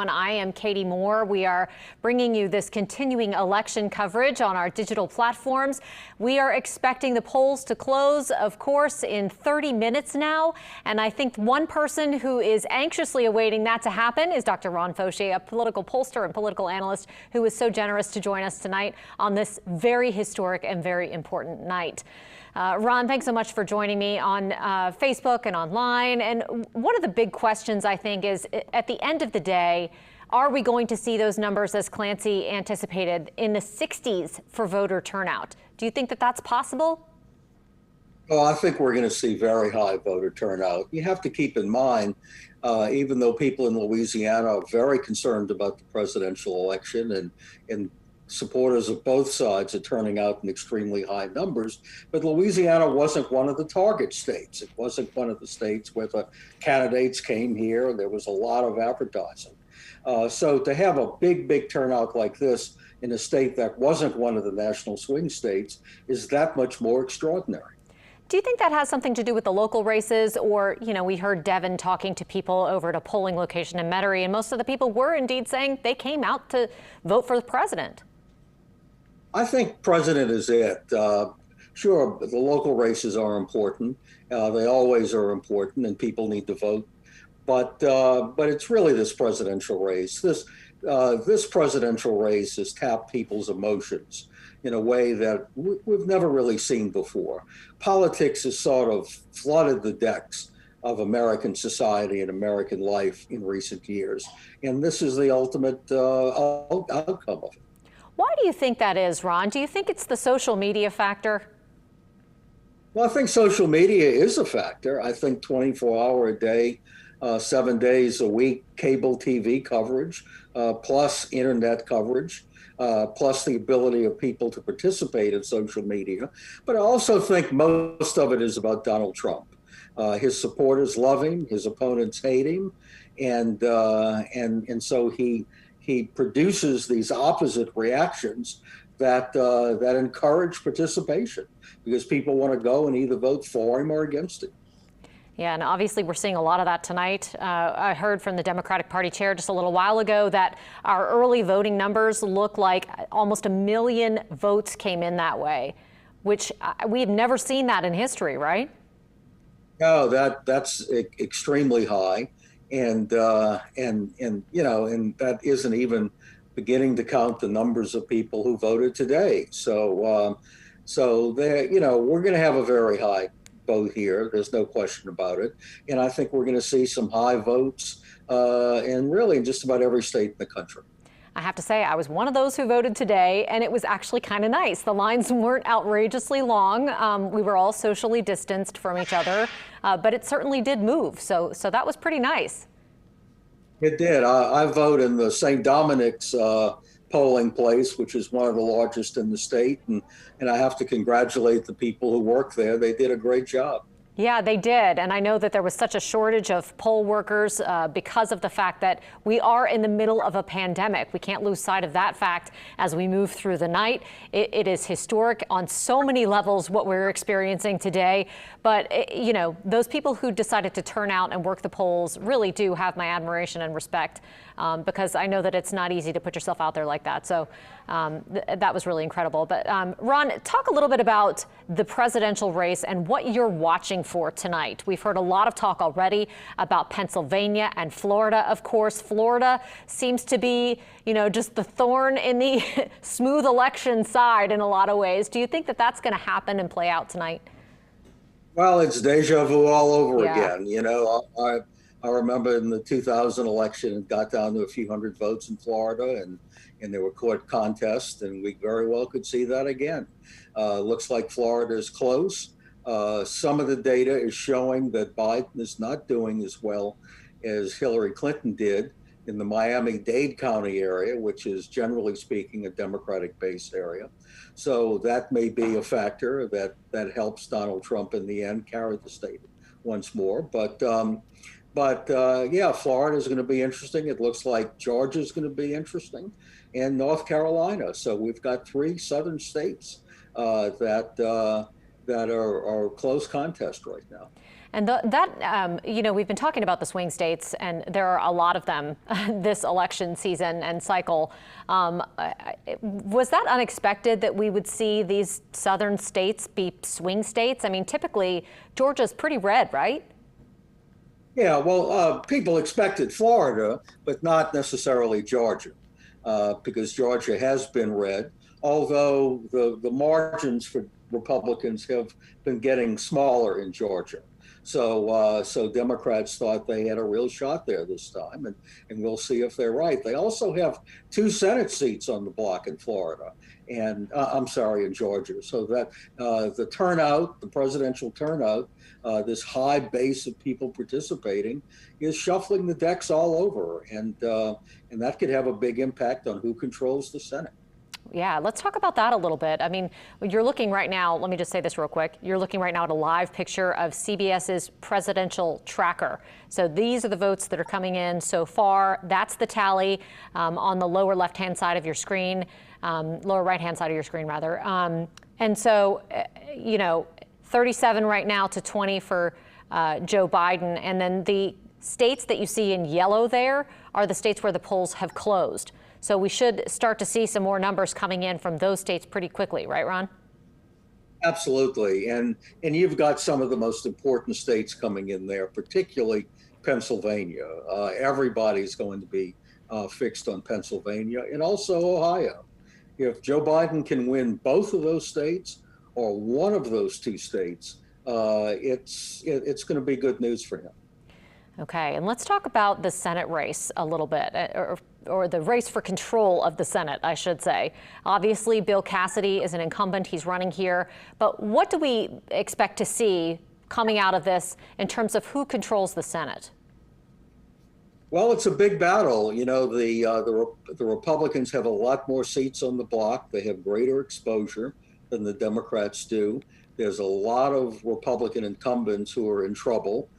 everyone. I am Katie Moore. We are bringing you this continuing election coverage on our digital platforms. We are expecting the polls to close, of course, in 30 minutes now. And I think one person who is anxiously awaiting that to happen is Dr. Ron Fauché, a political pollster and political analyst who was so generous to join us tonight on this very historic and very important night. Ron, thanks so much for joining me on Facebook and online. And one of the big questions, I think, is at the end of the day, are we going to see those numbers, as Clancy anticipated, in the 60s for voter turnout? Do you think that that's possible? Oh, I think we're going to see very high voter turnout. You have to keep in mind, even though people in Louisiana are very concerned about the presidential election and supporters of both sides are turning out in extremely high numbers, but Louisiana wasn't one of the target states. It wasn't one of the states where the candidates came here. There was a lot of advertising. So to have a big turnout like this in a state that wasn't one of the national swing states is that much more extraordinary. Do you think that has something to do with the local races? Or, you know, we heard Devin talking to people over at a polling location in Metairie, and most of the people were indeed saying they came out to vote for the president. I think president is it. Sure, the local races are important. They always are important, and people need to vote. But it's really this presidential race. This presidential race has tapped people's emotions in a way that we've never really seen before. Politics has sort of flooded the decks of American society and American life in recent years, and this is the ultimate outcome of it. Why do you think that is, Ron? Do you think it's the social media factor? Well, I think social media is a factor. I think 24-hour a day, 7 days a week, cable TV coverage, plus internet coverage, plus the ability of people to participate in social media. But I also think most of it is about Donald Trump. His supporters love him, his opponents hate him, and so he produces these opposite reactions that encourage participation because people want to go and either vote for him or against him. Yeah, and obviously we're seeing a lot of that tonight. I heard from the Democratic Party chair just a little while ago that our early voting numbers look like almost 1 million votes came in that way, which we've never seen that in history, right? No, that's extremely high. And you know, and that isn't even beginning to count the numbers of people who voted today. So there, you know, we're going to have a very high vote here. There's no question about it. And I think we're going to see some high votes in really just about every state in the country. I have to say, I was one of those who voted today, and it was actually kind of nice. The lines weren't outrageously long. We were all socially distanced from each other, but it certainly did move. So that was pretty nice. It did. I vote in the St. Dominic's polling place, which is one of the largest in the state, and I have to congratulate the people who work there. They did a great job. Yeah, they did. And I know that there was such a shortage of poll workers because of the fact that we are in the middle of a pandemic. We can't lose sight of that fact as we move through the night. It is historic on so many levels what we're experiencing today. But, you know, those people who decided to turn out and work the polls really do have my admiration and respect because I know that it's not easy to put yourself out there like that. So that was really incredible. But Ron, talk a little bit about the presidential race and what you're watching for tonight. We've heard a lot of talk already about Pennsylvania and Florida. Of course, Florida seems to be, you know, just the thorn in the smooth election side in a lot of ways. Do you think that that's going to happen and play out tonight? Well, it's deja vu all over again. You know, I remember in the 2000 election, it got down to a few hundred votes in Florida, and there were court contests, and we very well could see that again. Looks like Florida is close. Some of the data is showing that Biden is not doing as well as Hillary Clinton did in the Miami-Dade County area, which is generally speaking a Democratic-based area. So that may be a factor that helps Donald Trump in the end carry the state once more. But yeah, Florida is going to be interesting. It looks like Georgia is going to be interesting, and North Carolina. So we've got 3 southern states that are close contest right now. And we've been talking about the swing states, and there are a lot of them this election season and cycle. Was that unexpected that we would see these southern states be swing states? I mean, typically, Georgia's pretty red, right? Yeah, well, people expected Florida, but not necessarily Georgia, because Georgia has been red, although the margins for Republicans have been getting smaller in Georgia. So Democrats thought they had a real shot there this time, and we'll see if they're right. They also have 2 Senate seats on the block in Florida, and in Georgia. So that the turnout, the presidential turnout, this high base of people participating is shuffling the decks all over, and that could have a big impact on who controls the Senate. Yeah, let's talk about that a little bit. I mean, you're looking right now, let me just say this real quick. You're looking right now at a live picture of CBS's presidential tracker. So these are the votes that are coming in so far. That's the tally on the lower left-hand side of your screen, lower right-hand side of your screen, rather. And so, 37 right now to 20 for Joe Biden. And then the states that you see in yellow there are the states where the polls have closed. So we should start to see some more numbers coming in from those states pretty quickly, right, Ron? Absolutely, and you've got some of the most important states coming in there, particularly Pennsylvania. Everybody's going to be fixed on Pennsylvania, and also Ohio. If Joe Biden can win both of those states or one of those 2 states, it's going to be good news for him. Okay, and let's talk about the Senate race a little bit, or the race for control of the Senate, I should say. Obviously, Bill Cassidy is an incumbent. He's running here. But what do we expect to see coming out of this in terms of who controls the Senate? Well, it's a big battle. You know, the Republicans have a lot more seats on the block. They have greater exposure than the Democrats do. There's a lot of Republican incumbents who are in trouble.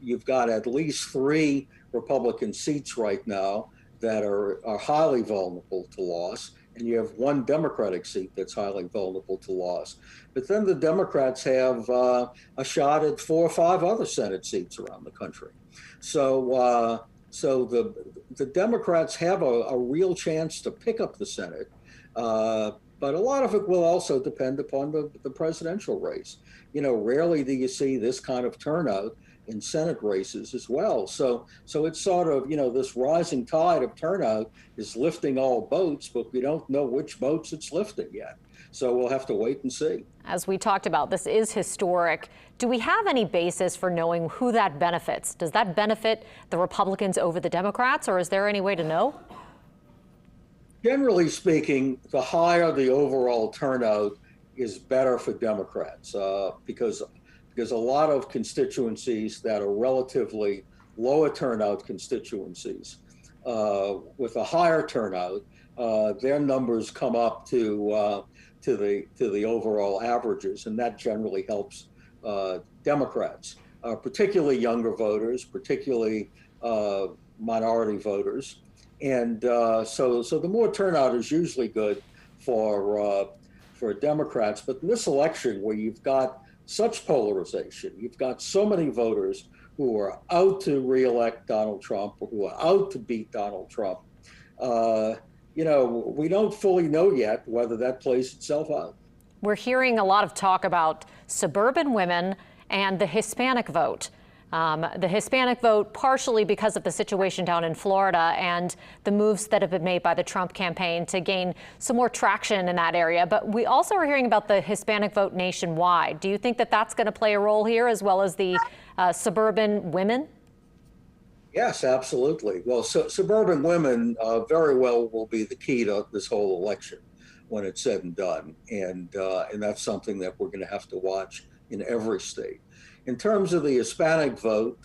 You've got at least 3 Republican seats right now that are highly vulnerable to loss, and you have 1 Democratic seat that's highly vulnerable to loss. But then the Democrats have a shot at 4 or 5 other Senate seats around the country. So the Democrats have a real chance to pick up the Senate, but a lot of it will also depend upon the presidential race. Rarely do you see this kind of turnout in Senate races as well. So it's sort of, this rising tide of turnout is lifting all boats, but we don't know which boats it's lifting yet. So we'll have to wait and see. As we talked about, this is historic. Do we have any basis for knowing who that benefits? Does that benefit the Republicans over the Democrats, or is there any way to know? Generally speaking, the higher the overall turnout is better for Democrats, because a lot of constituencies that are relatively lower turnout constituencies, with a higher turnout, their numbers come up to the overall averages, and that generally helps Democrats, particularly younger voters, particularly minority voters, and so the more turnout is usually good for Democrats. But in this election, where you've got such polarization, you've got so many voters who are out to reelect Donald Trump, or who are out to beat Donald Trump, we don't fully know yet whether that plays itself out. We're hearing a lot of talk about suburban women and the Hispanic vote. The Hispanic vote partially because of the situation down in Florida and the moves that have been made by the Trump campaign to gain some more traction in that area. But we also are hearing about the Hispanic vote nationwide. Do you think that that's going to play a role here, as well as the suburban women? Yes, absolutely. Well, suburban women very well will be the key to this whole election when it's said and done. And that's something that we're going to have to watch in every state. In terms of the Hispanic vote,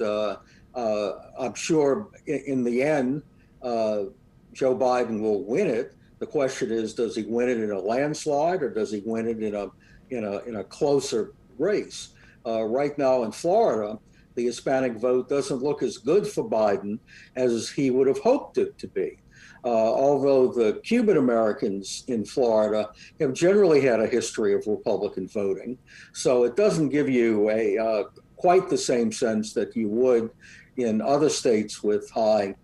I'm sure in the end, Joe Biden will win it. The question is, does he win it in a landslide, or does he win it in a closer race? Right now in Florida, the Hispanic vote doesn't look as good for Biden as he would have hoped it to be. Although the Cuban Americans in Florida have generally had a history of Republican voting, so it doesn't give you quite the same sense that you would in other states with high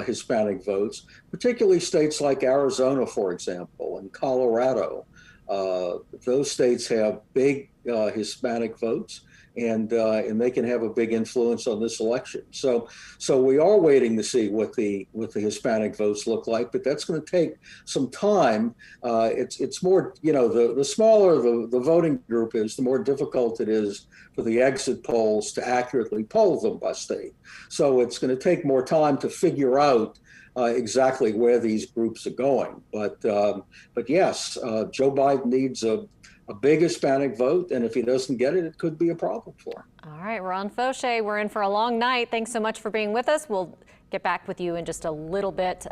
Hispanic votes, particularly states like Arizona, for example, and Colorado. Those states have big Hispanic votes, and they can have a big influence on this election. So we are waiting to see what the Hispanic votes look like, but that's going to take some time. It's more, the smaller the voting group is, the more difficult it is for the exit polls to accurately poll them by state. So it's going to take more time to figure out exactly where these groups are going. But yes, Joe Biden needs a big Hispanic vote, and if he doesn't get it, it could be a problem for him. All right, Ron Fauché, we're in for a long night. Thanks so much for being with us. We'll get back with you in just a little bit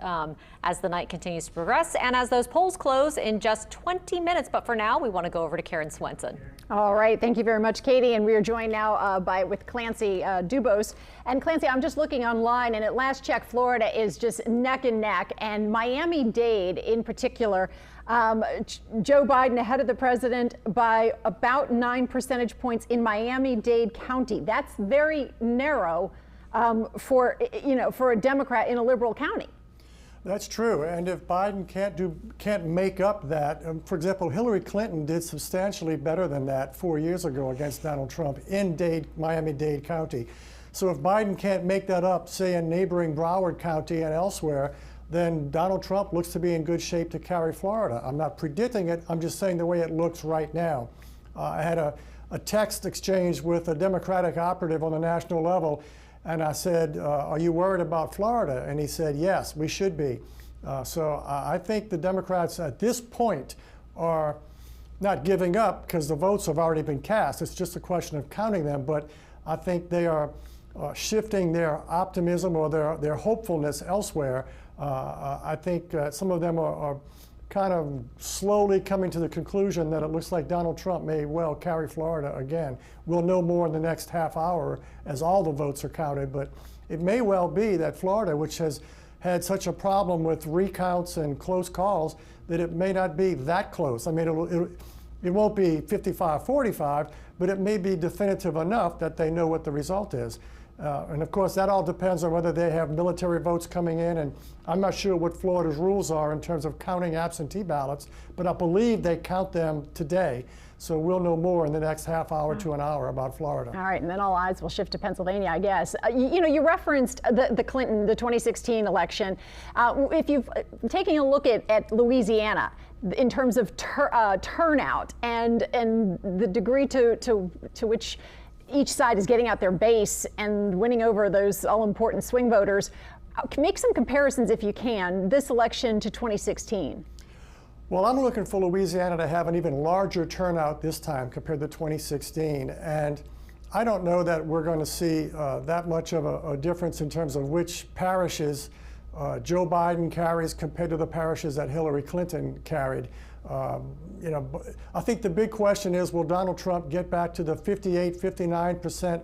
as the night continues to progress and as those polls close in just 20 minutes. But for now, we want to go over to Karen Swenson. All right, thank you very much, Katie. And we are joined now with Clancy Dubose. And Clancy, I'm just looking online, and at last check, Florida is just neck and neck, and Miami-Dade in particular. Joe Biden ahead of the president by about 9 percentage points in Miami-Dade County. That's very narrow for a Democrat in a liberal county. That's true, and if Biden can't make up that, for example, Hillary Clinton did substantially better than that 4 years ago against Donald Trump in Miami-Dade County. So if Biden can't make that up, say in neighboring Broward County and elsewhere, then Donald Trump looks to be in good shape to carry Florida. I'm not predicting it, I'm just saying the way it looks right now. I had a text exchange with a Democratic operative on the national level, and I said, are you worried about Florida? And he said, yes, we should be. So I think the Democrats at this point are not giving up because the votes have already been cast. It's just a question of counting them. But I think they are shifting their optimism or their hopefulness elsewhere. I think some of them are kind of slowly coming to the conclusion that it looks like Donald Trump may well carry Florida again. We'll know more in the next half hour as all the votes are counted, but it may well be that Florida, which has had such a problem with recounts and close calls, that it may not be that close. I mean, it won't be 55-45, but it may be definitive enough that they know what the result is. And of course, that all depends on whether they have military votes coming in, and I'm not sure what Florida's rules are in terms of counting absentee ballots, but I believe they count them today. So we'll know more in the next half hour to an hour about Florida. All right, and then all eyes will shift to Pennsylvania, I guess. You referenced the Clinton, the 2016 election. If you've taken a look at Louisiana in terms of turnout and the degree to which each side is getting out their base and winning over those all-important swing voters, make some comparisons, if you can, this election to 2016. Well, I'm looking for Louisiana to have an even larger turnout this time compared to 2016. And I don't know that we're going to see that much of a difference in terms of which parishes Joe Biden carries compared to the parishes that Hillary Clinton carried. I think the big question is, will Donald Trump get back to the 58-59%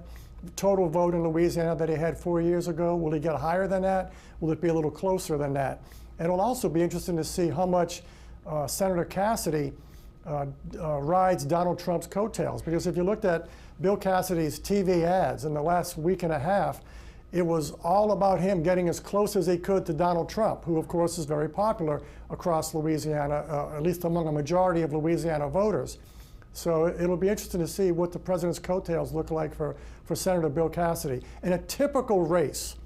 total vote in Louisiana that he had 4 years ago? Will he get higher than that? Will it be a little closer than that? And it'll also be interesting to see how much Senator Cassidy rides Donald Trump's coattails. Because if you looked at Bill Cassidy's TV ads in the last week and a half, it was all about him getting as close as he could to Donald Trump, who of course is very popular across Louisiana, at least among a majority of Louisiana voters. So it'll be interesting to see what the president's coattails look like for Senator Bill Cassidy. In a typical race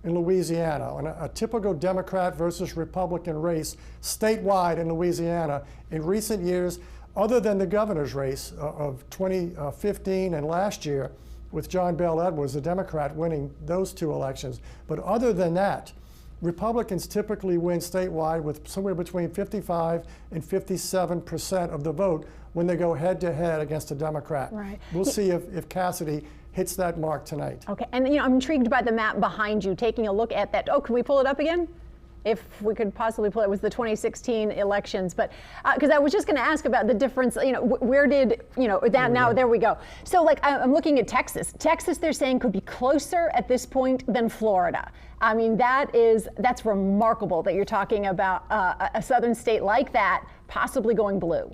in Louisiana, a typical Democrat versus Republican race statewide in Louisiana, in recent years, other than the governor's race of 2015 and last year, with John Bel Edwards, the Democrat, winning those two elections. But other than that, Republicans typically win statewide with somewhere between 55 and 57% of the vote when they go head-to-head against a Democrat. Right. We'll see if Cassidy hits that mark tonight. Okay, and I'm intrigued by the map behind you, taking a look at that. Oh, can we pull it up again? If we could possibly pull it, was the 2016 elections, but because I was just going to ask about the difference. Where did that? Now there we go. So like I'm looking at Texas. Texas, they're saying could be closer at this point than Florida. I mean, that's remarkable that you're talking about a southern state like that possibly going blue.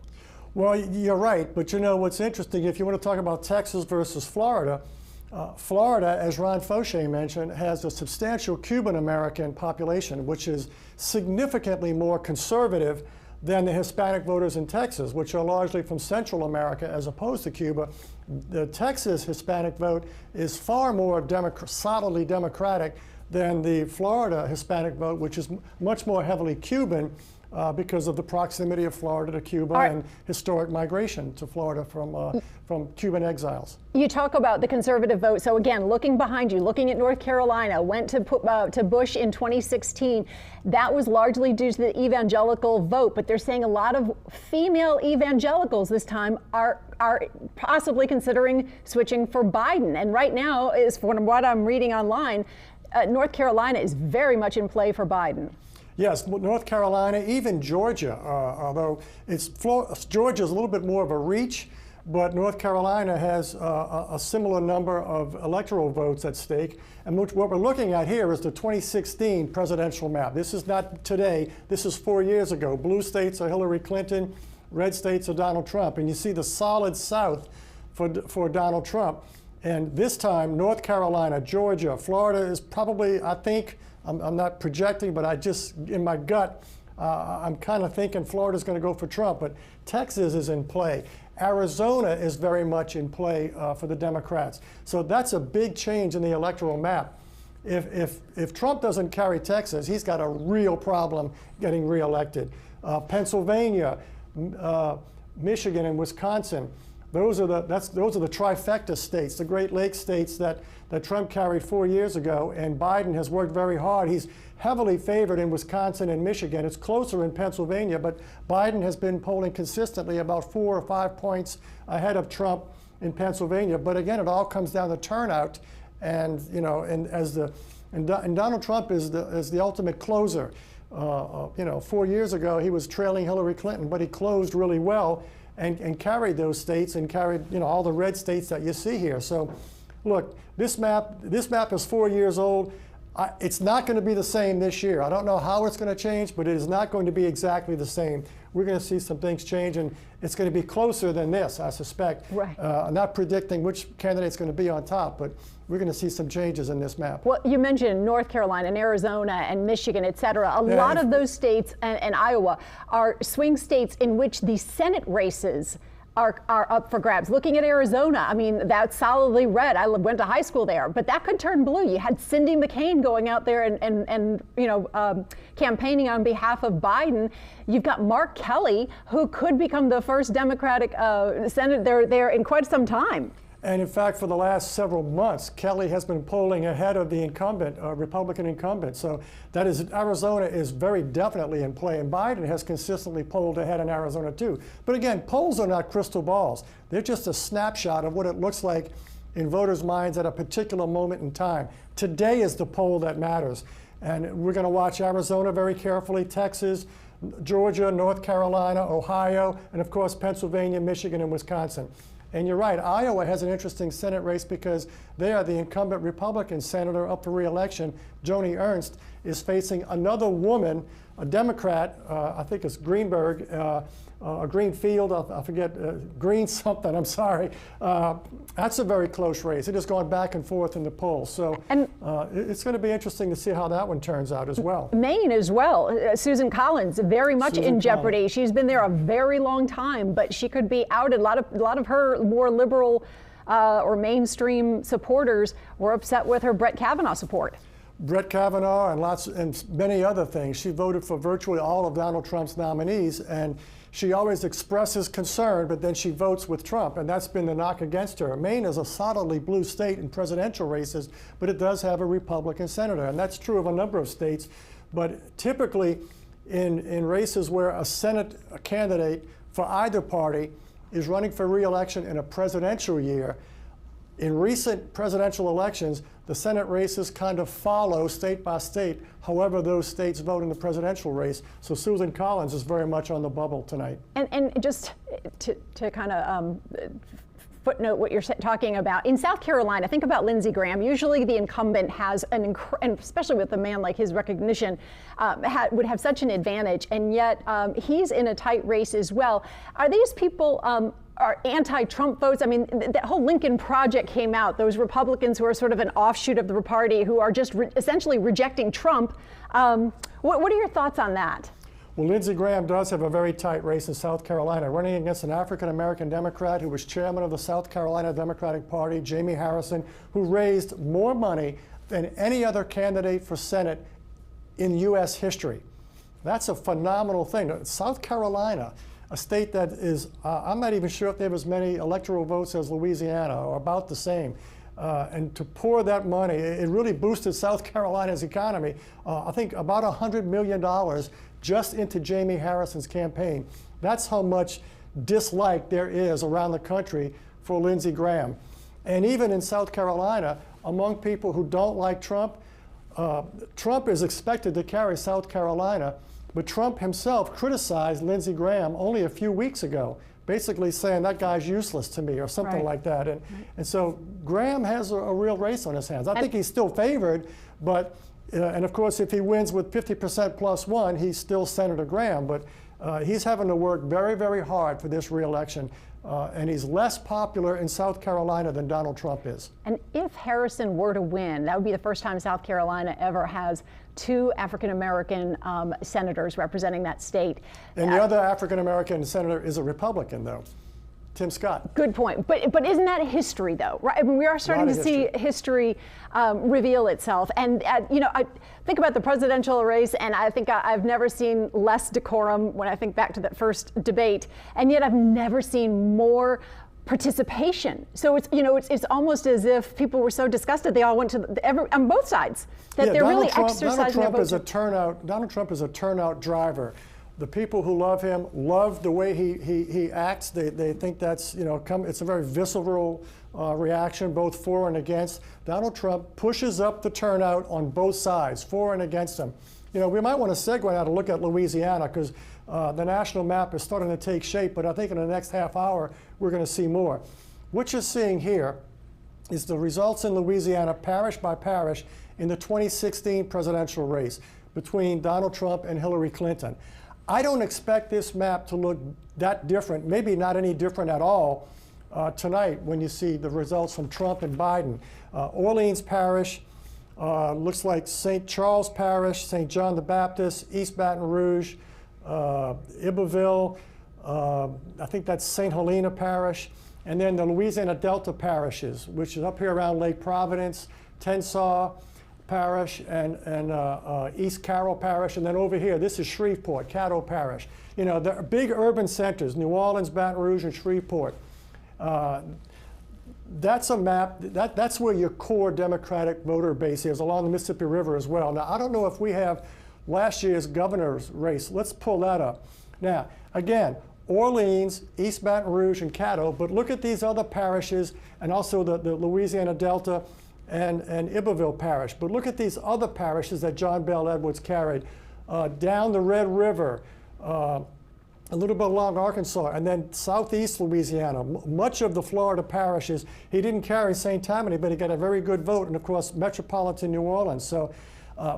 Well, you're right, but what's interesting, if you want to talk about Texas versus Florida, Florida, as Ron Fauché mentioned, has a substantial Cuban-American population, which is significantly more conservative than the Hispanic voters in Texas, which are largely from Central America as opposed to Cuba. The Texas Hispanic vote is far more solidly Democratic than the Florida Hispanic vote, which is much more heavily Cuban because of the proximity of Florida to Cuba and historic migration to Florida from Cuban exiles. You talk about the conservative vote. So again, looking behind you, looking at North Carolina, went to Bush in 2016. That was largely due to the evangelical vote, but they're saying a lot of female evangelicals this time are possibly considering switching for Biden. And right now, is from what I'm reading online, North Carolina is very much in play for Biden. Yes, North Carolina, even Georgia, although Georgia is a little bit more of a reach, but North Carolina has a similar number of electoral votes at stake. And what we're looking at here is the 2016 presidential map. This is not today, this is 4 years ago. Blue states are Hillary Clinton, red states are Donald Trump. And you see the solid South for Donald Trump. And this time, North Carolina, Georgia, Florida is probably, I think, I'm not projecting, but I just, in my gut, I'm kind of thinking Florida's going to go for Trump, but Texas is in play. Arizona is very much in play for the Democrats. So that's a big change in the electoral map. If Trump doesn't carry Texas, he's got a real problem getting reelected. Pennsylvania, Michigan, and Wisconsin. Those are the trifecta states, the Great Lakes states that Trump carried 4 years ago, and Biden has worked very hard. He's heavily favored in Wisconsin and Michigan. It's closer in Pennsylvania, but Biden has been polling consistently about 4 or 5 points ahead of Trump in Pennsylvania. But again, it all comes down to turnout, and Donald Trump is the ultimate closer. 4 years ago he was trailing Hillary Clinton, but he closed really well. And carried those states and carried all the red states that you see here. So look, this map is 4 years old. It's not going to be the same this year. I don't know how it's going to change, but it is not going to be exactly the same. We're going to see some things change, and it's going to be closer than this, I suspect. Right. I'm not predicting which candidate's going to be on top, but we're going to see some changes in this map. Well, you mentioned North Carolina and Arizona and Michigan, et cetera. A lot of those states and Iowa are swing states in which the Senate races are up for grabs. Looking at Arizona, I mean, that's solidly red. I went to high school there, but that could turn blue. You had Cindy McCain going out there and campaigning on behalf of Biden. You've got Mark Kelly, who could become the first Democratic senator there in quite some time. And in fact, for the last several months, Kelly has been polling ahead of the incumbent, Republican incumbent. So that is, Arizona is very definitely in play. And Biden has consistently polled ahead in Arizona too. But again, polls are not crystal balls. They're just a snapshot of what it looks like in voters' minds at a particular moment in time. Today is the poll that matters. And we're going to watch Arizona very carefully, Texas, Georgia, North Carolina, Ohio, and of course, Pennsylvania, Michigan, and Wisconsin. And you're right, Iowa has an interesting Senate race because there the incumbent Republican senator up for re-election, Joni Ernst, is facing another woman, a Democrat, I think it's Greenberg, Greenfield, I forget, Green something, I'm sorry. That's a very close race. It is going back and forth in the polls. So it's going to be interesting to see how that one turns out as well. Maine as well. Susan Collins, very much in jeopardy. She's been there a very long time, but she could be outed. A lot of her more liberal or mainstream supporters were upset with her Brett Kavanaugh support. Brett Kavanaugh and many other things. She voted for virtually all of Donald Trump's nominees, and she always expresses concern, but then she votes with Trump, and that's been the knock against her. Maine is a solidly blue state in presidential races, but it does have a Republican senator, and that's true of a number of states. But typically, in races where a Senate candidate for either party is running for re-election in a presidential year, in recent presidential elections, the Senate races kind of follow state by state, however those states vote in the presidential race. So Susan Collins is very much on the bubble tonight. And just to kind of footnote what you're talking about, in South Carolina, think about Lindsey Graham. Usually the incumbent has and especially with a man like his recognition, would have such an advantage, and yet he's in a tight race as well. Are these people are anti-Trump votes. I mean, that whole Lincoln Project came out. Those Republicans who are sort of an offshoot of the party who are just essentially rejecting Trump. What are your thoughts on that? Well, Lindsey Graham does have a very tight race in South Carolina, running against an African-American Democrat who was chairman of the South Carolina Democratic Party, Jamie Harrison, who raised more money than any other candidate for Senate in U.S. history. That's a phenomenal thing. South Carolina, a state that is, I'm not even sure if they have as many electoral votes as Louisiana, or about the same. And to pour that money, it really boosted South Carolina's economy. I think about $100 million just into Jamie Harrison's campaign. That's how much dislike there is around the country for Lindsey Graham. And even in South Carolina, among people who don't like Trump, Trump is expected to carry South Carolina, but Trump himself criticized Lindsey Graham only a few weeks ago, basically saying that guy's useless to me or something like that. And so Graham has a real race on his hands. I think he's still favored, but, and of course, if he wins with 50% plus one, he's still Senator Graham, but he's having to work very, very hard for this re-election. And he's less popular in South Carolina than Donald Trump is. And if Harrison were to win, that would be the first time South Carolina ever has two African-American senators representing that state. And the other African-American senator is a Republican, though, Tim Scott. Good point. But isn't that history, though? Right? I mean, we are starting to see history reveal itself. And, you know, I think about the presidential race, and I think I've never seen less decorum when I think back to that first debate. And yet I've never seen more participation. So it's, you know, it's almost as if people were so disgusted they all went to on both sides that they're really exercising their vote. Donald Trump is a turnout driver. The people who love him love the way he acts. They think that's, you know, it's a very visceral reaction, both for and against. Donald Trump pushes up the turnout on both sides, for and against him. You know, we might want to segue now to look at Louisiana, because the national map is starting to take shape, but I think in the next half hour we're going to see more. What you're seeing here is the results in Louisiana, parish by parish, in the 2016 presidential race between Donald Trump and Hillary Clinton. I don't expect this map to look that different, maybe not any different at all, tonight when you see the results from Trump and Biden. Orleans Parish, looks like St. Charles Parish, St. John the Baptist, East Baton Rouge, Iberville, I think that's St. Helena Parish, and then the Louisiana Delta parishes, which is up here around Lake Providence, Tensas Parish, and East Carroll Parish, and then over here, this is Shreveport, Caddo Parish. You know, the big urban centers, New Orleans, Baton Rouge, and Shreveport. That's a map, that's where your core Democratic voter base is, along the Mississippi River as well. Now, I don't know if we have last year's governor's race. Let's pull that up. Now, again, Orleans, East Baton Rouge, and Caddo, but look at these other parishes, and also the Louisiana Delta and Iberville Parish. But look at these other parishes that John Bell Edwards carried down the Red River, a little bit along Arkansas, and then southeast Louisiana, much of the Florida parishes. He didn't carry St. Tammany, but he got a very good vote, and of course, metropolitan New Orleans. So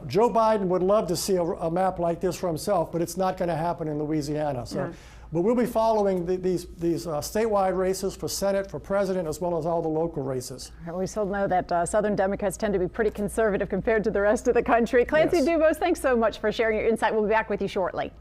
Joe Biden would love to see a map like this for himself, but it's not going to happen in Louisiana. So, but we'll be following these statewide races for Senate, for president, as well as all the local races. We still know that Southern Democrats tend to be pretty conservative compared to the rest of the country. Clancy Dubose, thanks so much for sharing your insight. We'll be back with you shortly.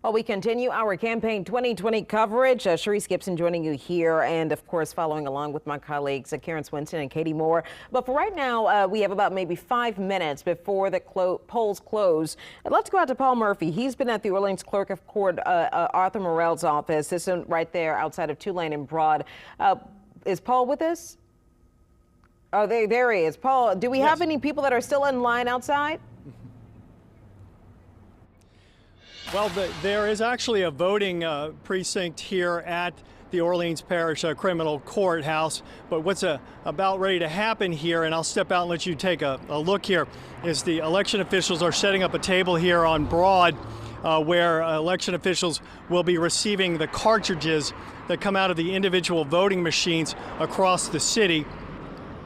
Well, we continue our campaign 2020 coverage. Sharice Gibson joining you here, and of course following along with my colleagues Karen Swinton and Katie Moore. But for right now, we have about maybe 5 minutes before the polls close. I'd love to go out to Paul Murphy. He's been at the Orleans Clerk of Court, Arthur Morell's office. This is right there outside of Tulane and Broad. Is Paul with us? Oh, there he is. Paul, do we have any people that are still in line outside? Well, there is actually a voting precinct here at the Orleans Parish Criminal Courthouse, but what's about ready to happen here, and I'll step out and let you take a look here, is the election officials are setting up a table here on Broad where election officials will be receiving the cartridges that come out of the individual voting machines across the city.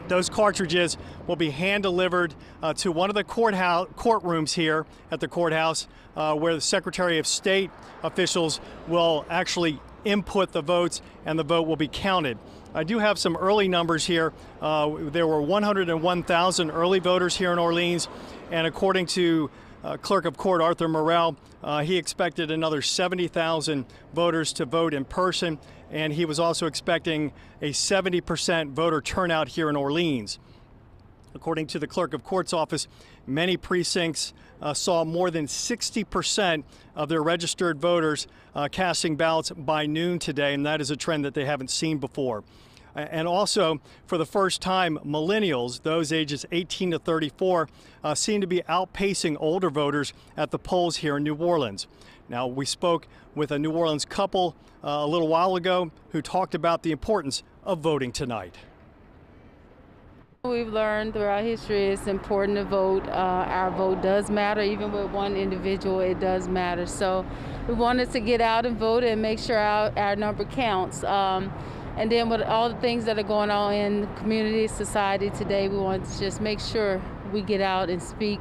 Those cartridges will be hand-delivered to one of the courtrooms here at the courthouse where the Secretary of State officials will actually input the votes and the vote will be counted. I do have some early numbers here. There were 101,000 early voters here in Orleans, and according to Clerk of Court Arthur Morrell, he expected another 70,000 voters to vote in person, and he was also expecting a 70% voter turnout here in Orleans. According to the Clerk of Court's office, many precincts saw more than 60% of their registered voters casting ballots by noon today, and that is a trend that they haven't seen before. And also, for the first time, millennials, those ages 18 to 34, seem to be outpacing older voters at the polls here in New Orleans. Now, we spoke with a New Orleans couple a little while ago who talked about the importance of voting tonight. We've learned throughout history it's important to vote. Our vote does matter. Even with one individual, it does matter. So we wanted to get out and vote and make sure our number counts. And then with all the things that are going on in community, society today, we want to just make sure we get out and speak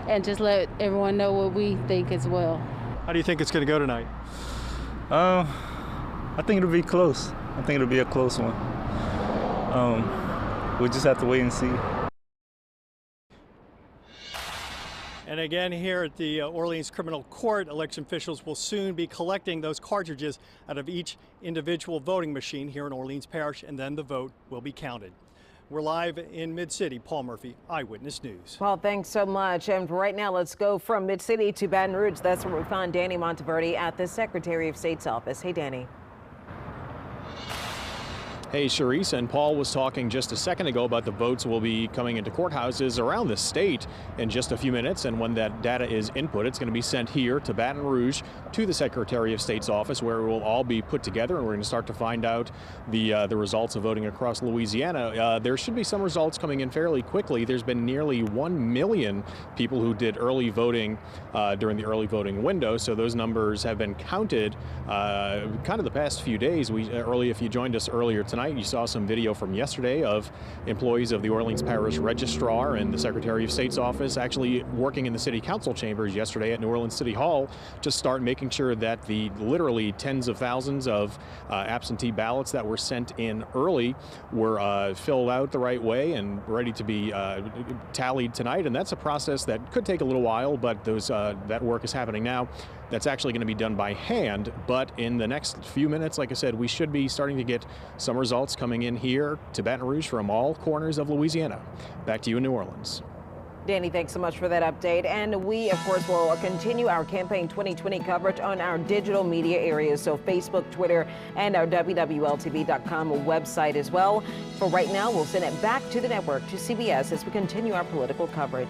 and just let everyone know what we think as well. How do you think it's going to go tonight? I think it'll be close. I think it'll be a close one. We'll just have to wait and see. And again, here at the Orleans Criminal Court, election officials will soon be collecting those cartridges out of each individual voting machine here in Orleans Parish, and then the vote will be counted. We're live in Mid-City. Paul Murphy, Eyewitness News. Well, thanks so much. And right now, let's go from Mid-City to Baton Rouge. That's where we found Danny Monteverde at the Secretary of State's office. Hey, Danny. Hey, Charisse, and Paul was talking just a second ago about the votes will be coming into courthouses around the state in just a few minutes, and when that data is input, it's going to be sent here to Baton Rouge to the Secretary of State's office, where it will all be put together, and we're going to start to find out the results of voting across Louisiana. There should be some results coming in fairly quickly. There's been nearly 1 million people who did early voting during the early voting window, so those numbers have been counted kind of the past few days. If you joined us earlier tonight, you saw some video from yesterday of employees of the Orleans Parish Registrar and the Secretary of State's office actually working in the city council chambers yesterday at New Orleans City Hall to start making sure that the literally tens of thousands of absentee ballots that were sent in early were filled out the right way and ready to be tallied tonight. And that's a process that could take a little while, but that work is happening now. That's actually going to be done by hand, but in the next few minutes, like I said, we should be starting to get some results coming in here to Baton Rouge from all corners of Louisiana. Back to you in New Orleans. Danny, thanks so much for that update. And we, of course, will continue our Campaign 2020 coverage on our digital media areas, so Facebook, Twitter, and our WWLTV.com website as well. For right now, we'll send it back to the network, to CBS, as we continue our political coverage.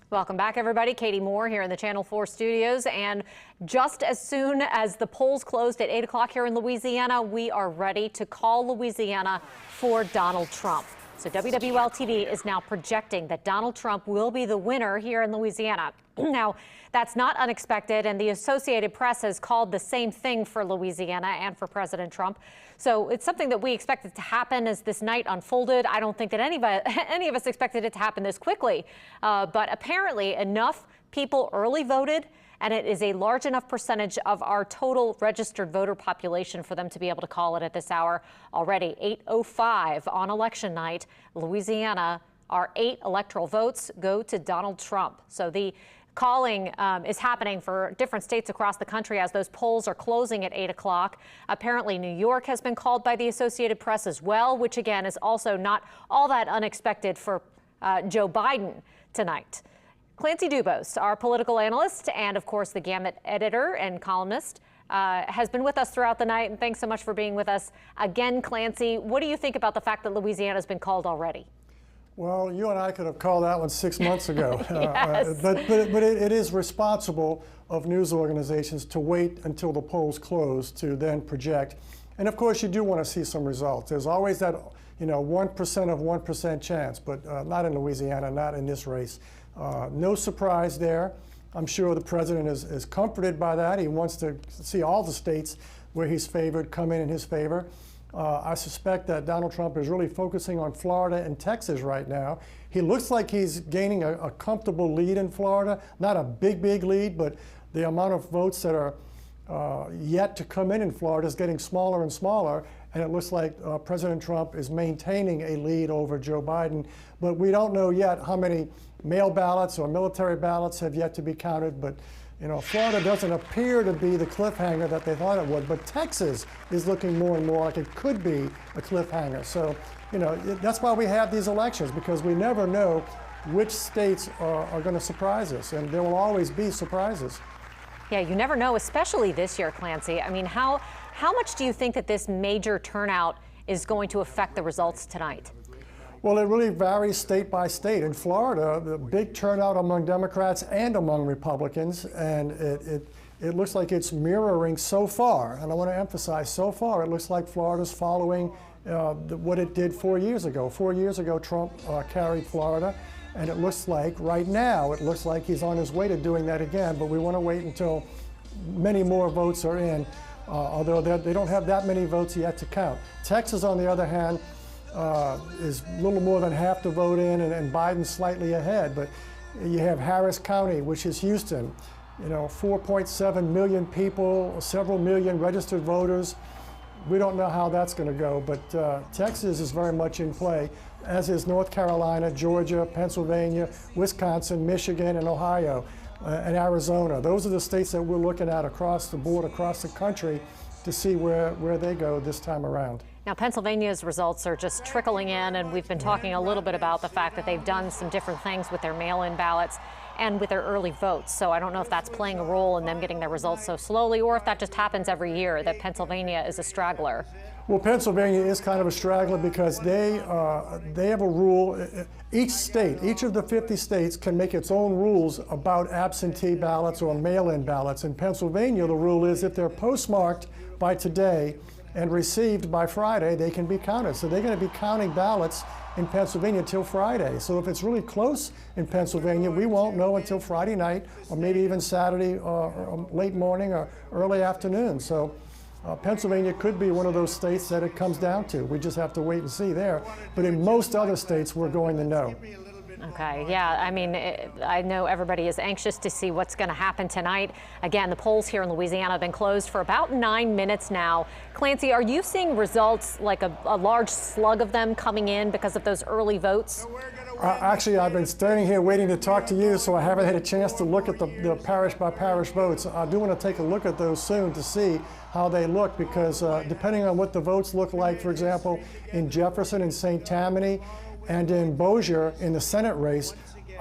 Welcome back, everybody. Katie Moore here in the Channel 4 studios. And just as soon as the polls closed at 8 o'clock here in Louisiana, we are ready to call Louisiana for Donald Trump. So WWL-TV is now projecting that Donald Trump will be the winner here in Louisiana. Now, that's not unexpected, and the Associated Press has called the same thing for Louisiana and for President Trump. So it's something that we expected to happen as this night unfolded. I don't think that any of us expected it to happen this quickly, but apparently enough people early voted, and it is a large enough percentage of our total registered voter population for them to be able to call it at this hour already. 8:05 on election night, Louisiana, our 8 electoral votes go to Donald Trump. So the calling is happening for different states across the country as those polls are closing at 8 o'clock. Apparently, New York has been called by the Associated Press as well, which again is also not all that unexpected for Joe Biden tonight. Clancy Dubose, our political analyst and, of course, the Gambit editor and columnist, has been with us throughout the night. And thanks so much for being with us again, Clancy. What do you think about the fact that Louisiana has been called already? Well, you and I could have called that one 6 months ago. Yes. But it is responsible of news organizations to wait until the polls close to then project. And of course, you do want to see some results. There's always that, 1% of 1% chance, but not in Louisiana, not in this race. No surprise there. I'm sure the president is comforted by that. He wants to see all the states where he's favored come in his favor. I suspect that Donald Trump is really focusing on Florida and Texas right now. He looks like he's gaining a comfortable lead in Florida. Not a big lead, but the amount of votes that are yet to come in Florida is getting smaller and smaller. And it looks like President Trump is maintaining a lead over Joe Biden. But we don't know yet how many mail ballots or military ballots have yet to be counted. But Florida doesn't appear to be the cliffhanger that they thought it would, but Texas is looking more and more like it could be a cliffhanger. So, that's why we have these elections, because we never know which states are going to surprise us, and there will always be surprises. Yeah, you never know, especially this year, Clancy. I mean, how much do you think that this major turnout is going to affect the results tonight? Well, it really varies state by state. In Florida, the big turnout among Democrats and among Republicans, and it looks like it's mirroring so far, and I want to emphasize so far, it looks like Florida's following what it did 4 years ago. 4 years ago, Trump carried Florida, and it looks like right now, it looks like he's on his way to doing that again, but we want to wait until many more votes are in, although they don't have that many votes yet to count. Texas, on the other hand, is a little more than half the vote in, and Biden's slightly ahead. But you have Harris County, which is Houston, 4.7 million people, several million registered voters. We don't know how that's going to go, but Texas is very much in play, as is North Carolina, Georgia, Pennsylvania, Wisconsin, Michigan, and Ohio, and Arizona. Those are the states that we're looking at across the board, across the country, to see where they go this time around. Now, Pennsylvania's results are just trickling in, and we've been talking a little bit about the fact that they've done some different things with their mail-in ballots and with their early votes. So I don't know if that's playing a role in them getting their results so slowly, or if that just happens every year, that Pennsylvania is a straggler. Well, Pennsylvania is kind of a straggler because they have a rule. Each state, each of the 50 states can make its own rules about absentee ballots or mail-in ballots. In Pennsylvania, the rule is if they're postmarked by today and received by Friday, they can be counted. So they're going to be counting ballots in Pennsylvania till Friday. So if it's really close in Pennsylvania, we won't know until Friday night, or maybe even Saturday or late morning or early afternoon. So Pennsylvania could be one of those states that it comes down to. We just have to wait and see there. But in most other states, we're going to know. Okay, yeah, I mean, I know everybody is anxious to see what's going to happen tonight. Again, the polls here in Louisiana have been closed for about 9 minutes now. Clancy, are you seeing results, like a large slug of them coming in because of those early votes? Actually, I've been standing here waiting to talk to you, so I haven't had a chance to look at the parish-by-parish votes. I do want to take a look at those soon to see how they look, because depending on what the votes look like, for example, in Jefferson and St. Tammany, and in Bossier in the Senate race,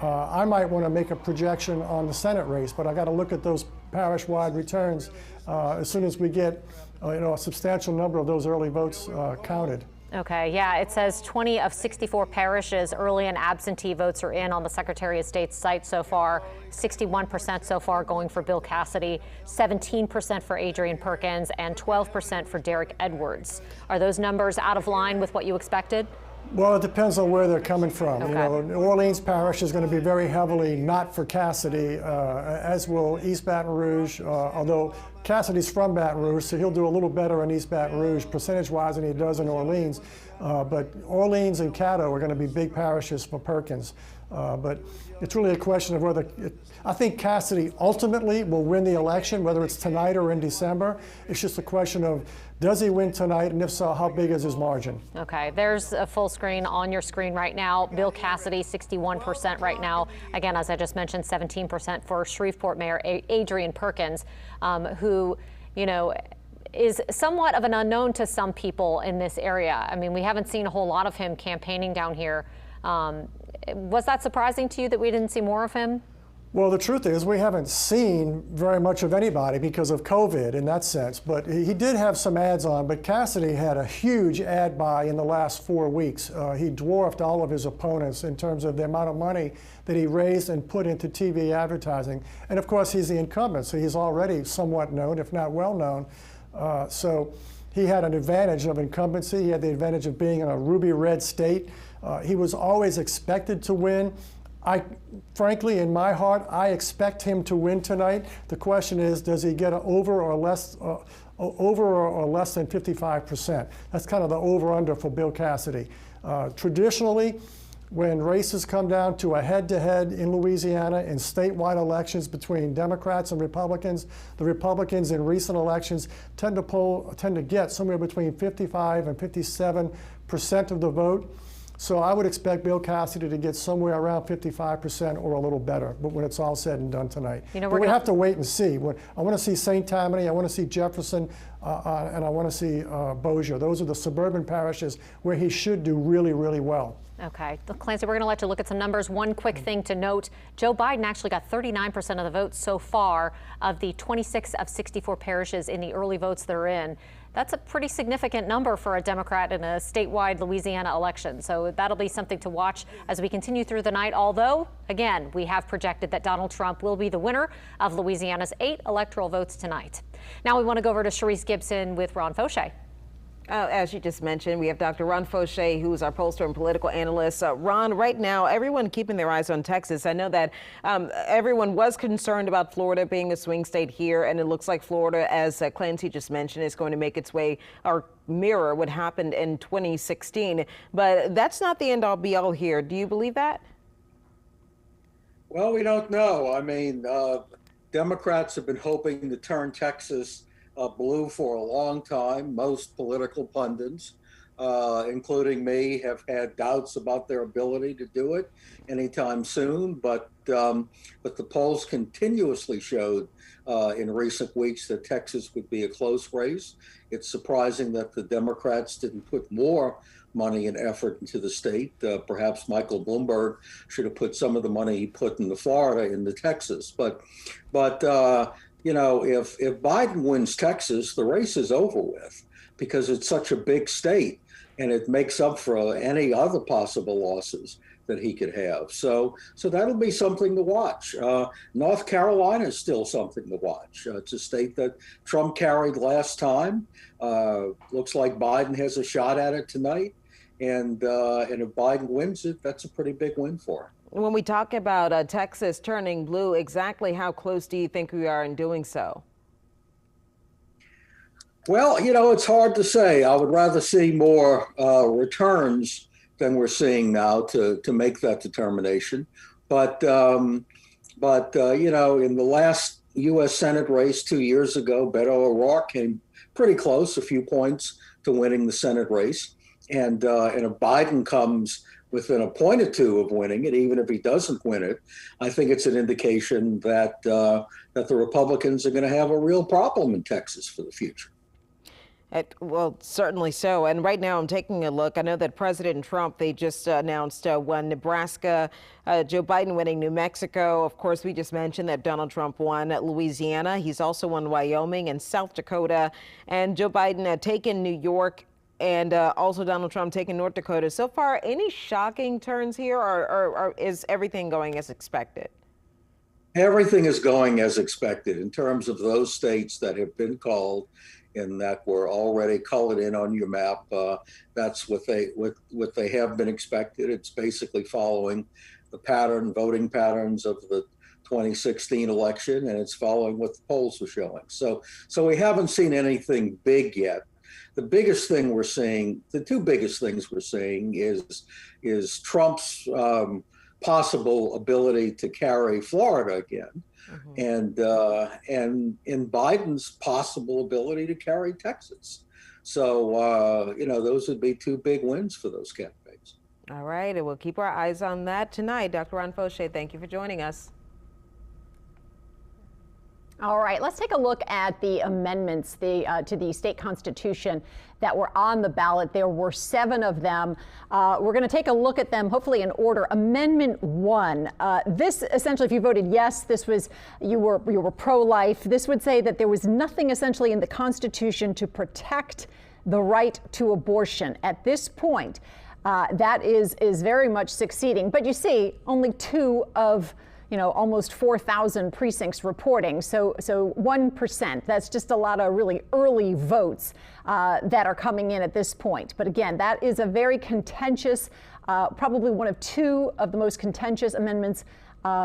I might want to make a projection on the Senate race, but I got to look at those parish-wide returns as soon as we get a substantial number of those early votes counted. Okay, yeah, it says 20 of 64 parishes early and absentee votes are in on the Secretary of State's site so far. 61% so far going for Bill Cassidy, 17% for Adrian Perkins, and 12% for Derek Edwards. Are those numbers out of line with what you expected? Well, it depends on where they're coming from. Okay. You know, New Orleans Parish is going to be very heavily not for Cassidy, as will East Baton Rouge, although Cassidy's from Baton Rouge, so he'll do a little better in East Baton Rouge percentage-wise than he does in Orleans. But Orleans and Caddo are going to be big parishes for Perkins. But it's really a question of whether, I think Cassidy ultimately will win the election, whether it's tonight or in December. It's just a question of, does he win tonight, and if so, how big is his margin? Okay, there's a full screen on your screen right now. Bill Cassidy, 61% right now. Again, as I just mentioned, 17% for Shreveport Mayor Adrian Perkins, who, you know, is somewhat of an unknown to some people in this area. I mean, we haven't seen a whole lot of him campaigning down here. Was that surprising to you that we didn't see more of him? Well, the truth is we haven't seen very much of anybody because of COVID in that sense, but he did have some ads on, but Cassidy had a huge ad buy in the last 4 weeks. He dwarfed all of his opponents in terms of the amount of money that he raised and put into TV advertising. And of course, he's the incumbent, so he's already somewhat known, if not well known. So he had an advantage of incumbency. He had the advantage of being in a ruby red state. He was always expected to win. Frankly, in my heart, I expect him to win tonight. The question is, does he get an over or less than 55%? That's kind of the over-under for Bill Cassidy. Traditionally, when races come down to a head-to-head in Louisiana in statewide elections between Democrats and Republicans, the Republicans in recent elections tend to get somewhere between 55 and 57% of the vote. So I would expect Bill Cassidy to get somewhere around 55% or a little better, but when it's all said and done tonight. You know, we have to wait and see. I want to see St. Tammany, I want to see Jefferson, and I want to see Bossier. Those are the suburban parishes where he should do really, really well. Okay, Clancy, we're going to let you look at some numbers. One quick thing to note, Joe Biden actually got 39% of the votes so far of the 26 of 64 parishes in the early votes they're in. That's a pretty significant number for a Democrat in a statewide Louisiana election. So that'll be something to watch as we continue through the night. Although, again, we have projected that Donald Trump will be the winner of Louisiana's 8 electoral votes tonight. Now we want to go over to Sharice Gibson with Ron Fauché. As you just mentioned, we have Dr. Ron Fauché, who is our pollster and political analyst. Ron, right now, everyone keeping their eyes on Texas. I know that everyone was concerned about Florida being a swing state here, and it looks like Florida, as Clancy just mentioned, is going to make its way or mirror what happened in 2016. But that's not the end-all be-all here. Do you believe that? Well, we don't know. I mean, Democrats have been hoping to turn Texas blue for a long time. Most political pundits, including me, have had doubts about their ability to do it anytime soon. But the polls continuously showed in recent weeks that Texas would be a close race. It's surprising that the Democrats didn't put more money and effort into the state. Perhaps Michael Bloomberg should have put some of the money he put into Florida into Texas. But you know, if Biden wins Texas, the race is over with because it's such a big state and it makes up for any other possible losses that he could have. So that'll be something to watch. North Carolina is still something to watch. It's a state that Trump carried last time. Looks like Biden has a shot at it tonight. And if Biden wins it, that's a pretty big win for him. When we talk about Texas turning blue, exactly how close do you think we are in doing so? Well, you know, it's hard to say. I would rather see more returns than we're seeing now to make that determination. But you know, in the last U.S. Senate race 2 years ago, Beto O'Rourke came pretty close, a few points to winning the Senate race. And if Biden comes within a point or two of winning it, even if he doesn't win it, I think it's an indication that that the Republicans are going to have a real problem in Texas for the future. Well, certainly so. And right now I'm taking a look. I know that President Trump, they just announced won Nebraska, Joe Biden winning New Mexico. Of course, we just mentioned that Donald Trump won Louisiana. He's also won Wyoming and South Dakota. And Joe Biden taken New York and also Donald Trump taking North Dakota. So far, any shocking turns here, or is everything going as expected? Everything is going as expected in terms of those states that have been called and that were already colored in on your map. That's what they have been expected. It's basically following the voting patterns of the 2016 election, and it's following what the polls are showing. So we haven't seen anything big yet. The biggest thing we're seeing, the two biggest things we're seeing is Trump's possible ability to carry Florida again, and Biden's possible ability to carry Texas. So those would be two big wins for those campaigns. All right, and we'll keep our eyes on that tonight. Dr. Ron Fauché, thank you for joining us. All right, let's take a look at the amendments to the state constitution that were on the ballot. There were 7 of them. We're going to take a look at them, hopefully in order. Amendment 1. This essentially, if you voted yes, you were pro-life. This would say that there was nothing essentially in the Constitution to protect the right to abortion. At this point, that is very much succeeding. But you see, only 2 of almost 4,000 precincts reporting. So 1%, that's just a lot of really early votes that are coming in at this point. But again, that is a very contentious, probably one of 2 of the most contentious amendments,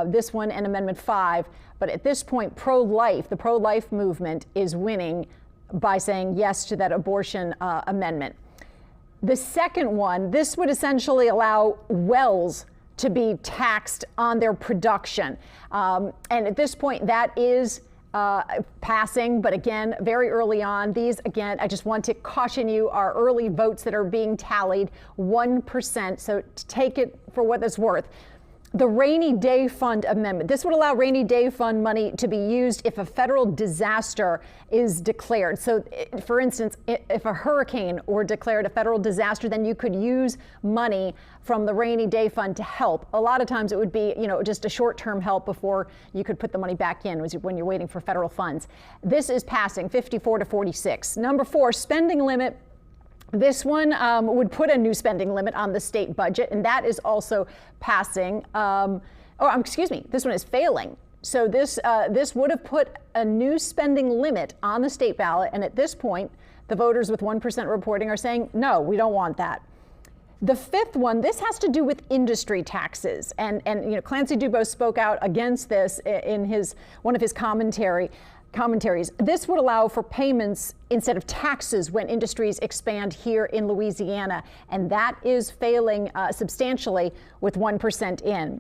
this one and Amendment 5. But at this point, the pro-life movement is winning by saying yes to that abortion amendment. The second one, this would essentially allow wells to be taxed on their production. And at this point, that is passing. But again, very early on, these, again, I just want to caution you, are early votes that are being tallied, 1%. So take it for what it's worth. The Rainy Day Fund Amendment. This would allow rainy day fund money to be used if a federal disaster is declared. So, for instance, if a hurricane were declared a federal disaster, then you could use money from the Rainy Day Fund to help. A lot of times it would be, just a short-term help before you could put the money back in when you're waiting for federal funds. This is passing 54-46. Number 4, spending limit. This one would put a new spending limit on the state budget, and that is also passing. This one is failing. So this would have put a new spending limit on the state ballot, and at this point, the voters with 1% reporting are saying, no, we don't want that. The 5th one, this has to do with industry taxes, and Clancy Dubose spoke out against this in one of his commentaries. This would allow for payments instead of taxes when industries expand here in Louisiana, and that is failing substantially with 1% in.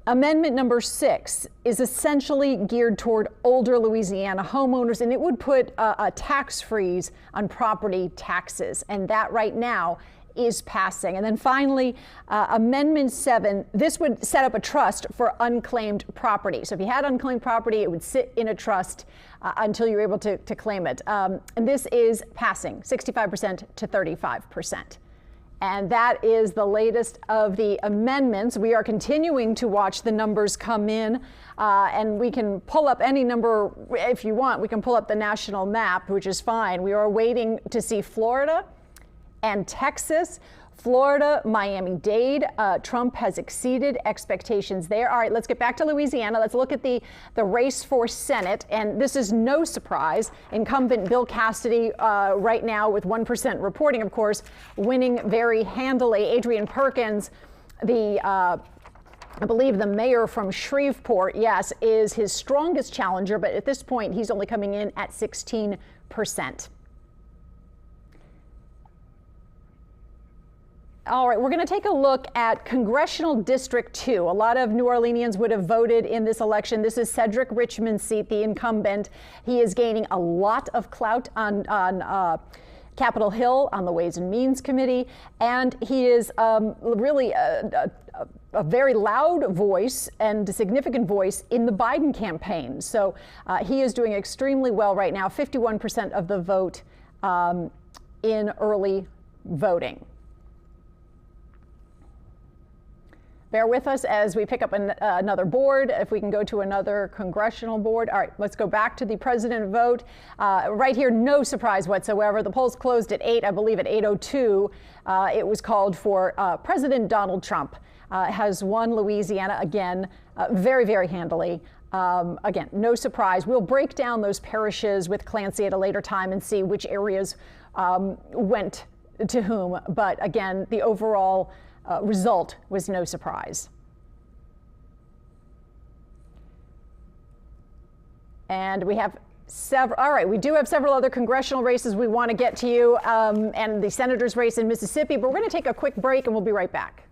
Amendment number 6 is essentially geared toward older Louisiana homeowners, and it would put a tax freeze on property taxes, and that right now is passing. And then finally, Amendment 7, this would set up a trust for unclaimed property. So if you had unclaimed property, it would sit in a trust until you're able to claim it. And this is passing 65% to 35%. And that is the latest of the amendments. We are continuing to watch the numbers come in, and we can pull up any number if you want. We can pull up the national map, which is fine. We are waiting to see Florida and Texas. Florida, Miami-Dade, Trump has exceeded expectations there. All right, let's get back to Louisiana. Let's look at the race for Senate. And this is no surprise. Incumbent Bill Cassidy right now with 1% reporting, of course, winning very handily. Adrian Perkins, I believe the mayor from Shreveport, yes, is his strongest challenger. But at this point, he's only coming in at 16%. All right, we're going to take a look at Congressional District 2. A lot of New Orleanians would have voted in this election. This is Cedric Richmond's seat, the incumbent. He is gaining a lot of clout on Capitol Hill, on the Ways and Means Committee, and he is really a very loud voice and a significant voice in the Biden campaign. So he is doing extremely well right now, 51% of the vote in early voting. Bear with us as we pick up another board. If we can go to another congressional board. All right, let's go back to the president vote. Right here, no surprise whatsoever. The polls closed at 8, I believe at 8:02. It was called for President Donald Trump has won Louisiana again, very, very handily. Again, no surprise. We'll break down those parishes with Clancy at a later time and see which areas went to whom. But again, the overall result was no surprise. And we have several. All right, we do have several other congressional races we want to get to you, and the senator's race in Mississippi. But we're going to take a quick break, and we'll be right back.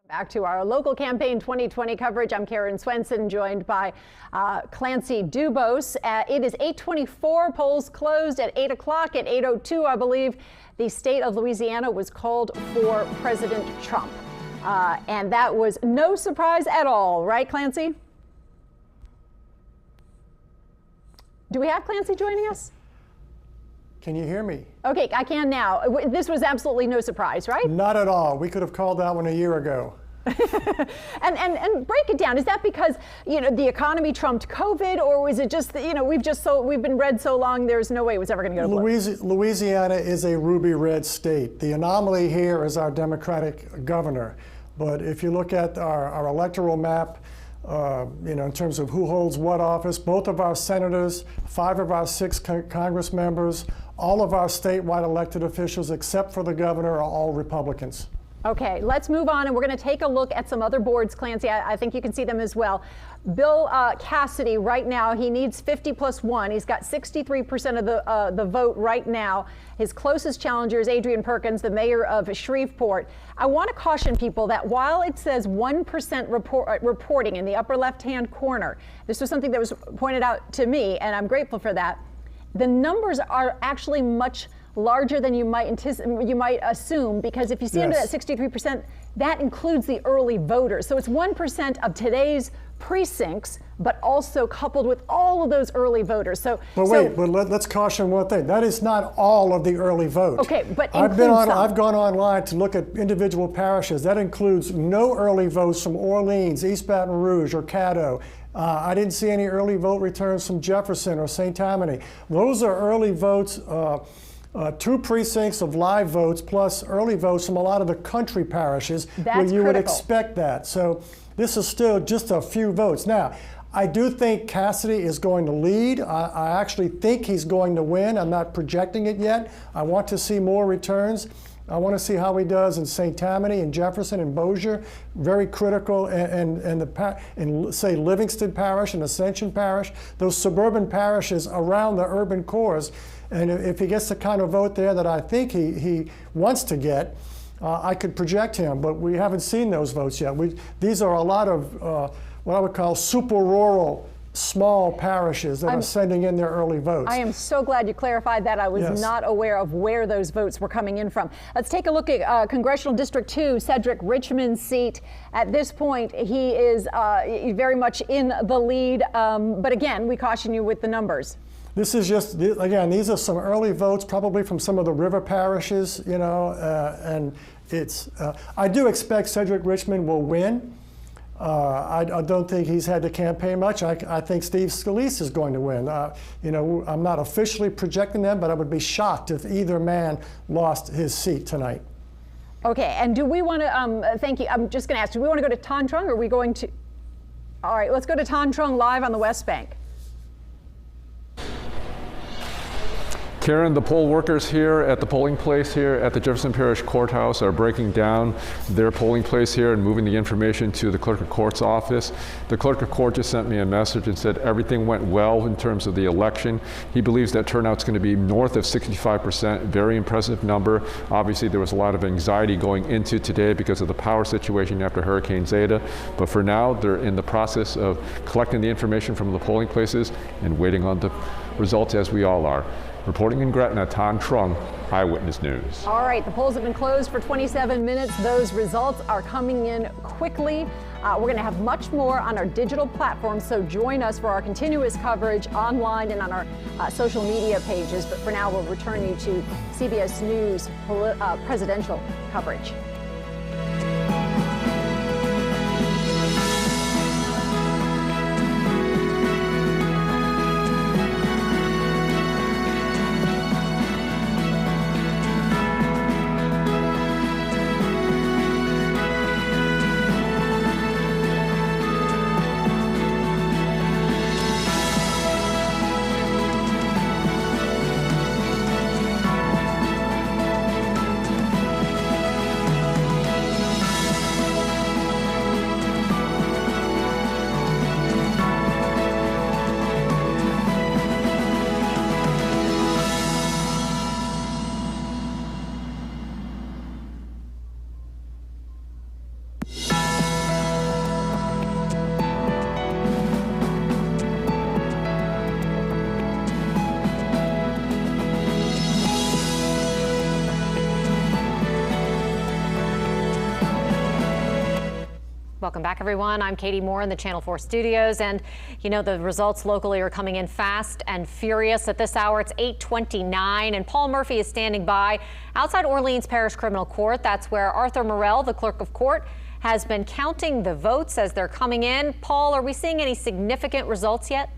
Back to our local campaign 2020 coverage. I'm Karen Swenson, joined by Clancy Dubose. It is 8:24. Polls closed at 8 o'clock. At 8:02, I believe, the state of Louisiana was called for President Trump. And that was no surprise at all, right, Clancy? Do we have Clancy joining us? Can you hear me? Okay, I can now. This was absolutely no surprise, right? Not at all. We could have called that one a year ago. and break it down. Is that because, you know, the economy trumped COVID, or was it just that, you know, we've been red so long there's no way it was ever going to go to blue? Louisiana is a ruby red state. The anomaly here is our Democratic governor. But if you look at our electoral map, you know, in terms of who holds what office, both of our senators, 5 of our 6 Congress members, all of our statewide elected officials, except for the governor, are all Republicans. Okay, let's move on, and we're going to take a look at some other boards, Clancy. I think you can see them as well. Bill Cassidy, right now, he needs 50 plus 1. He's got 63% of the vote right now. His closest challenger is Adrian Perkins, the mayor of Shreveport. I want to caution people that while it says 1% reporting in the upper left-hand corner, this was something that was pointed out to me, and I'm grateful for that. The numbers are actually much larger than you might assume, because if you see under that 63%, that includes the early voters. So it's 1% of today's precincts, but also coupled with all of those early voters. But let's caution one thing. That is not all of the early vote. Okay, but I've gone online to look at individual parishes. That includes no early votes from Orleans, East Baton Rouge, or Caddo. I didn't see any early vote returns from Jefferson or St. Tammany. Those are early votes. 2 precincts of live votes plus early votes from a lot of the country parishes where you would expect that. So this is still just a few votes. Now, I do think Cassidy is going to lead. I actually think he's going to win. I'm not projecting it yet. I want to see more returns. I want to see how he does in St. Tammany and Jefferson and Bossier. Very critical, and say Livingston Parish and Ascension Parish, those suburban parishes around the urban cores. And if he gets the kind of vote there that I think he wants to get, I could project him, but we haven't seen those votes yet. These are a lot of what I would call super rural, small parishes that are sending in their early votes. I am so glad you clarified that. I was not aware of where those votes were coming in from. Let's take a look at Congressional District 2, Cedric Richmond's seat. At this point, he is very much in the lead, but again, we caution you with the numbers. This is just, again, these are some early votes, probably from some of the river parishes, you know, and it's, I do expect Cedric Richmond will win. I don't think he's had to campaign much. I think Steve Scalise is going to win. You know, I'm not officially projecting them, but I would be shocked if either man lost his seat tonight. Okay, and do we want to, thank you, I'm just going to ask, do we want to go to Tan Trung, or are we going to, all right, let's go to Tan Trung live on the West Bank. Karen, the poll workers here at the polling place here at the Jefferson Parish Courthouse are breaking down their polling place here and moving the information to the Clerk of Court's office. The Clerk of Court just sent me a message and said everything went well in terms of the election. He believes that turnout's going to be north of 65%, very impressive number. Obviously, there was a lot of anxiety going into today because of the power situation after Hurricane Zeta. But for now, they're in the process of collecting the information from the polling places and waiting on the results, as we all are. Reporting in Gretna, Tan Trung, Eyewitness News. All right, the polls have been closed for 27 minutes. Those results are coming in quickly. We're going to have much more on our digital platforms, so join us for our continuous coverage online and on our social media pages. But for now, we'll return you to CBS News presidential coverage. Welcome back, everyone. I'm Katie Moore in the Channel 4 studios. And, you know, the results locally are coming in fast and furious. At this hour, it's 8:29, and Paul Murphy is standing by outside Orleans Parish Criminal Court. That's where Arthur Morell, the clerk of court, has been counting the votes as they're coming in. Paul, are we seeing any significant results yet?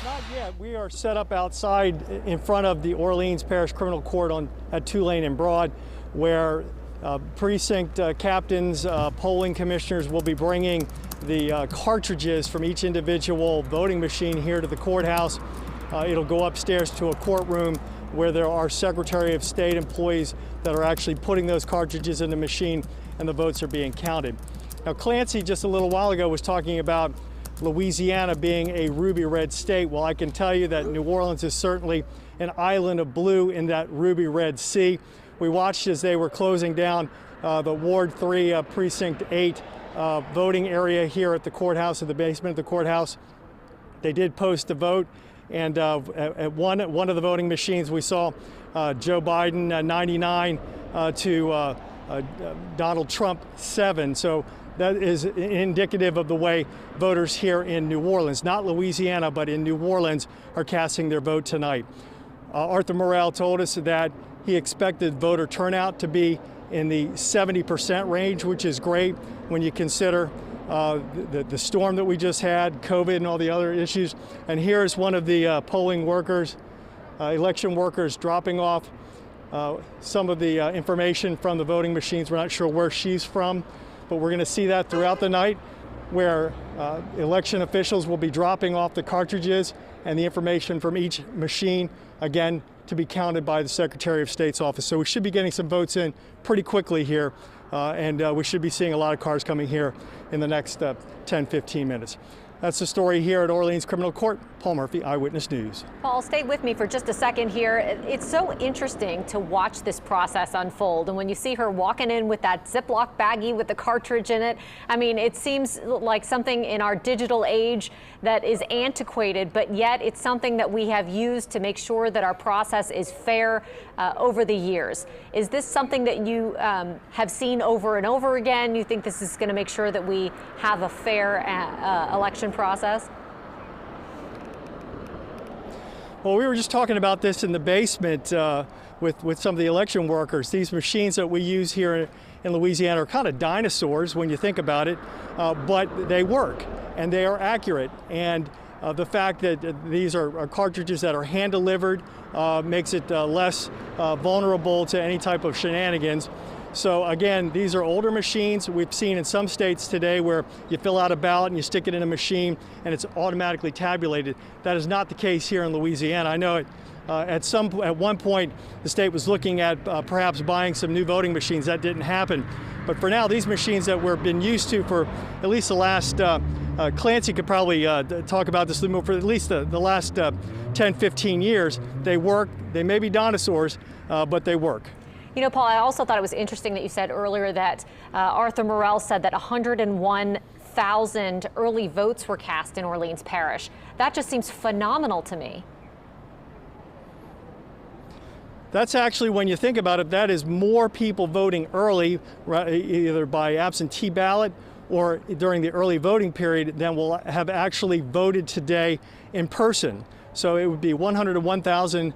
Not yet. We are set up outside in front of the Orleans Parish Criminal Court at Tulane and Broad, where precinct captains, polling commissioners will be bringing the cartridges from each individual voting machine here to the courthouse. It'll go upstairs to a courtroom where there are Secretary of State employees that are actually putting those cartridges in the machine, and the votes are being counted. Now, Clancy just a little while ago was talking about Louisiana being a ruby red state. Well, I can tell you that New Orleans is certainly an island of blue in that ruby red sea. We watched as they were closing down the Ward 3 Precinct 8 voting area here at the courthouse, in the basement of the courthouse. They did post a vote, and at one of the voting machines we saw Joe Biden 99 to Donald Trump 7. So that is indicative of the way voters here in New Orleans, not Louisiana, but in New Orleans, are casting their vote tonight. Arthur Morrell told us that he expected voter turnout to be in the 70% range, which is great when you consider the storm that we just had, COVID and all the other issues. And here's one of the polling workers, election workers, dropping off some of the information from the voting machines. We're not sure where she's from, but we're going to see that throughout the night, where election officials will be dropping off the cartridges and the information from each machine, again, to be counted by the Secretary of State's office. So we should be getting some votes in pretty quickly here, and we should be seeing a lot of cars coming here in the next 10, 15 minutes. That's the story here at Orleans Criminal Court. Paul Murphy, Eyewitness News. Paul, stay with me for just a second here. It's so interesting to watch this process unfold. And when you see her walking in with that Ziploc baggie with the cartridge in it, I mean, it seems like something in our digital age that is antiquated, but yet it's something that we have used to make sure that our process is fair over the years. Is this something that you have seen over and over again? You think this is going to make sure that we have a fair election process? Well, we were just talking about this in the basement with some of the election workers. These machines that we use here in Louisiana are kind of dinosaurs when you think about it, but they work and they are accurate. And the fact that these are cartridges that are hand delivered makes it less vulnerable to any type of shenanigans. So again, these are older machines. We've seen in some states today where you fill out a ballot and you stick it in a machine and it's automatically tabulated. That is not the case here in Louisiana. I know at one point the state was looking at perhaps buying some new voting machines. That didn't happen. But for now, these machines that we've been used to for at least the last, Clancy could probably talk about this a little more, for at least the last 10, 15 years, they work. They may be dinosaurs, but they work. You know, Paul, I also thought it was interesting that you said earlier that Arthur Morrell said that 101,000 early votes were cast in Orleans Parish. That just seems phenomenal to me. That's actually, when you think about it, that is more people voting early, either by absentee ballot or during the early voting period, than will have actually voted today in person. So it would be 101,000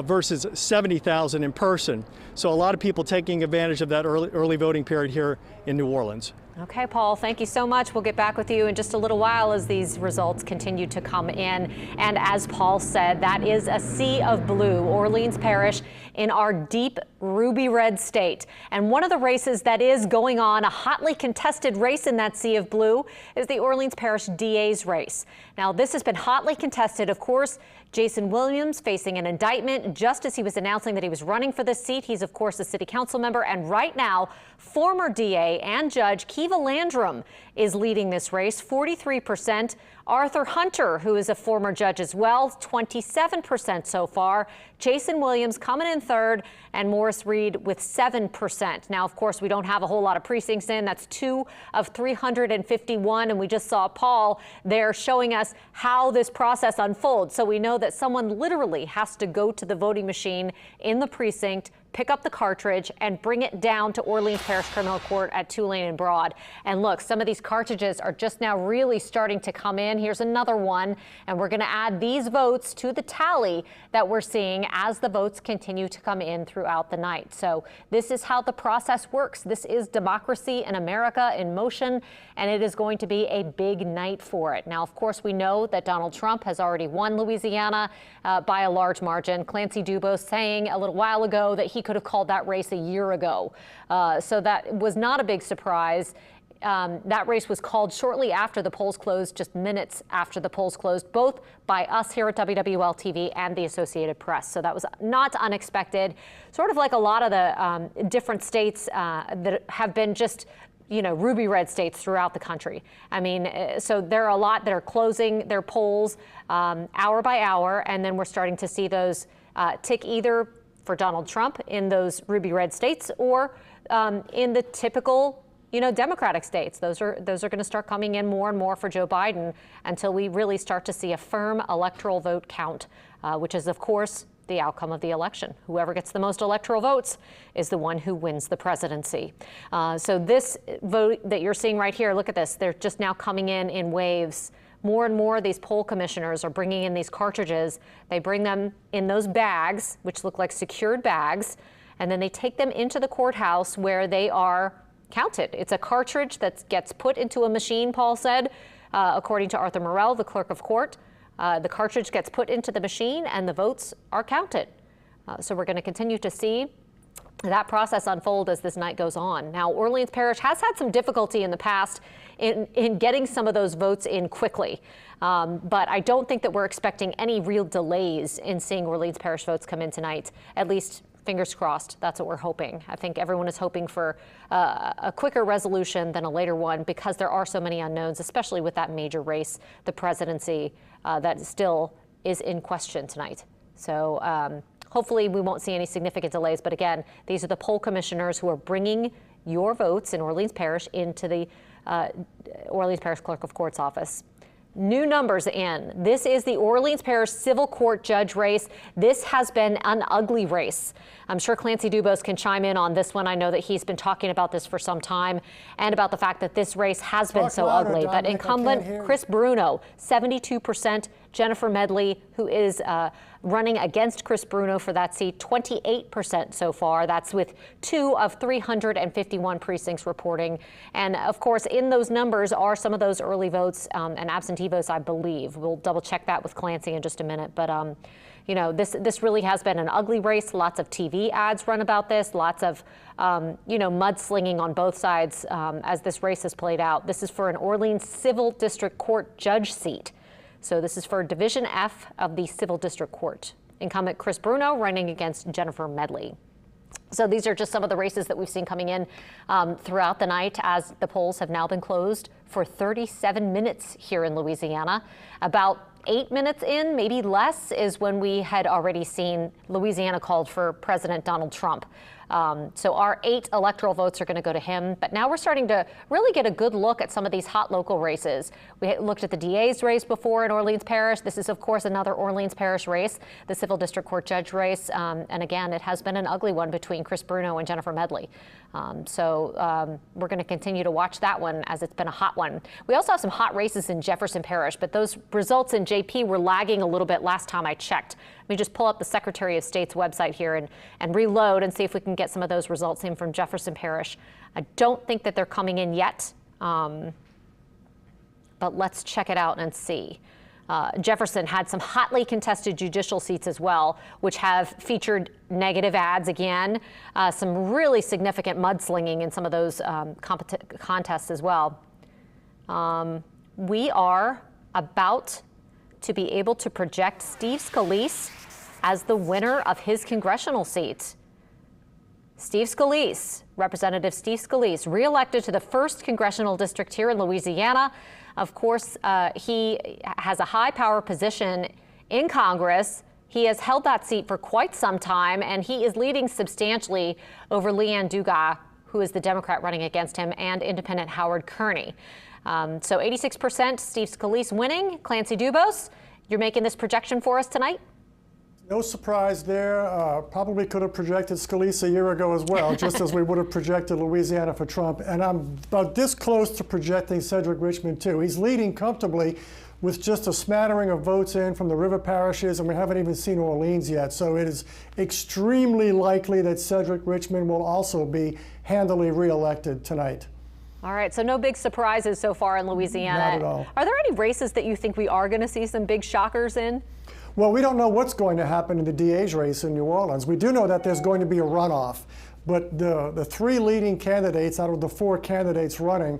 versus 70,000 in person. So a lot of people taking advantage of that early voting period here in New Orleans. Okay, Paul, thank you so much. We'll get back with you in just a little while as these results continue to come in. And as Paul said, that is a sea of blue, Orleans Parish, in our deep ruby red state. And one of the races that is going on, a hotly contested race in that sea of blue, is the Orleans Parish DA's race. Now, this has been hotly contested, of course. Jason Williams facing an indictment just as he was announcing that he was running for this seat. He's, of course, a city council member. And right now, former DA and Judge Kiva Landrum is leading this race, 43%. Arthur Hunter, who is a former judge as well, 27% so far. Jason Williams coming in third, and Morris Reed with 7%. Now, of course, we don't have a whole lot of precincts in. That's 2 of 351, and we just saw Paul there showing us how this process unfolds. So we know that someone literally has to go to the voting machine in the precinct, pick up the cartridge and bring it down to Orleans Parish Criminal Court at Tulane and Broad. And look, some of these cartridges are just now really starting to come in. Here's another one, and we're going to add these votes to the tally that we're seeing as the votes continue to come in throughout the night. So this is how the process works. This is democracy in America in motion, and it is going to be a big night for it. Now, of course, we know that Donald Trump has already won Louisiana by a large margin. Clancy Dubose saying a little while ago that he could have called that race a year ago. So that was not a big surprise. That race was called shortly after the polls closed, just minutes after the polls closed, both by us here at WWL-TV and the Associated Press. So that was not unexpected, sort of like a lot of the different states that have been just, you know, ruby red states throughout the country. I mean, so there are a lot that are closing their polls hour by hour, and then we're starting to see those tick either for Donald Trump in those ruby red states or in the typical, you know, Democratic states. Those are going to start coming in more and more for Joe Biden until we really start to see a firm electoral vote count, which is, of course, the outcome of the election. Whoever gets the most electoral votes is the one who wins the presidency. So this vote that you're seeing right here, look at this. They're just now coming in waves. More and more of these poll commissioners are bringing in these cartridges. They bring them in those bags, which look like secured bags, and then they take them into the courthouse where they are counted. It's a cartridge that gets put into a machine, Paul said, according to Arthur Morell, the clerk of court. The cartridge gets put into the machine and the votes are counted. So we're going to continue to see that process unfold as this night goes on. Now, Orleans Parish has had some difficulty in the past in getting some of those votes in quickly. But I don't think that we're expecting any real delays in seeing Orleans Parish votes come in tonight, at least fingers crossed. That's what we're hoping. I think everyone is hoping for a quicker resolution than a later one because there are so many unknowns, especially with that major race, the presidency, that still is in question tonight. So hopefully we won't see any significant delays. But again, these are the poll commissioners who are bringing your votes in Orleans Parish into the Orleans Parish Clerk of Court's office. New numbers in. This is the Orleans Parish Civil Court Judge race. This has been an ugly race. I'm sure Clancy Dubose can chime in on this one. I know that he's been talking about this for some time and about the fact that this race has been so ugly. But incumbent Chris Bruno, 72%. Jennifer Medley, who is running against Chris Bruno for that seat, 28% so far. That's with 2 of 351 precincts reporting. And of course, in those numbers are some of those early votes and absentee votes, I believe. We'll double check that with Clancy in just a minute. But you know, this really has been an ugly race. Lots of TV ads run about this. Lots of, you know, mudslinging on both sides as this race has played out. This is for an Orleans Civil District Court judge seat. So this is for Division F of the Civil District Court. Incumbent Chris Bruno running against Jennifer Medley. So these are just some of the races that we've seen coming in throughout the night as the polls have now been closed for 37 minutes here in Louisiana. About 8 minutes in, maybe less, is when we had already seen Louisiana called for President Donald Trump. So our 8 electoral votes are going to go to him. But now we're starting to really get a good look at some of these hot local races. We looked at the DA's race before in Orleans Parish. This is, of course, another Orleans Parish race, the Civil District Court Judge race. And again, it has been an ugly one between Chris Bruno and Jennifer Medley. So we're going to continue to watch that one as it's been a hot one. We also have some hot races in Jefferson Parish, but those results in JP were lagging a little bit last time I checked. Let me just pull up the Secretary of State's website here and reload and see if we can get some of those results in from Jefferson Parish. I don't think that they're coming in yet, but let's check it out and see. Jefferson had some hotly contested judicial seats as well, which have featured negative ads again, some really significant mudslinging in some of those contests as well. We are about to be able to project Steve Scalise as the winner of his congressional seat. Steve Scalise, Representative Steve Scalise, reelected to the 1st Congressional District here in Louisiana. Of course, he has a high power position in Congress. He has held that seat for quite some time, and he is leading substantially over Leanne Dugas, who is the Democrat running against him, and independent Howard Kearney. So 86% Steve Scalise winning. Clancy Dubose, you're making this projection for us tonight? No surprise there. Probably could have projected Scalise a year ago as well, just as we would have projected Louisiana for Trump. And I'm about this close to projecting Cedric Richmond, too. He's leading comfortably with just a smattering of votes in from the river parishes, and we haven't even seen Orleans yet. So it is extremely likely that Cedric Richmond will also be handily reelected tonight. All right, so no big surprises so far in Louisiana. Not at all. Are there any races that you think we are going to see some big shockers in? Well, we don't know what's going to happen in the DA's race in New Orleans. We do know that there's going to be a runoff, but the three leading candidates out of the four candidates running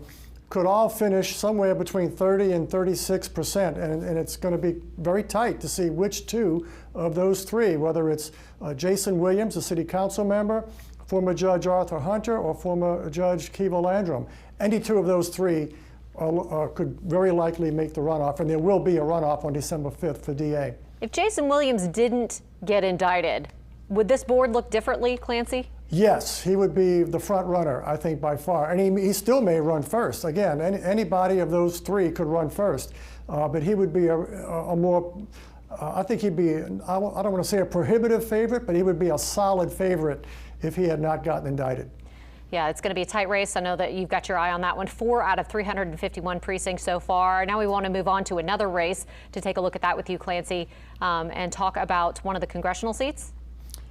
could all finish somewhere between 30 and 36%, and it's going to be very tight to see which two of those three, whether it's Jason Williams, a city council member, former Judge Arthur Hunter, or former Judge Kiva Landrum. Any two of those three could very likely make the runoff, and there will be a runoff on December 5th for DA. If Jason Williams didn't get indicted, would this board look differently, Clancy? Yes, he would be the front runner, I think, by far. And he still may run first. Again, anybody of those three could run first. But he would be a more, I think he'd be, I don't want to say a prohibitive favorite, but he would be a solid favorite if he had not gotten indicted. Yeah, it's going to be a tight race. I know that you've got your eye on that one. 4 out of 351 precincts so far. Now we want to move on to another race to take a look at that with you, Clancy, and talk about one of the congressional seats.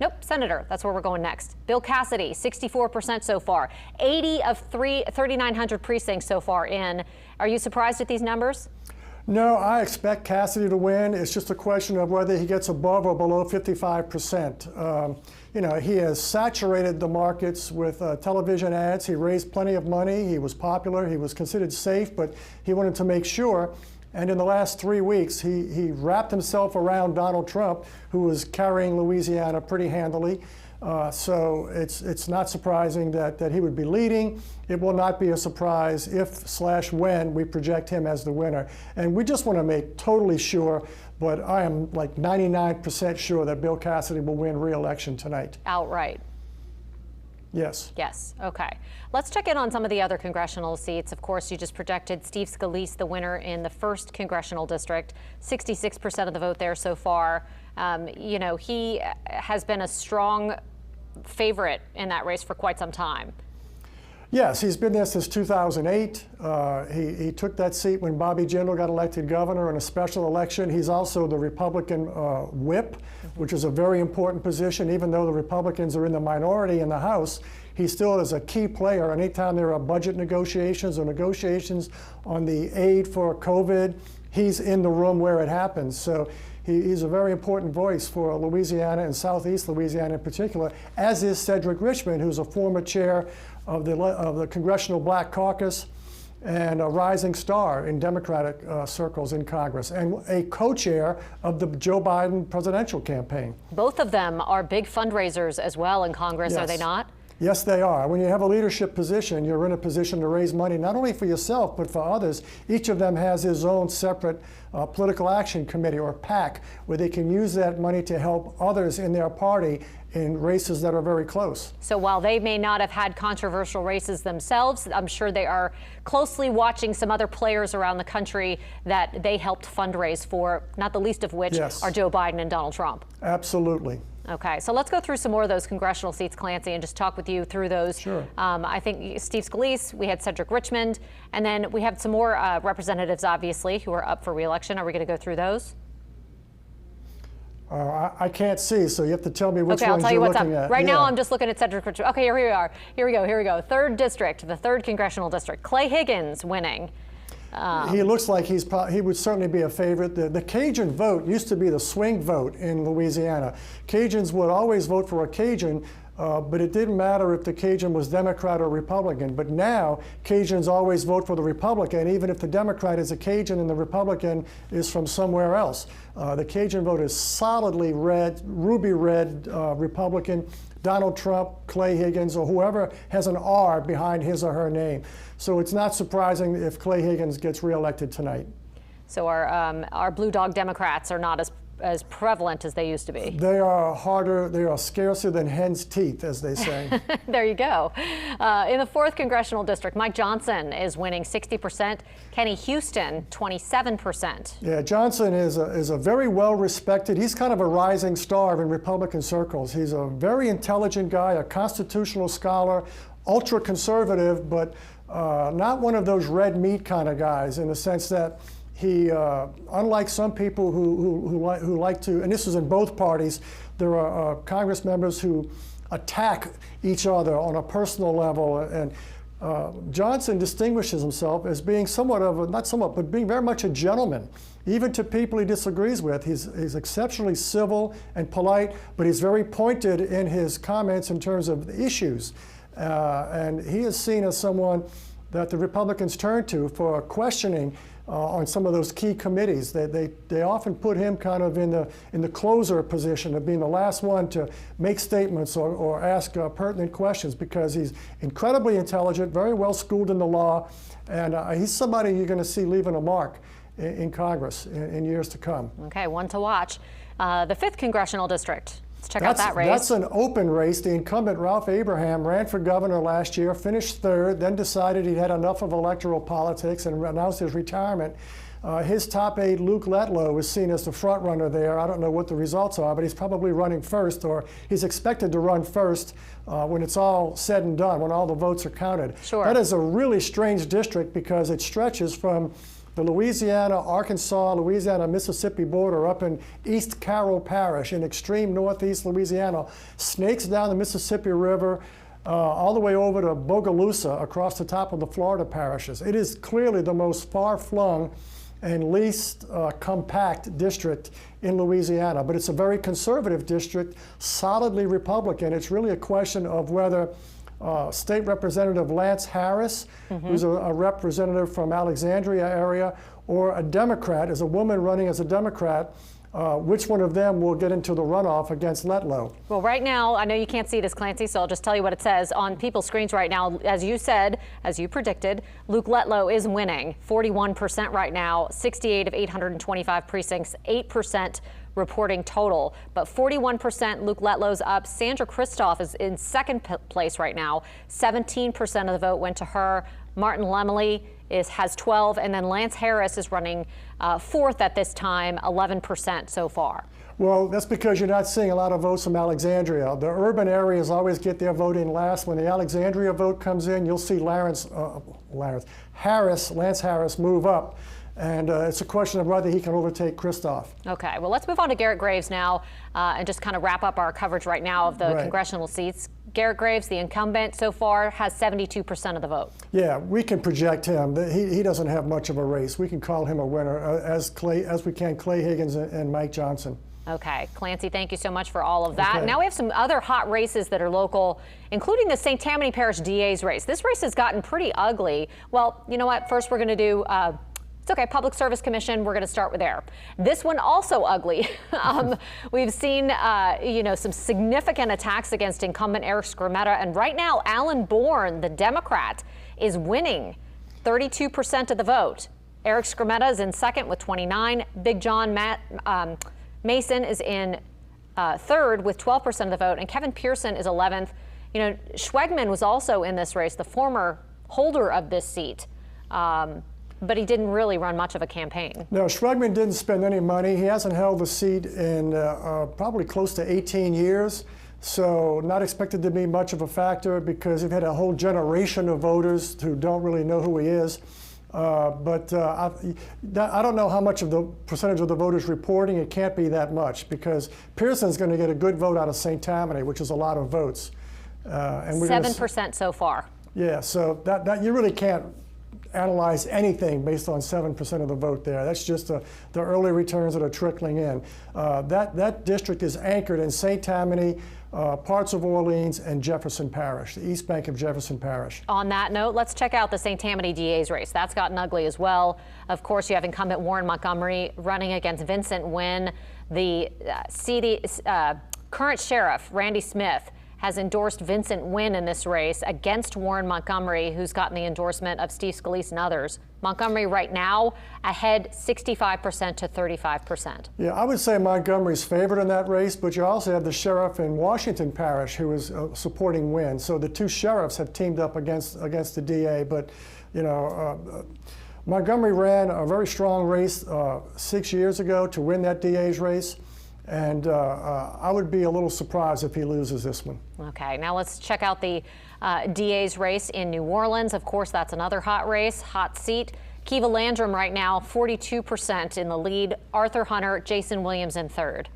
Nope, Senator. That's where we're going next. Bill Cassidy, 64% so far. 80 of 3,900 precincts so far in. Are you surprised at these numbers? No, I expect Cassidy to win. It's just a question of whether he gets above or below 55%. You know, he has saturated the markets with television ads. He raised plenty of money. He was popular. He was considered safe, but he wanted to make sure. And in the last 3 weeks, he wrapped himself around Donald Trump, who was carrying Louisiana pretty handily. So it's not surprising that he would be leading. It will not be a surprise if/when we project him as the winner. And we just want to make totally sure, but I am like 99% sure that Bill Cassidy will win re-election tonight. Outright. Yes. Yes. Okay. Let's check in on some of the other congressional seats. Of course, you just projected Steve Scalise the winner in the 1st congressional district. 66% of the vote there so far. You know, he has been a strong favorite in that race for quite some time. Yes, he's been there since 2008. He took that seat when Bobby Jindal got elected governor in a special election. He's also the Republican whip, which is a very important position. Even though the Republicans are in the minority in the House, he still is a key player. Anytime there are budget negotiations or negotiations on the aid for COVID, he's in the room where it happens. So he's a very important voice for Louisiana and Southeast Louisiana in particular, as is Cedric Richmond, who's a former chair of the Congressional Black Caucus and a rising star in Democratic circles in Congress, and a co-chair of the Joe Biden presidential campaign. Both of them are big fundraisers as well in Congress, Yes. are they not? Yes, they are. When you have a leadership position, you're in a position to raise money not only for yourself, but for others. Each of them has his own separate political action committee, or PAC, where they can use that money to help others in their party in races that are very close. So while they may not have had controversial races themselves, I'm sure they are closely watching some other players around the country that they helped fundraise for, not the least of which Yes. are Joe Biden and Donald Trump. Absolutely. Okay, so let's go through some more of those congressional seats, Clancy, and just talk with you through those. Sure. I think Steve Scalise, we had Cedric Richmond, and then we have some more representatives, obviously, who are up for re-election. Are we going to go through those? I can't see, so you have to tell me which Okay, I'll ones tell you you're what's up. looking at. Right Yeah. now, I'm just looking at Cedric Richmond. Okay, here we are. Here we go. 3rd district, the 3rd congressional district. Clay Higgins winning. He looks like he would certainly be a favorite. The Cajun vote used to be the swing vote in Louisiana. Cajuns would always vote for a Cajun, but it didn't matter if the Cajun was Democrat or Republican. But now, Cajuns always vote for the Republican, even if the Democrat is a Cajun and the Republican is from somewhere else. The Cajun vote is solidly red, ruby red Republican. Donald Trump, Clay Higgins, or whoever has an R behind his or her name. So it's not surprising if Clay Higgins gets reelected tonight. So our Blue Dog Democrats are not as as prevalent as they used to be. They are harder, they are scarcer than hen's teeth, as they say. There you go. In the 4th Congressional District, Mike Johnson is winning 60%, Kenny Houston 27%. Yeah, Johnson is a very well-respected, he's kind of a rising star in Republican circles. He's a very intelligent guy, a constitutional scholar, ultra-conservative, but not one of those red meat kind of guys, in the sense that he, unlike some people who like to, and this is in both parties, there are Congress members who attack each other on a personal level, and Johnson distinguishes himself as being somewhat of a, not somewhat, but being very much a gentleman, even to people he disagrees with. He's exceptionally civil and polite, but he's very pointed in his comments in terms of the issues. And he is seen as someone that the Republicans turn to for questioning on some of those key committees. They often put him kind of in the closer position of being the last one to make statements or ask pertinent questions, because he's incredibly intelligent, very well schooled in the law, and he's somebody you're going to see leaving a mark in Congress in years to come. Okay, one to watch. The 5th Congressional District. Let's check out that race. That's an open race. The incumbent Ralph Abraham ran for governor last year, finished 3rd, then decided he'd had enough of electoral politics and announced his retirement. His top aide, Luke Letlow, is seen as the front runner there. I don't know what the results are, but he's probably running first, or he's expected to run first when it's all said and done, when all the votes are counted. Sure. That is a really strange district because it stretches from the Louisiana, Arkansas, Louisiana, Mississippi border up in East Carroll Parish in extreme northeast Louisiana, snakes down the Mississippi River all the way over to Bogalusa across the top of the Florida parishes. It is clearly the most far-flung and least compact district in Louisiana, but it's a very conservative district, solidly Republican. It's really a question of whether State Representative Lance Harris, who's a representative from Alexandria area, or a Democrat, as a woman running as a Democrat, which one of them will get into the runoff against Letlow? Well, right now, I know you can't see this, Clancy, so I'll just tell you what it says on people's screens right now. As you said, as you predicted, Luke Letlow is winning 41% right now, 68 of 825 precincts, 8% reporting total, but 41% Luke Letlow's up. Sandra Kristoff is in 2nd place right now. 17% of the vote went to her. Martin Lemley has 12, and then Lance Harris is running 4th at this time, 11% so far. Well, that's because you're not seeing a lot of votes from Alexandria. The urban areas always get their vote in last. When the Alexandria vote comes in, you'll see Lance Harris move up. And it's a question of whether he can overtake Kristoff. Okay, well, let's move on to Garrett Graves now and just kind of wrap up our coverage right now of the congressional seats. Garrett Graves, the incumbent, so far has 72% of the vote. Yeah, we can project him. He doesn't have much of a race. We can call him a winner, as we can Clay Higgins and Mike Johnson. Okay, Clancy, thank you so much for all of that. Okay. Now we have some other hot races that are local, including the St. Tammany Parish DA's race. This race has gotten pretty ugly. Well, you know what? First, we're going to do it's okay, Public Service Commission, we're going to start with there. This one also ugly. We've seen, some significant attacks against incumbent Eric Skrmetta, and right now, Alan Bourne, the Democrat, is winning 32% of the vote. Eric Skrmetta is in 2nd with 29. Big John Mason is in 3rd with 12% of the vote, and Kevin Pearson is 11th. You know, Schwegman was also in this race, the former holder of this seat. But he didn't really run much of a campaign. No, Schwegman didn't spend any money. He hasn't held the seat in probably close to 18 years, so not expected to be much of a factor because you've had a whole generation of voters who don't really know who he is. I don't know how much of the percentage of the voters reporting. It can't be that much because Pearson's going to get a good vote out of St. Tammany, which is a lot of votes. And 7% so far. Yeah, so that you really can't analyze anything based on 7% of the vote there. That's just the early returns that are trickling in. That district is anchored in St. Tammany, parts of Orleans, and Jefferson Parish, the East Bank of Jefferson Parish. On that note, let's check out the St. Tammany DA's race. That's gotten ugly as well. Of course, you have incumbent Warren Montgomery running against Vincent Wynn. The current sheriff, Randy Smith, has endorsed Vincent Wynn in this race against Warren Montgomery, who's gotten the endorsement of Steve Scalise and others. Montgomery right now ahead 65% to 35%. Yeah, I would say Montgomery's favored in that race, but you also have the sheriff in Washington Parish who is supporting Wynn. So the two sheriffs have teamed up against the DA. But, you know, Montgomery ran a very strong race 6 years ago to win that DA's race. And I would be a little surprised if he loses this one. Okay, now let's check out the DA's race in New Orleans. Of course, that's another hot race, hot seat. Kiva Landrum right now, 42% in the lead. Arthur Hunter, Jason Williams in third.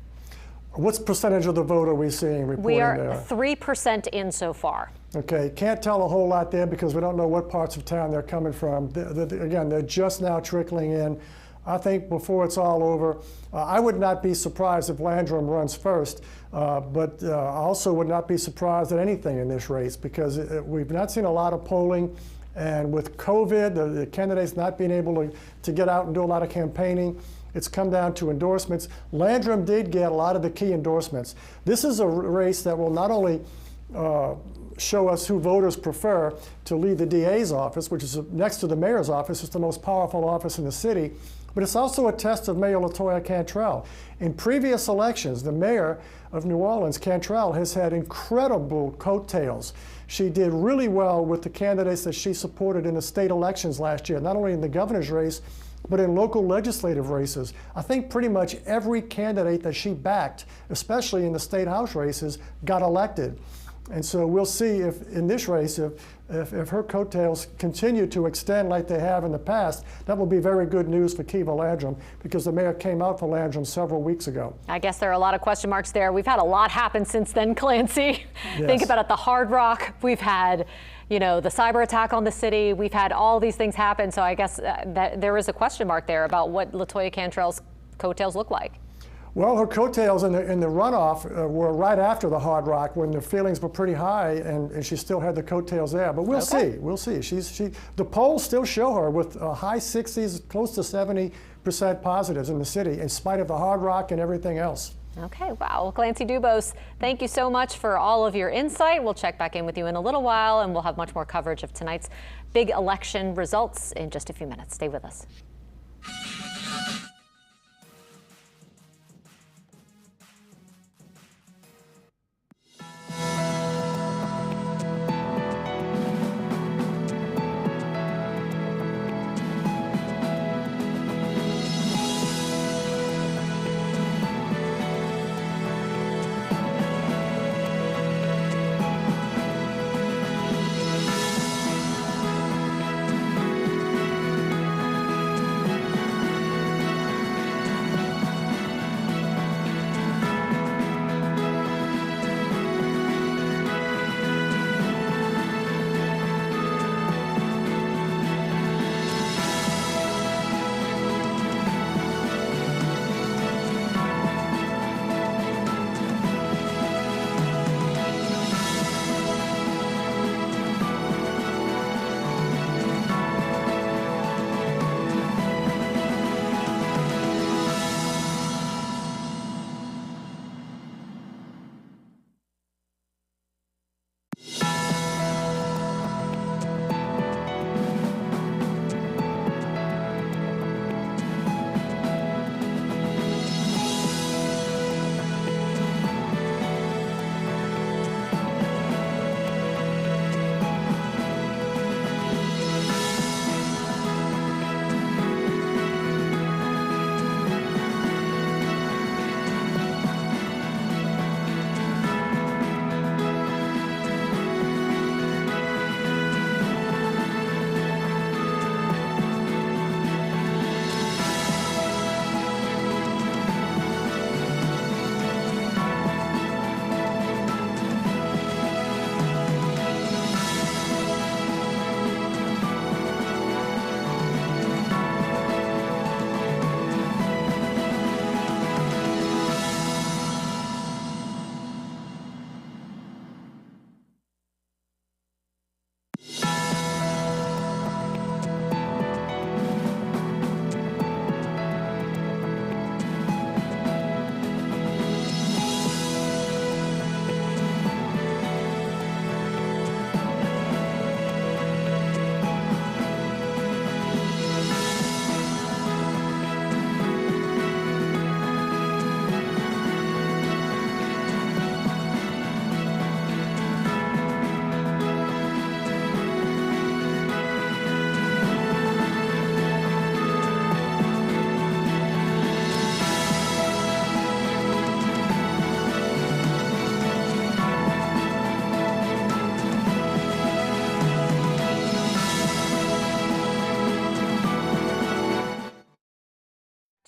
What percentage of the vote are we seeing reporting We are there? 3% in so far. Okay, can't tell a whole lot there because we don't know what parts of town they're coming from. Again, they're just now trickling in. I think before it's all over, I would not be surprised if Landrum runs first, but I also would not be surprised at anything in this race because we've not seen a lot of polling, and with COVID, the candidates not being able to get out and do a lot of campaigning, it's come down to endorsements. Landrum did get a lot of the key endorsements. This is a race that will not only show us who voters prefer to lead the DA's office, which is next to the mayor's office. It's the most powerful office in the city. But it's also a test of Mayor LaToya Cantrell. In previous elections, the mayor of New Orleans, Cantrell, has had incredible coattails. She did really well with the candidates that she supported in the state elections last year, not only in the governor's race, but in local legislative races. I think pretty much every candidate that she backed, especially in the state house races, got elected. And so we'll see if in this race, if her coattails continue to extend like they have in the past, that will be very good news for Kiva Landrum because the mayor came out for Landrum several weeks ago. I guess there are a lot of question marks there. We've had a lot happen since then, Clancy. Yes. Think about it, the Hard Rock. We've had, you know, the cyber attack on the city. We've had all these things happen. So I guess that there is a question mark there about what LaToya Cantrell's coattails look like. Well, her coattails in the runoff were right after the Hard Rock when the feelings were pretty high, and she still had the coattails there. But we'll see. We'll see. The polls still show her with high 60s, close to 70% positives in the city, in spite of the Hard Rock and everything else. Okay, wow. Well, Clancy Dubose, thank you so much for all of your insight. We'll check back in with you in a little while, and we'll have much more coverage of tonight's big election results in just a few minutes. Stay with us.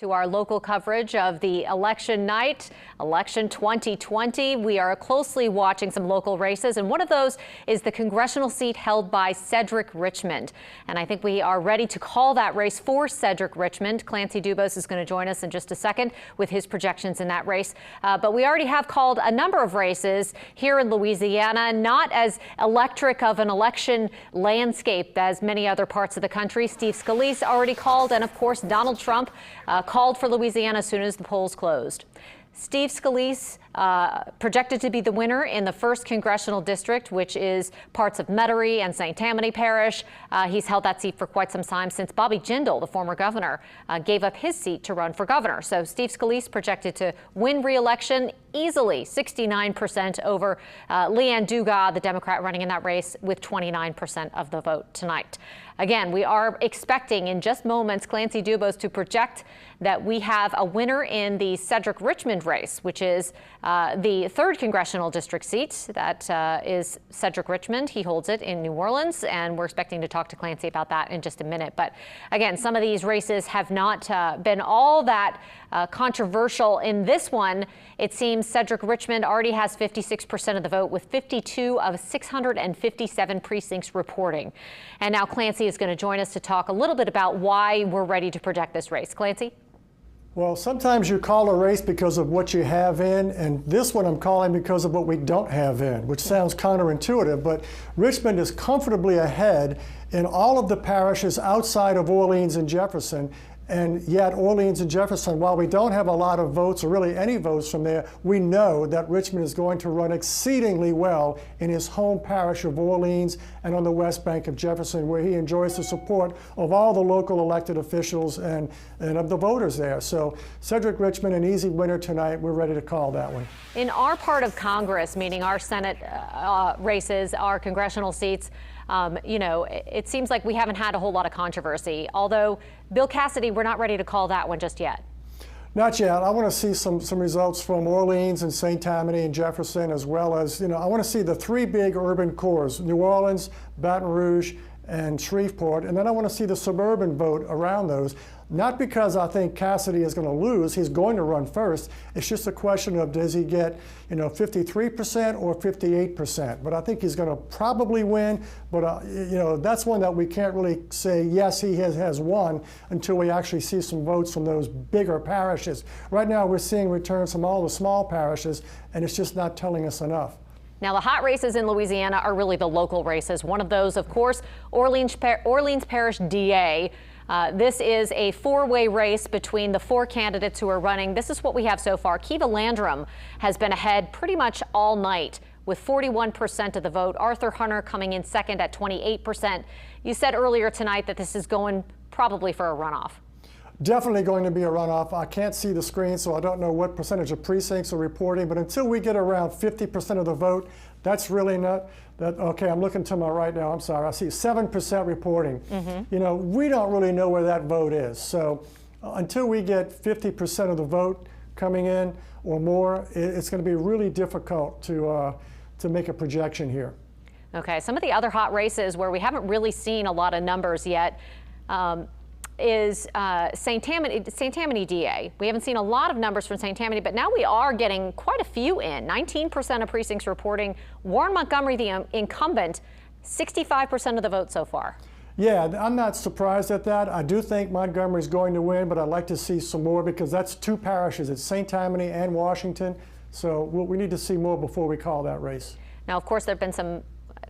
To our local coverage of the election night, election 2020. We are closely watching some local races, and one of those is the congressional seat held by Cedric Richmond. And I think we are ready to call that race for Cedric Richmond. Clancy Dubose is going to join us in just a second with his projections in that race. But we already have called a number of races here in Louisiana, not as electric of an election landscape as many other parts of the country. Steve Scalise already called, and of course Donald Trump called for Louisiana as soon as the polls closed. Steve Scalise projected to be the winner in the 1st Congressional District, which is parts of Metairie and St. Tammany Parish. He's held that seat for quite some time since Bobby Jindal, the former governor, gave up his seat to run for governor. So Steve Scalise projected to win re-election easily, 69% over Leanne Dugas, the Democrat running in that race, with 29% of the vote tonight. Again, we are expecting in just moments Clancy Dubose to project that we have a winner in the Cedric Richmond race, which is the 3rd Congressional District seat. That is Cedric Richmond. He holds it in New Orleans, and we're expecting to talk to Clancy about that in just a minute. But again, some of these races have not been all that controversial. In this one, it seems Cedric Richmond already has 56% of the vote, with 52 of 657 precincts reporting. And now Clancy is going to join us to talk a little bit about why we're ready to project this race. Clancy? Well, sometimes you call a race because of what you have in, and this one I'm calling because of what we don't have in, which sounds counterintuitive, but Richmond is comfortably ahead in all of the parishes outside of Orleans and Jefferson. And yet Orleans and Jefferson, while we don't have a lot of votes or really any votes from there, we know that Richmond is going to run exceedingly well in his home parish of Orleans and on the west bank of Jefferson, where he enjoys the support of all the local elected officials and of the voters there. So Cedric Richmond, an easy winner tonight. We're ready to call that one. In our part of Congress, meaning our Senate races, our congressional seats, you know, it seems like we haven't had a whole lot of controversy, although Bill Cassidy, we're not ready to call that one just yet. Not yet. I want to see some results from Orleans and St. Tammany and Jefferson, as well as, you know, I want to see the 3 big urban cores, New Orleans, Baton Rouge, and Shreveport, and then I want to see the suburban vote around those. Not because I think Cassidy is going to lose. He's going to run first. It's just a question of, does he get, you know, 53% or 58%? But I think he's going to probably win. But, you know, that's one that we can't really say, yes, he has won until we actually see some votes from those bigger parishes. Right now, we're seeing returns from all the small parishes, and it's just not telling us enough. Now, the hot races in Louisiana are really the local races. One of those, of course, Orleans Parish DA. This is a 4-way race between the 4 candidates who are running. This is what we have so far. Kiva Landrum has been ahead pretty much all night with 41% of the vote. Arthur Hunter coming in second at 28%. You said earlier tonight that this is going probably for a runoff. Definitely going to be a runoff. I can't see the screen, so I don't know what percentage of precincts are reporting, but until we get around 50% of the vote, that's really not that. Okay, I'm looking to my right now. I'm sorry. I see 7% reporting. You know, we don't really know where that vote is. So until we get 50% of the vote coming in or more, it's going to be really difficult to make a projection here. Okay, some of the other hot races where we haven't really seen a lot of numbers yet is St. Tammany DA. We haven't seen a lot of numbers from St. Tammany, but now we are getting quite a few in. 19% of precincts reporting. Warren Montgomery, the incumbent, 65% of the vote so far. Yeah, I'm not surprised at that. I do think Montgomery's going to win, but I'd like to see some more because that's 2 parishes. It's St. Tammany and Washington. So we need to see more before we call that race. Now, of course, there have been some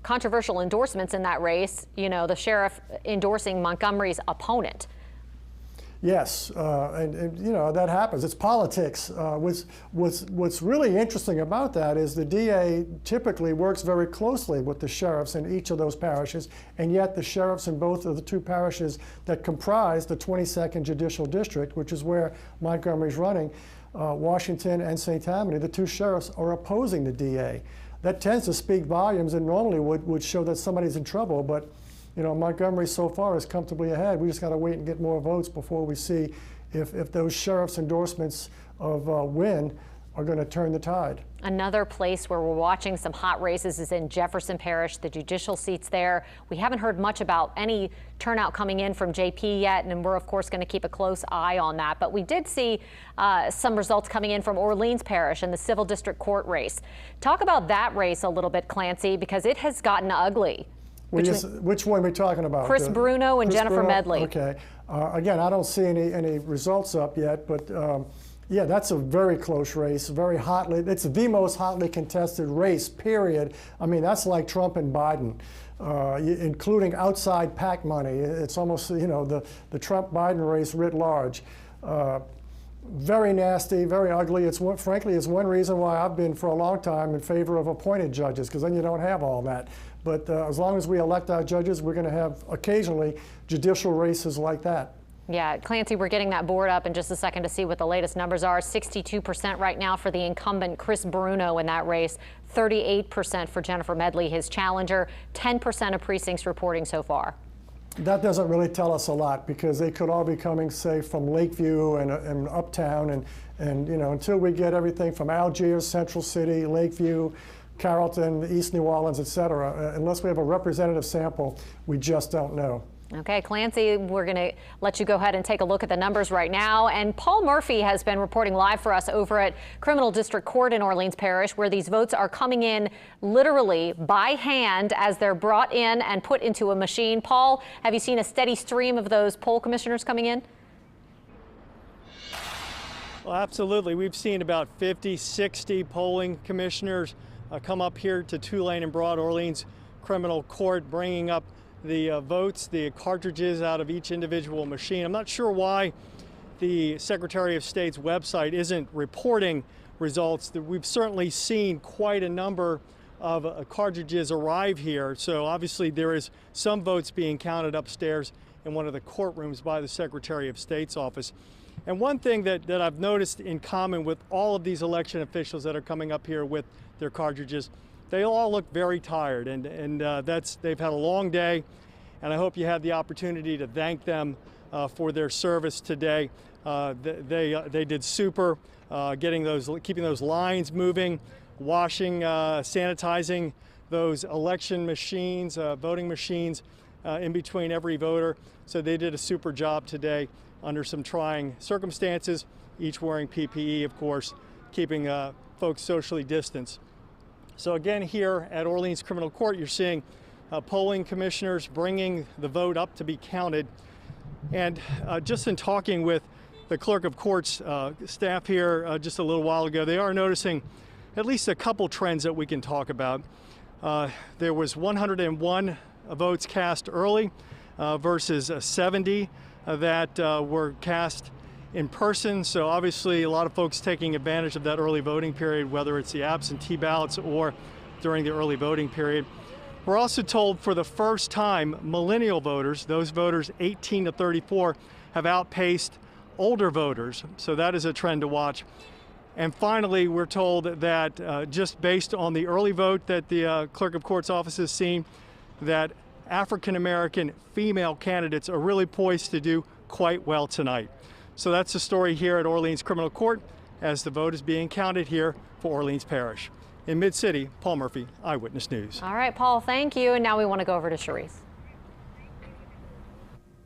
controversial endorsements in that race. You know, the sheriff endorsing Montgomery's opponent. Yes, and you know, that happens. It's politics. What's really interesting about that is the DA typically works very closely with the sheriffs in each of those parishes, and yet the sheriffs in both of the 2 parishes that comprise the 22nd Judicial District, which is where Montgomery's running, Washington and St. Tammany, the 2 sheriffs are opposing the DA. That tends to speak volumes and normally would show that somebody's in trouble, but you know, Montgomery so far is comfortably ahead. We just got to wait and get more votes before we see if those sheriffs' endorsements of win are going to turn the tide. Another place where we're watching some hot races is in Jefferson Parish, the judicial seats there. We haven't heard much about any turnout coming in from JP yet, and we're of course going to keep a close eye on that. But we did see some results coming in from Orleans Parish and the civil district court race. Talk about that race a little bit, Clancy, because it has gotten ugly. Which one are we talking about? Chris Bruno and Jennifer Medley. Okay. Again, I don't see any results up yet, but yeah, that's a very close race, very hotly. It's the most hotly contested race, period. I mean, that's like Trump and Biden, including outside PAC money. It's almost, you know, the Trump-Biden race writ large. Very nasty, very ugly. Frankly, it's one reason why I've been for a long time in favor of appointed judges, because then you don't have all that. But as long as we elect our judges, we're going to have occasionally judicial races like that. Yeah, Clancy, we're getting that board up in just a second to see what the latest numbers are. 62% right now for the incumbent Chris Bruno in that race, 38% for Jennifer Medley, his challenger, 10% of precincts reporting so far. That doesn't really tell us a lot, because they could all be coming, say, from Lakeview and Uptown, and you know, until we get everything from Algiers, Central City, Lakeview, Carrollton, East New Orleans, et cetera, unless we have a representative sample, we just don't know. Okay, Clancy, we're going to let you go ahead and take a look at the numbers right now. And Paul Murphy has been reporting live for us over at Criminal District Court in Orleans Parish, where these votes are coming in literally by hand as they're brought in and put into a machine. Paul, have you seen a steady stream of those poll commissioners coming in? Well, absolutely. We've seen about 50, 60 polling commissioners come up here to Tulane and Broad Orleans Criminal Court, bringing up the votes, the cartridges out of each individual machine. I'm not sure why the Secretary of State's website isn't reporting results. We've certainly seen quite a number of cartridges arrive here. So obviously there is some votes being counted upstairs in one of the courtrooms by the Secretary of State's office. And one thing that I've noticed in common with all of these election officials that are coming up here with their cartridges, they all look very tired, and they've had a long day, and I hope you had the opportunity to thank them for their service today. They did super, keeping those lines moving, washing, sanitizing those election machines, voting machines in between every voter. So they did a super job today under some trying circumstances, each wearing PPE, of course, keeping folks socially distanced. So again, here at Orleans Criminal Court, you're seeing polling commissioners bringing the vote up to be counted. And just in talking with the clerk of court's staff here just a little while ago, they are noticing at least a couple trends that we can talk about. There was 101 votes cast early versus 70 that were cast in person. So obviously a lot of folks taking advantage of that early voting period, whether it's the absentee ballots or during the early voting period. We're also told for the first time, millennial voters, those voters 18 to 34, have outpaced older voters. So that is a trend to watch. And finally, we're told that just based on the early vote that the clerk of court's office has seen, that African-American female candidates are really poised to do quite well tonight. So that's the story here at Orleans Criminal Court as the vote is being counted here for Orleans Parish. In Mid-City, Paul Murphy, Eyewitness News. All right, Paul, thank you. And now we want to go over to Cherise.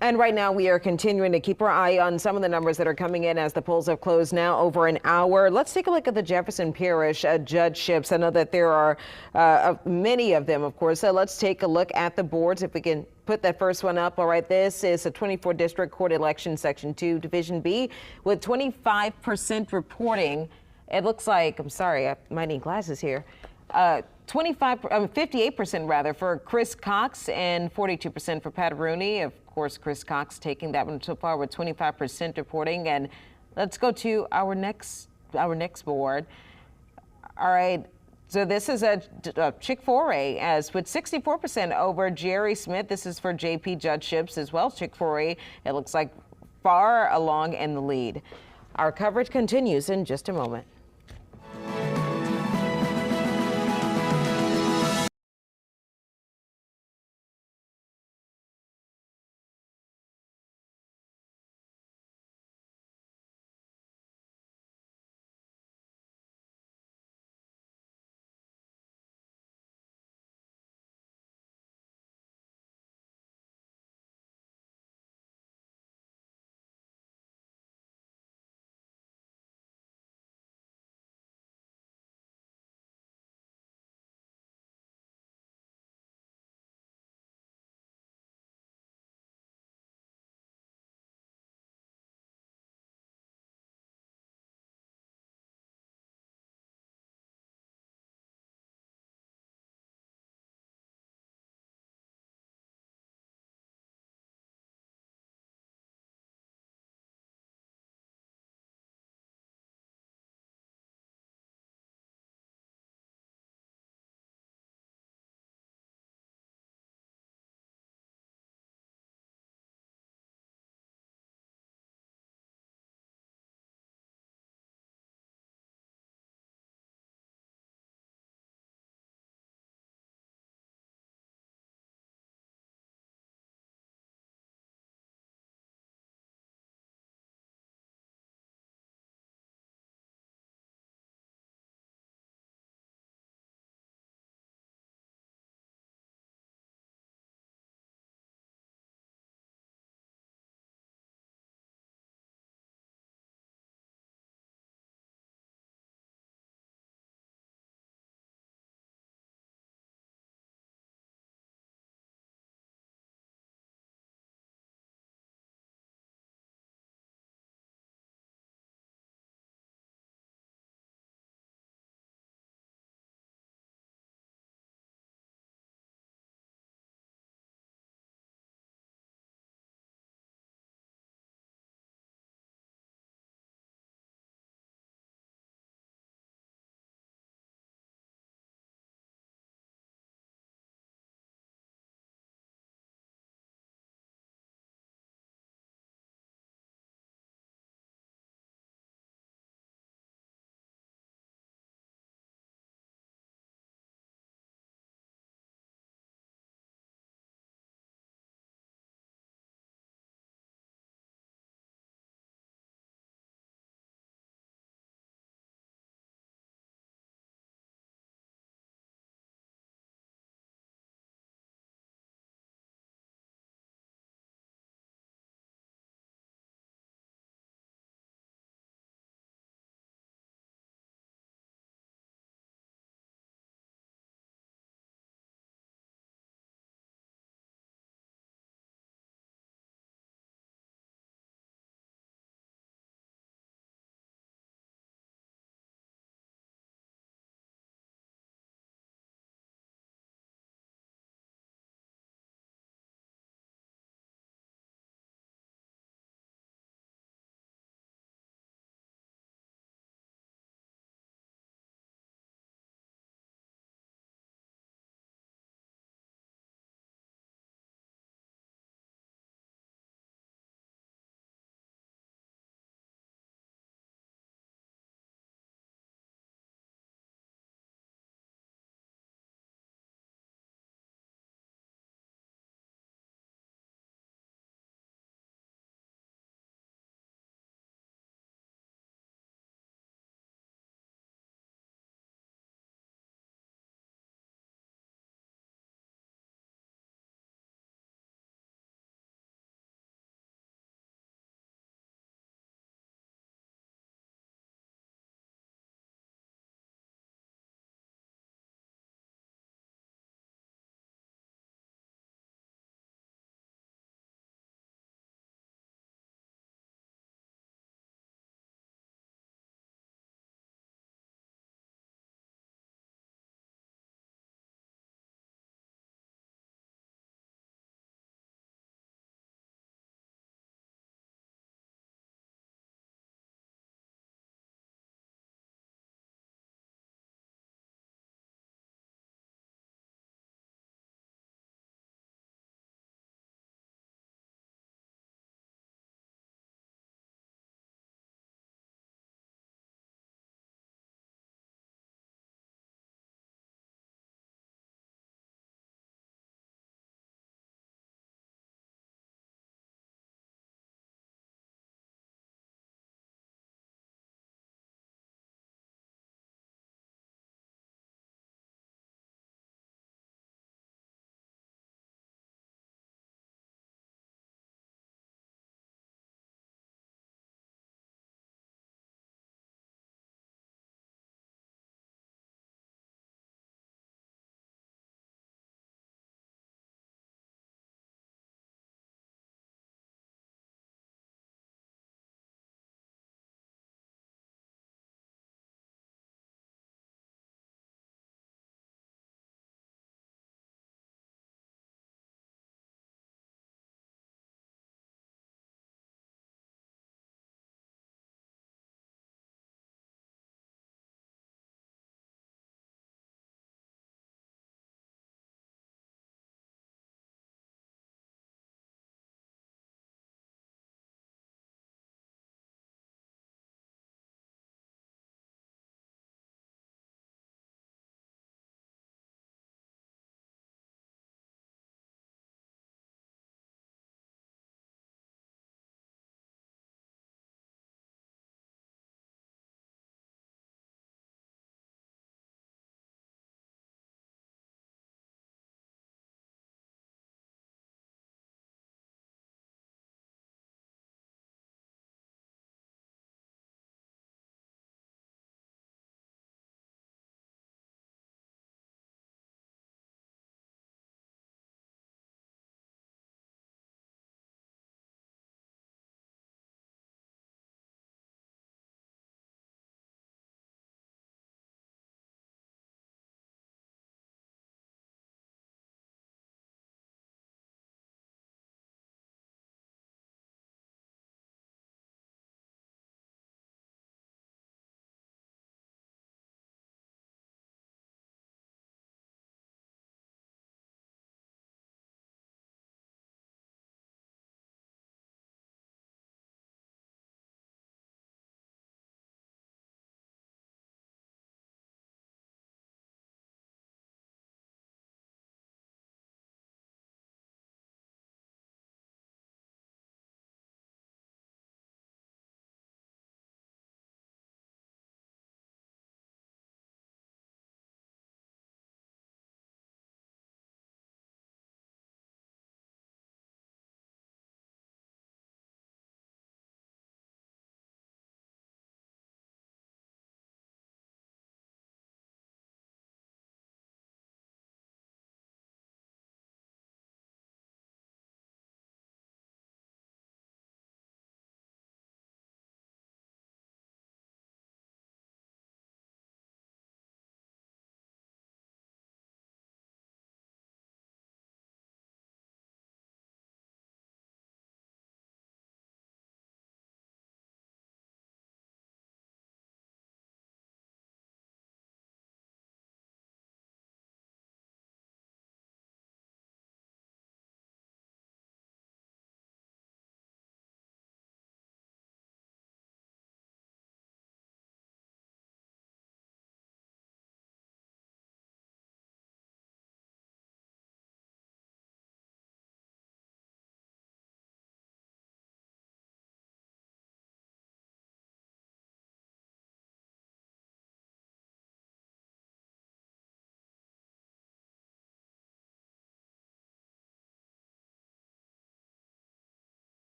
And right now we are continuing to keep our eye on some of the numbers that are coming in as the polls have closed now over an hour. Let's take a look at the Jefferson Parish judgeships. I know that there are many of them, of course. So let's take a look at the boards if we can put that first one up. All right, this is a 24 District Court election, Section 2, Division B, with 25% reporting. It looks like, I'm sorry, I might need glasses here. 58% rather for Chris Cox and 42% for Pat Rooney. Of course, Chris Cox taking that one so far with 25% reporting. And let's go to our next board. All right. So this is a Chick-fil-A as with 64% over Jerry Smith. This is for JP judgeships as well. Chick-fil-A, it looks like far along in the lead. Our coverage continues in just a moment.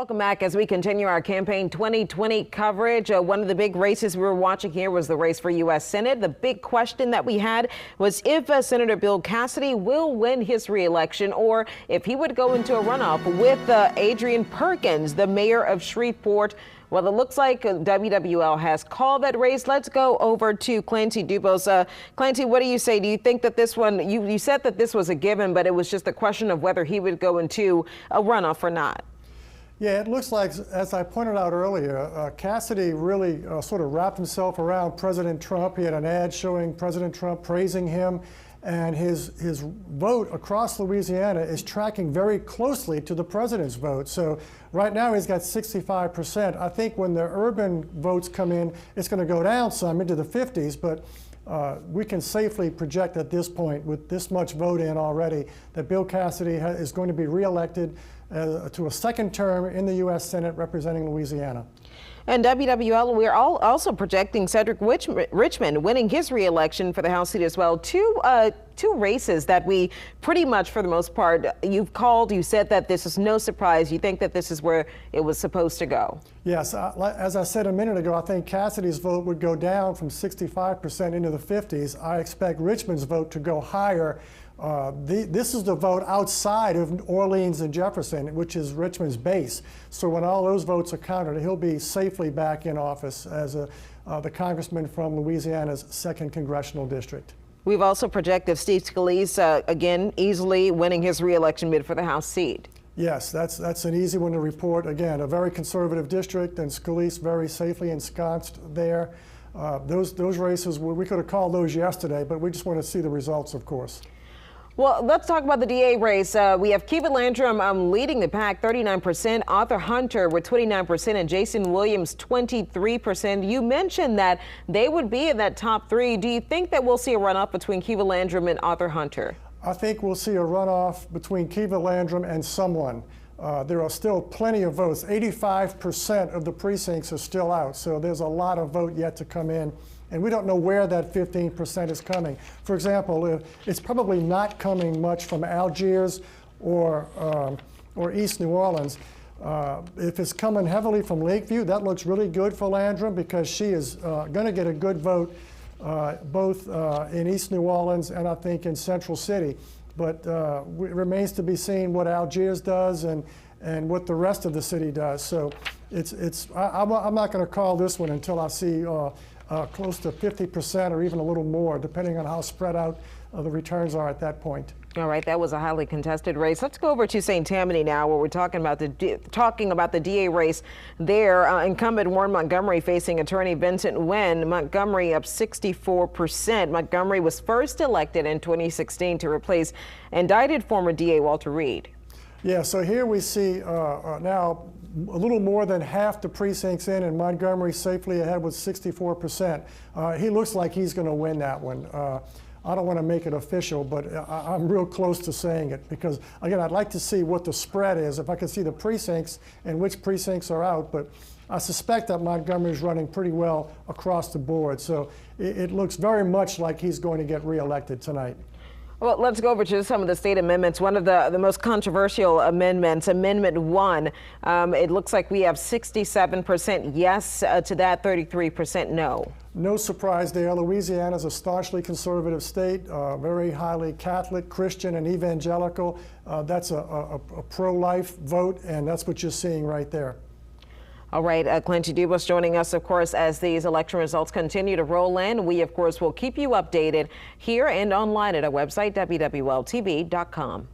Welcome back as we continue our campaign 2020 coverage. One of the big races we were watching here was the race for U.S. Senate. The big question that we had was if Senator Bill Cassidy will win his reelection or if he would go into a runoff with Adrian Perkins, the mayor of Shreveport. Well, it looks like WWL has called that race. Let's go over to Clancy Dubose. Clancy, what do you say? Do you think that this one, you said that this was a given, but it was just a question of whether he would go into a runoff or not? Yeah, it looks like, as I pointed out earlier, Cassidy really sort of wrapped himself around President Trump. He had an ad showing President Trump praising him, and his vote across Louisiana is tracking very closely to the president's vote. So right now he's got 65%. I think when the urban votes come in, it's going to go down some into the 50s, but we can safely project at this point, with this much vote in already, that Bill Cassidy is going to be reelected to a second term in the U.S. Senate representing Louisiana. And WWL, we're also projecting Cedric Richmond winning his reelection for the House seat as well. Two races that we pretty much, for the most part, you said that this is no surprise. You think that this is where it was supposed to go? Yes, as I said a minute ago, I think Cassidy's vote would go down from 65% into the 50s. I expect Richmond's vote to go higher. This is the vote outside of Orleans and Jefferson, which is Richmond's base. So when all those votes are counted, he'll be safely back in office as the congressman from Louisiana's 2nd Congressional District. We've also projected Steve Scalise, again, easily winning his reelection bid for the House seat. Yes, that's an easy one to report. Again, a very conservative district, and Scalise very safely ensconced there. Those races, we could have called those yesterday, but we just want to see the results, of course. Well, let's talk about the DA race. We have Kiva Landrum leading the pack, 39%, Arthur Hunter with 29%, and Jason Williams, 23%. You mentioned that they would be in that top three. Do you think that we'll see a runoff between Kiva Landrum and Arthur Hunter? I think we'll see a runoff between Kiva Landrum and someone. There are still plenty of votes. 85% of the precincts are still out, so there's a lot of vote yet to come in. And we don't know where that 15% is coming. For example, it's probably not coming much from Algiers or East New Orleans. If it's coming heavily from Lakeview, that looks really good for Landrum because she is going to get a good vote both in East New Orleans and I think in Central City. But it remains to be seen what Algiers does and what the rest of the city does. So I'm not going to call this one until I see close to 50% or even a little more, depending on how spread out the returns are at that point. All right, that was a highly contested race. Let's go over to St. Tammany now, where we're talking about the DA race there. Incumbent Warren Montgomery facing attorney Vincent Wen. Montgomery up 64%. Montgomery was first elected in 2016 to replace indicted former DA Walter Reed. Yeah, so here we see now a little more than half the precincts in, and Montgomery safely ahead with 64%. He looks like he's going to win that one. I don't want to make it official, but I'm real close to saying it because, again, I'd like to see what the spread is, if I can see the precincts and which precincts are out, but I suspect that Montgomery's running pretty well across the board. So it looks very much like he's going to get reelected tonight. Well, let's go over to some of the state amendments. One of the most controversial amendments, Amendment 1, it looks like we have 67% yes to that, 33% no. No surprise there. Louisiana is a staunchly conservative state, very highly Catholic, Christian, and evangelical. That's a pro-life vote, and that's what you're seeing right there. All right, Clancy Dubose joining us, of course, as these election results continue to roll in. We, of course, will keep you updated here and online at our website, WWLTV.com.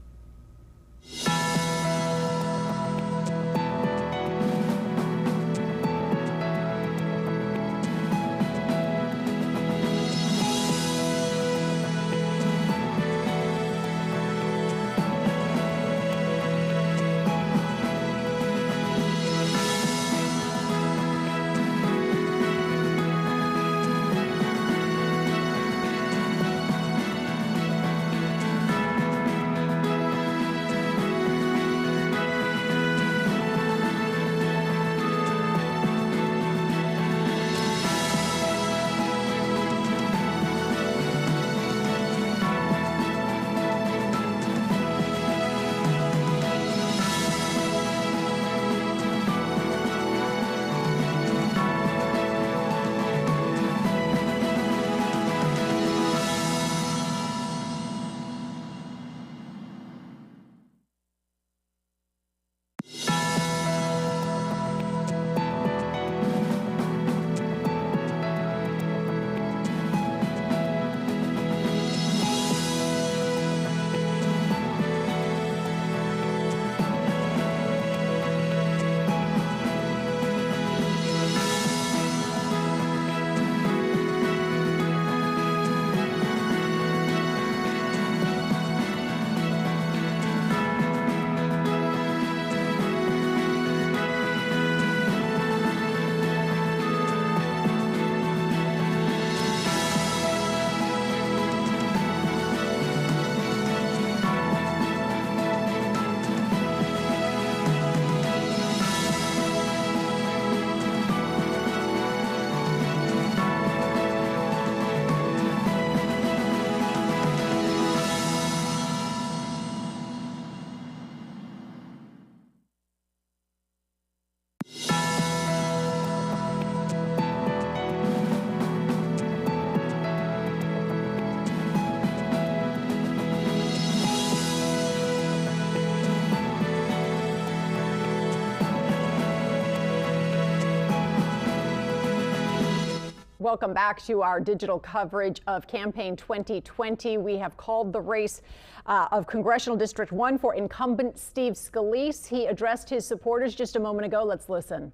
Welcome back to our digital coverage of Campaign 2020. We have called the race of Congressional District 1 for incumbent Steve Scalise. He addressed his supporters just a moment ago. Let's listen.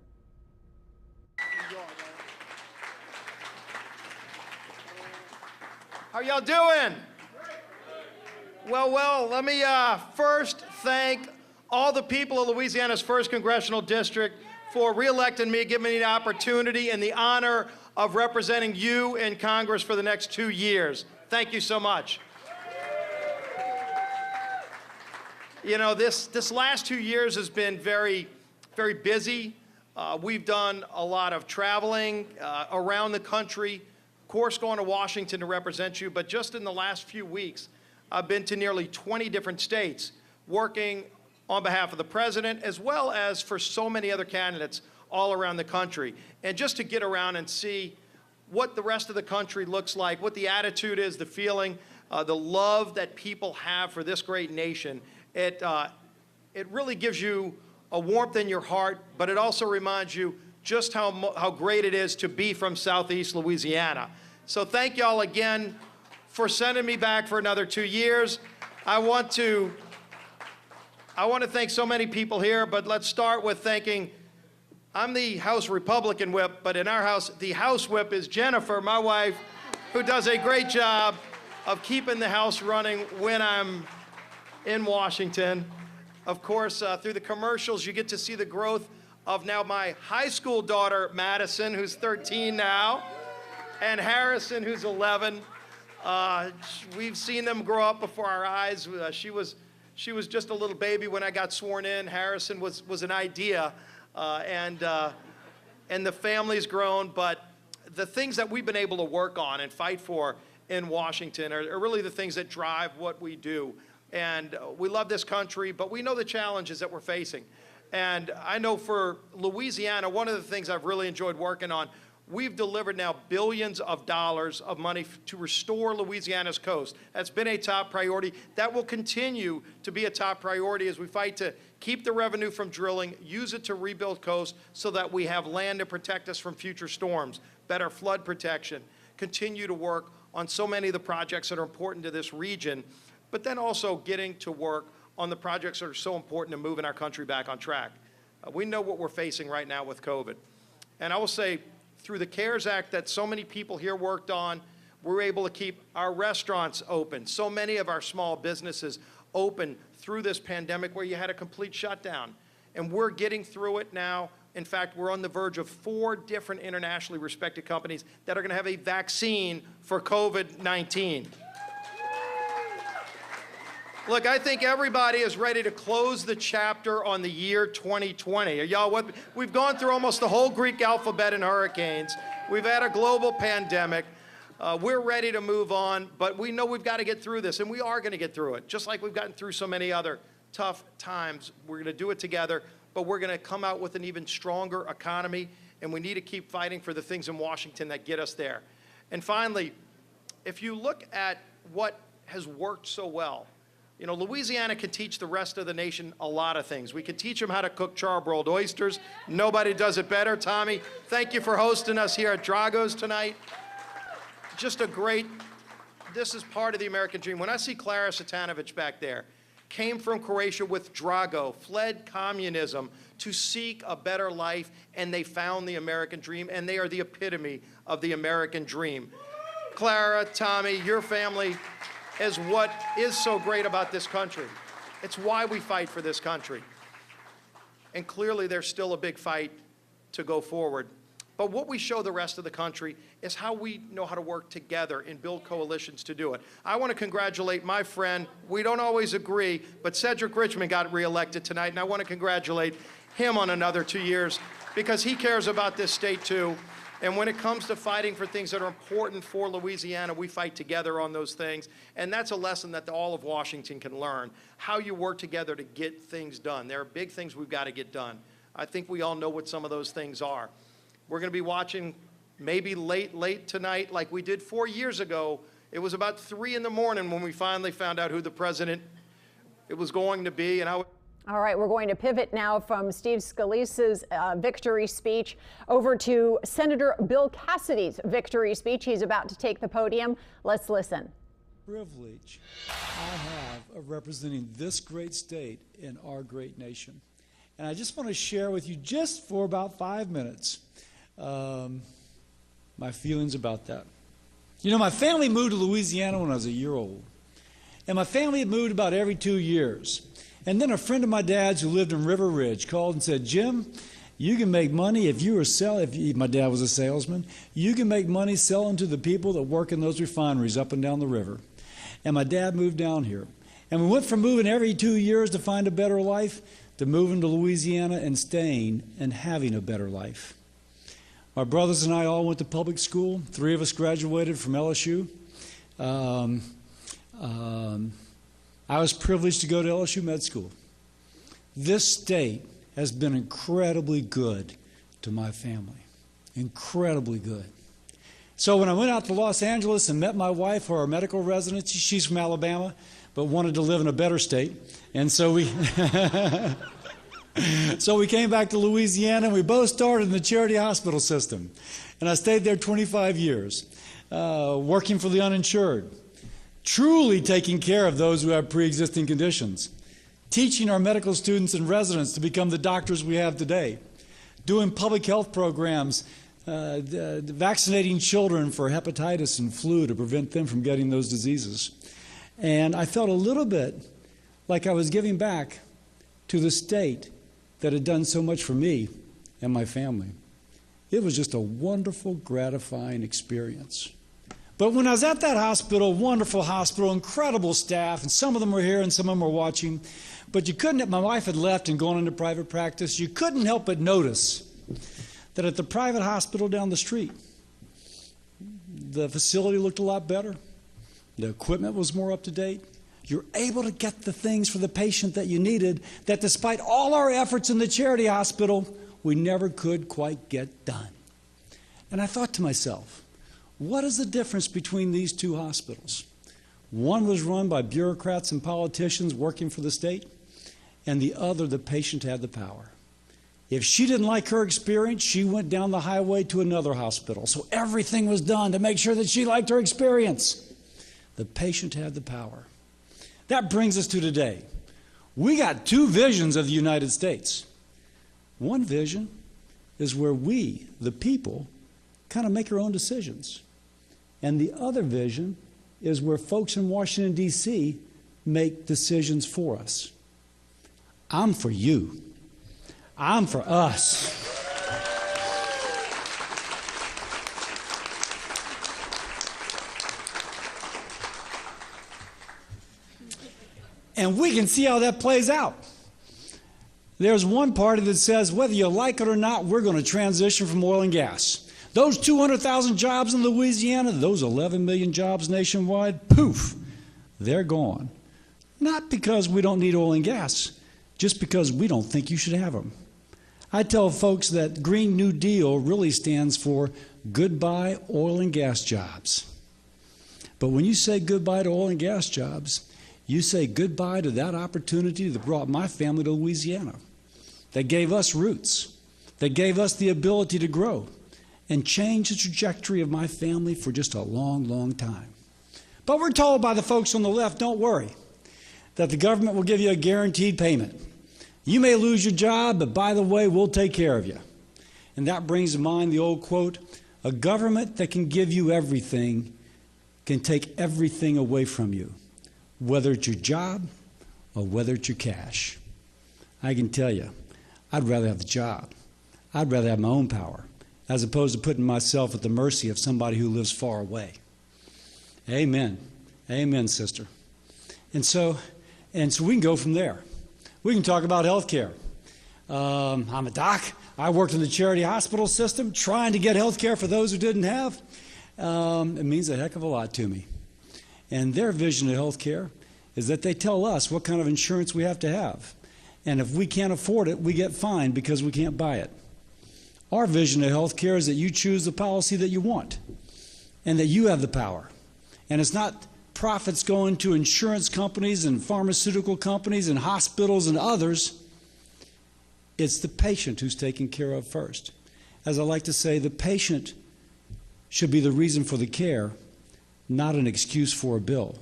How y'all doing? Well, let me first thank all the people of Louisiana's 1st Congressional District for re-electing me, giving me the opportunity and the honor of representing you in Congress for the next 2 years. Thank you so much. You know, this last 2 years has been very, very busy. We've done a lot of traveling around the country, of course going to Washington to represent you, but just in the last few weeks, I've been to nearly 20 different states working on behalf of the president, as well as for so many other candidates all around the country. And just to get around and see what the rest of the country looks like, what the attitude is, the feeling, the love that people have for this great nation, it really gives you a warmth in your heart, but it also reminds you just how great it is to be from Southeast Louisiana. So thank y'all again for sending me back for another 2 years. I want to thank so many people here, but let's start with thanking, I'm the House Republican whip, but in our house, the House whip is Jennifer, my wife, who does a great job of keeping the House running when I'm in Washington. Of course, through the commercials, you get to see the growth of now my high school daughter, Madison, who's 13 now, and Harrison, who's 11. We've seen them grow up before our eyes. She was just a little baby when I got sworn in. Harrison was an idea, and the family's grown. But the things that we've been able to work on and fight for in Washington are really the things that drive what we do. And we love this country, but we know the challenges that we're facing. And I know for Louisiana, one of the things I've really enjoyed working on, we've delivered now billions of dollars of money to restore Louisiana's coast. That's been a top priority. That will continue to be a top priority as we fight to keep the revenue from drilling, use it to rebuild coast so that we have land to protect us from future storms, better flood protection, continue to work on so many of the projects that are important to this region, but then also getting to work on the projects that are so important to moving our country back on track. We know what we're facing right now with COVID. And I will say, through the CARES Act that so many people here worked on, we're able to keep our restaurants open, so many of our small businesses open through this pandemic where you had a complete shutdown. And we're getting through it now. In fact, we're on the verge of 4 different internationally respected companies that are going to have a vaccine for COVID-19. Look, I think everybody is ready to close the chapter on the year 2020. Y'all, we've gone through almost the whole Greek alphabet in hurricanes. We've had a global pandemic. We're ready to move on, but we know we've got to get through this, and we are going to get through it. Just like we've gotten through so many other tough times, we're going to do it together, but we're going to come out with an even stronger economy, and we need to keep fighting for the things in Washington that get us there. And finally, if you look at what has worked so well, you know, Louisiana can teach the rest of the nation a lot of things. We can teach them how to cook charbroiled oysters. Nobody does it better. Tommy, thank you for hosting us here at Drago's tonight. Just a great, this is part of the American dream. When I see Clara Satanovich back there, came from Croatia with Drago, fled communism to seek a better life, and they found the American dream, and they are the epitome of the American dream. Clara, Tommy, your family is what is so great about this country. It's why we fight for this country. And clearly there's still a big fight to go forward. But what we show the rest of the country is how we know how to work together and build coalitions to do it. I want to congratulate my friend, we don't always agree, but Cedric Richmond got reelected tonight, and I want to congratulate him on another 2 years because he cares about this state too. And when it comes to fighting for things that are important for Louisiana, we fight together on those things. And that's a lesson that all of Washington can learn, how you work together to get things done. There are big things we've got to get done. I think we all know what some of those things are. We're going to be watching maybe late tonight like we did 4 years ago. It was about 3 in the morning when we finally found out who the president it was going to be. And All right, we're going to pivot now from Steve Scalise's victory speech over to Senator Bill Cassidy's victory speech. He's about to take the podium. Let's listen. Privilege I have of representing this great state in our great nation. And I just want to share with you, just for about 5 minutes, my feelings about that. You know, my family moved to Louisiana when I was a year old. And my family had moved about every 2 years. And then a friend of my dad's who lived in River Ridge called and said, Jim, you can make money if you were my dad was a salesman, you can make money selling to the people that work in those refineries up and down the river. And my dad moved down here. And we went from moving every 2 years to find a better life to moving to Louisiana and staying and having a better life. My brothers and I all went to public school. 3 of us graduated from LSU. I was privileged to go to LSU Med School. This state has been incredibly good to my family, incredibly good. So when I went out to Los Angeles and met my wife for our medical residency, she's from Alabama, but wanted to live in a better state. And so we came back to Louisiana, and we both started in the charity hospital system. And I stayed there 25 years, working for the uninsured, truly taking care of those who have pre-existing conditions, teaching our medical students and residents to become the doctors we have today, doing public health programs, vaccinating children for hepatitis and flu to prevent them from getting those diseases. And I felt a little bit like I was giving back to the state that had done so much for me and my family. It was just a wonderful, gratifying experience. But when I was at that hospital, wonderful hospital, incredible staff, and some of them were here and some of them were watching, but you couldn't, my wife had left and gone into private practice, you couldn't help but notice that at the private hospital down the street, the facility looked a lot better, the equipment was more up to date, you're able to get the things for the patient that you needed that despite all our efforts in the charity hospital, we never could quite get done. And I thought to myself, what is the difference between these two hospitals? One was run by bureaucrats and politicians working for the state, and the other, the patient had the power. If she didn't like her experience, she went down the highway to another hospital. So everything was done to make sure that she liked her experience. The patient had the power. That brings us to today. We got 2 visions of the United States. One vision is where we, the people, kind of make our own decisions. And the other vision is where folks in Washington, D.C. make decisions for us. I'm for you. I'm for us. And we can see how that plays out. There's one party that says, whether you like it or not, we're going to transition from oil and gas. Those 200,000 jobs in Louisiana, those 11 million jobs nationwide, poof, they're gone. Not because we don't need oil and gas, just because we don't think you should have them. I tell folks that Green New Deal really stands for goodbye oil and gas jobs. But when you say goodbye to oil and gas jobs, you say goodbye to that opportunity that brought my family to Louisiana, that gave us roots, that gave us the ability to grow and change the trajectory of my family for just a long, long time. But we're told by the folks on the left, don't worry, that the government will give you a guaranteed payment. You may lose your job, but by the way, we'll take care of you. And that brings to mind the old quote, a government that can give you everything can take everything away from you, whether it's your job or whether it's your cash. I can tell you, I'd rather have the job. I'd rather have my own power, as opposed to putting myself at the mercy of somebody who lives far away. Amen. Amen, sister. And so we can go from there. We can talk about health care. I'm a doc. I worked in the charity hospital system trying to get health care for those who didn't have. It means a heck of a lot to me. And their vision of health care is that they tell us what kind of insurance we have to have. And if we can't afford it, we get fined because we can't buy it. Our vision of health care is that you choose the policy that you want and that you have the power. And it's not profits going to insurance companies and pharmaceutical companies and hospitals and others. It's the patient who's taken care of first. As I like to say, the patient should be the reason for the care, not an excuse for a bill.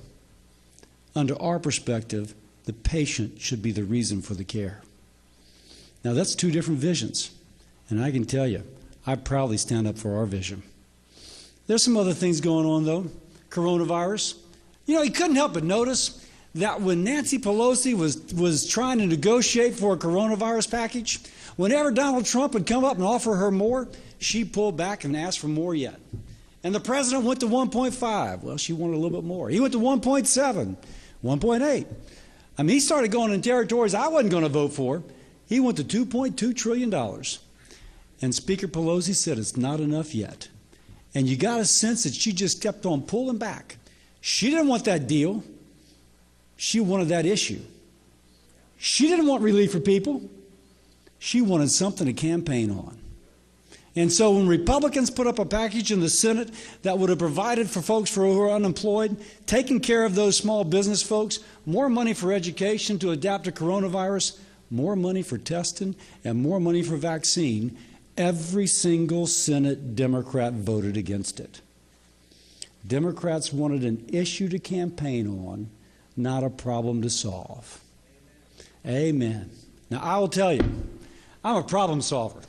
Under our perspective, the patient should be the reason for the care. Now, that's two different visions, and I can tell you, I proudly stand up for our vision. There's some other things going on, though. Coronavirus. You know, you couldn't help but notice that when Nancy Pelosi was trying to negotiate for a coronavirus package, whenever Donald Trump would come up and offer her more, she pulled back and asked for more yet. And the president went to 1.5. Well, she wanted a little bit more. He went to 1.7, 1.8. I mean, he started going in territories I wasn't going to vote for. He went to $2.2 trillion. And Speaker Pelosi said it's not enough yet. And you got a sense that she just kept on pulling back. She didn't want that deal. She wanted that issue. She didn't want relief for people. She wanted something to campaign on. And so when Republicans put up a package in the Senate that would have provided for folks who are unemployed, taking care of those small business folks, more money for education to adapt to coronavirus, more money for testing, and more money for vaccine, every single Senate Democrat voted against it. Democrats wanted an issue to campaign on, not a problem to solve. Amen. Now, I will tell you, I'm a problem solver.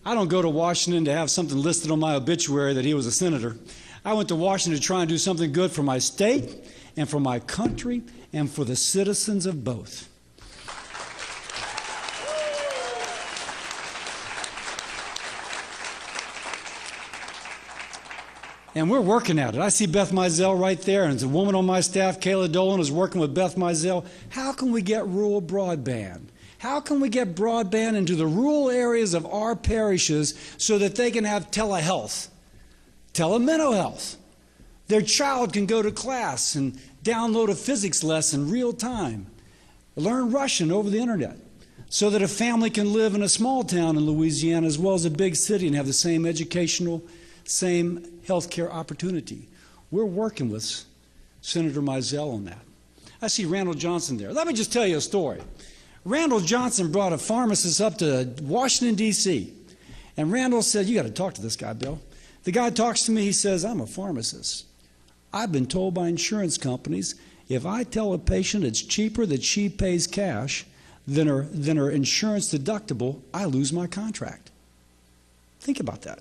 I don't go to Washington to have something listed on my obituary that he was a senator. I went to Washington to try and do something good for my state and for my country and for the citizens of both. And we're working at it. I see Beth Mizell right there, and there's a woman on my staff, Kayla Dolan, is working with Beth Mizell. How can we get rural broadband? How can we get broadband into the rural areas of our parishes so that they can have telehealth, telemental health? Their child can go to class and download a physics lesson real time, learn Russian over the internet, so that a family can live in a small town in Louisiana as well as a big city and have the same educational, same healthcare opportunity. We're working with Senator Mizell on that. I see Randall Johnson there. Let me just tell you a story. Randall Johnson brought a pharmacist up to Washington, D.C., and Randall said, "You got to talk to this guy, Bill." The guy talks to me. He says, "I'm a pharmacist. I've been told by insurance companies if I tell a patient it's cheaper that she pays cash than her insurance deductible, I lose my contract." Think about that.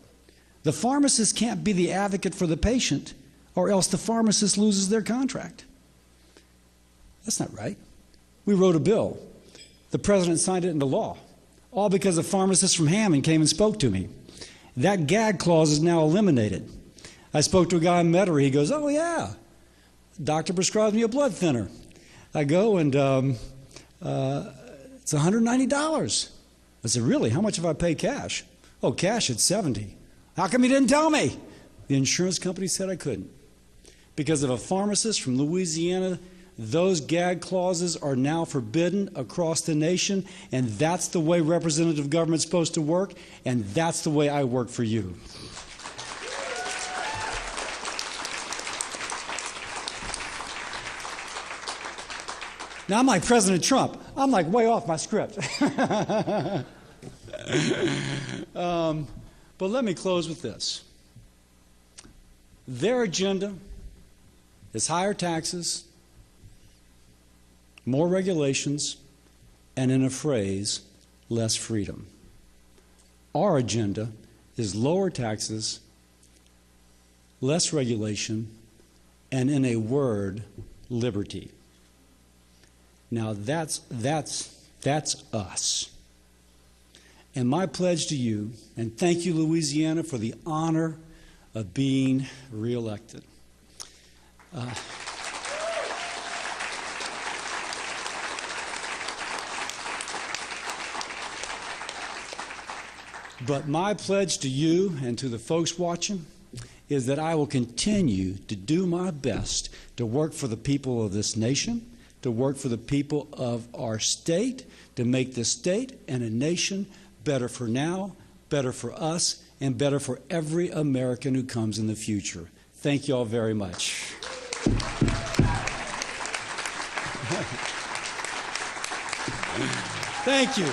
The pharmacist can't be the advocate for the patient, or else the pharmacist loses their contract. That's not right. We wrote a bill. The president signed it into law, all because a pharmacist from Hammond came and spoke to me. That gag clause is now eliminated. I spoke to a guy in Metairie. He goes, "Oh, yeah, the doctor prescribed me a blood thinner." I go, and it's $190. I said, "Really? How much have I paid cash?" "Oh, cash at $70. "How come you didn't tell me?" The insurance company said I couldn't. Because of a pharmacist from Louisiana, those gag clauses are now forbidden across the nation, and that's the way representative government's supposed to work, and that's the way I work for you. Now, I'm like President Trump. I'm like way off my script. But let me close with this. Their agenda is higher taxes, more regulations, and in a phrase, less freedom. Our agenda is lower taxes, less regulation, and in a word, liberty. Now that's us. And my pledge to you, and thank you, Louisiana, for the honor of being reelected. But my pledge to you and to the folks watching is that I will continue to do my best to work for the people of this nation, to work for the people of our state, to make this state and a nation better for now, better for us, and better for every American who comes in the future. Thank you all very much. Thank you.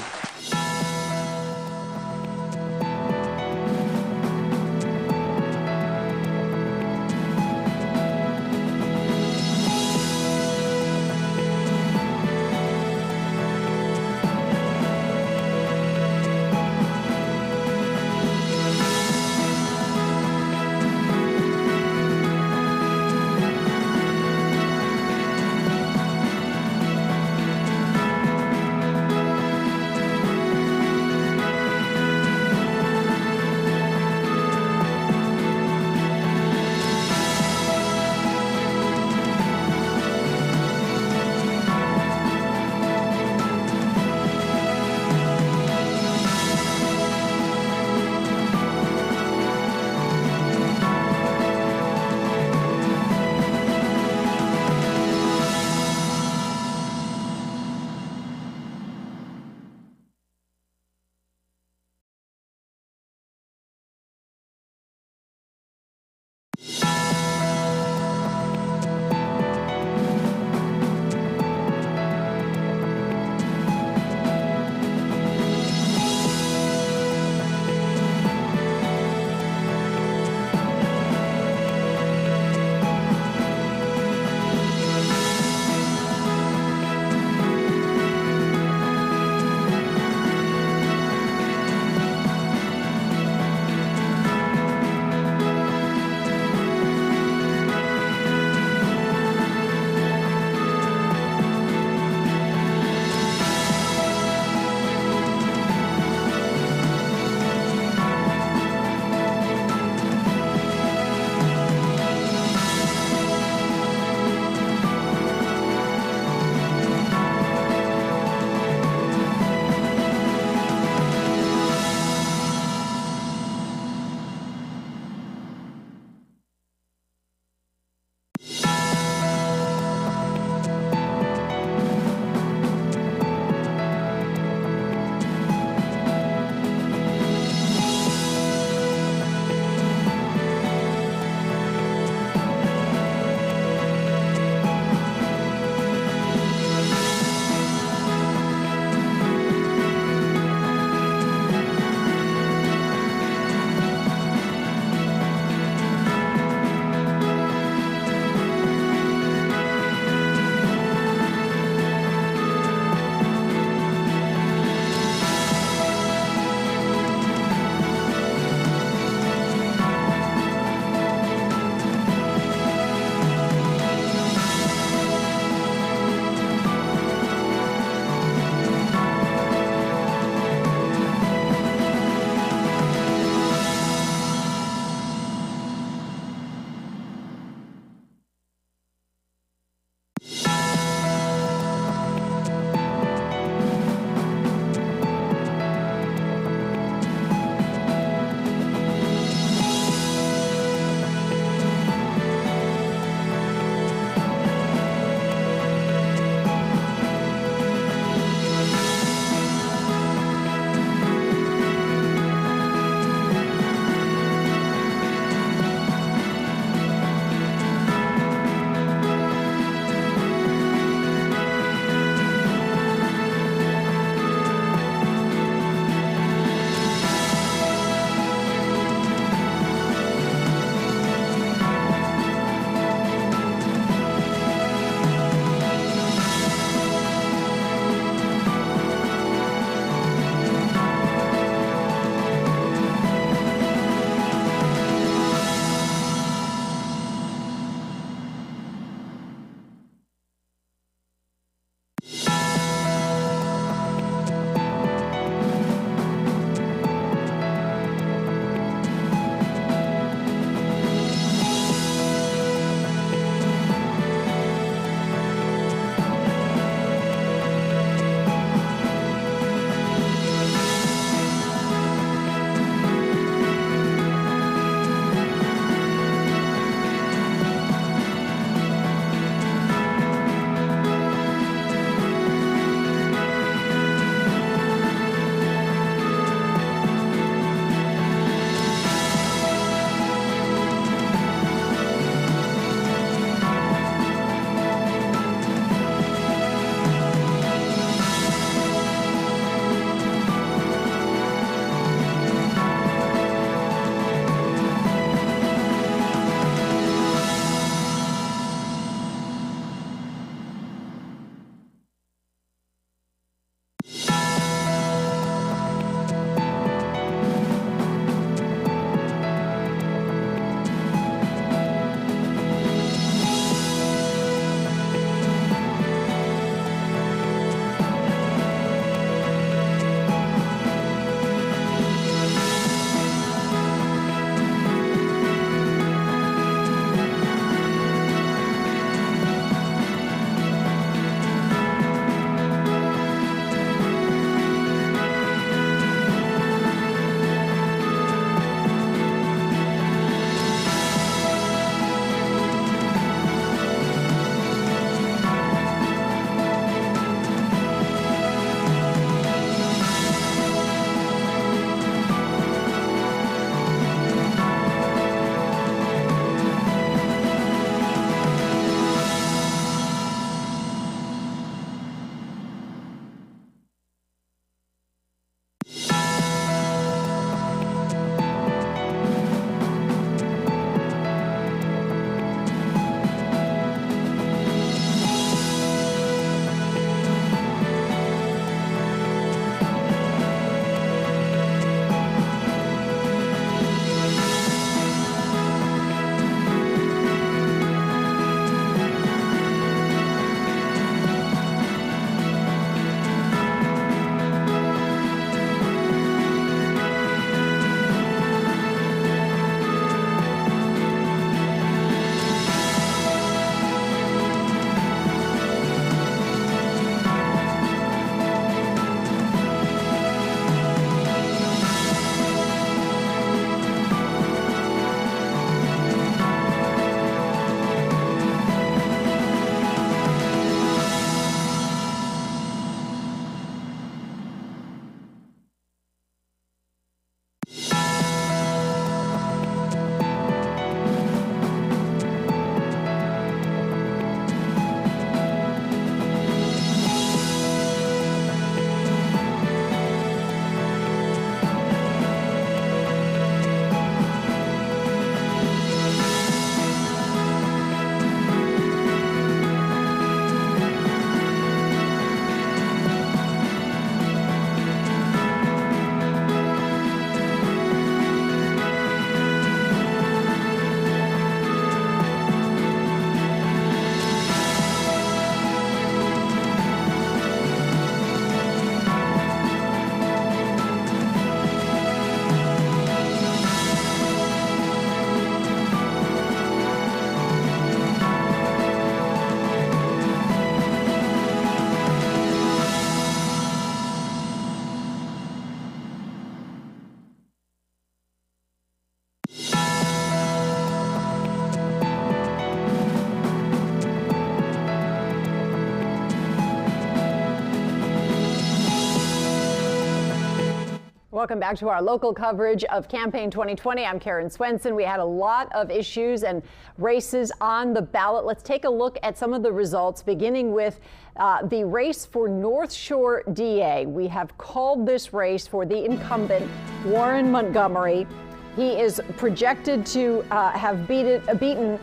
Welcome back to our local coverage of Campaign 2020. I'm Karen Swenson. We had a lot of issues and races on the ballot. Let's take a look at some of the results, beginning with the race for North Shore DA. We have called this race for the incumbent, Warren Montgomery. He is projected to have beaten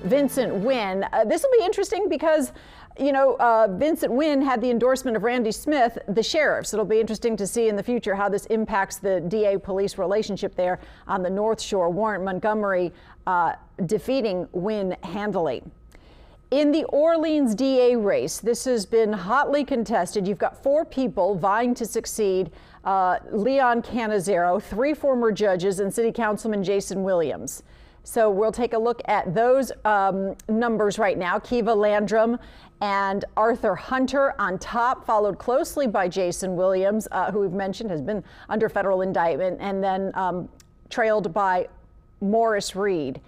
Vincent Wynn. This will be interesting because Vincent Wynn had the endorsement of Randy Smith, the sheriff. So it'll be interesting to see in the future how this impacts the DA-police relationship there on the North Shore. Warren Montgomery defeating Wynn handily. In the Orleans DA race, this has been hotly contested. You've got 4 people vying to succeed. Leon Canizero, 3 former judges, and City Councilman Jason Williams. So we'll take a look at those numbers right now. Kiva Landrum and Arthur Hunter on top, followed closely by Jason Williams, who we've mentioned has been under federal indictment, and then trailed by Morris Reed.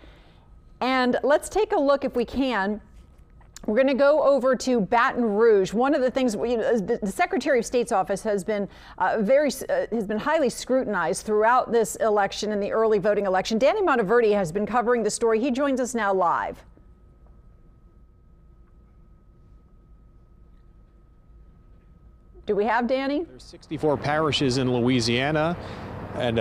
And let's take a look, if we can. We're going to go over to Baton Rouge. One of the things, the Secretary of State's office has been highly scrutinized throughout this election and the early voting election. Danny Monteverdi has been covering the story. He joins us now live. Do we have Danny? There's 64 parishes in Louisiana, and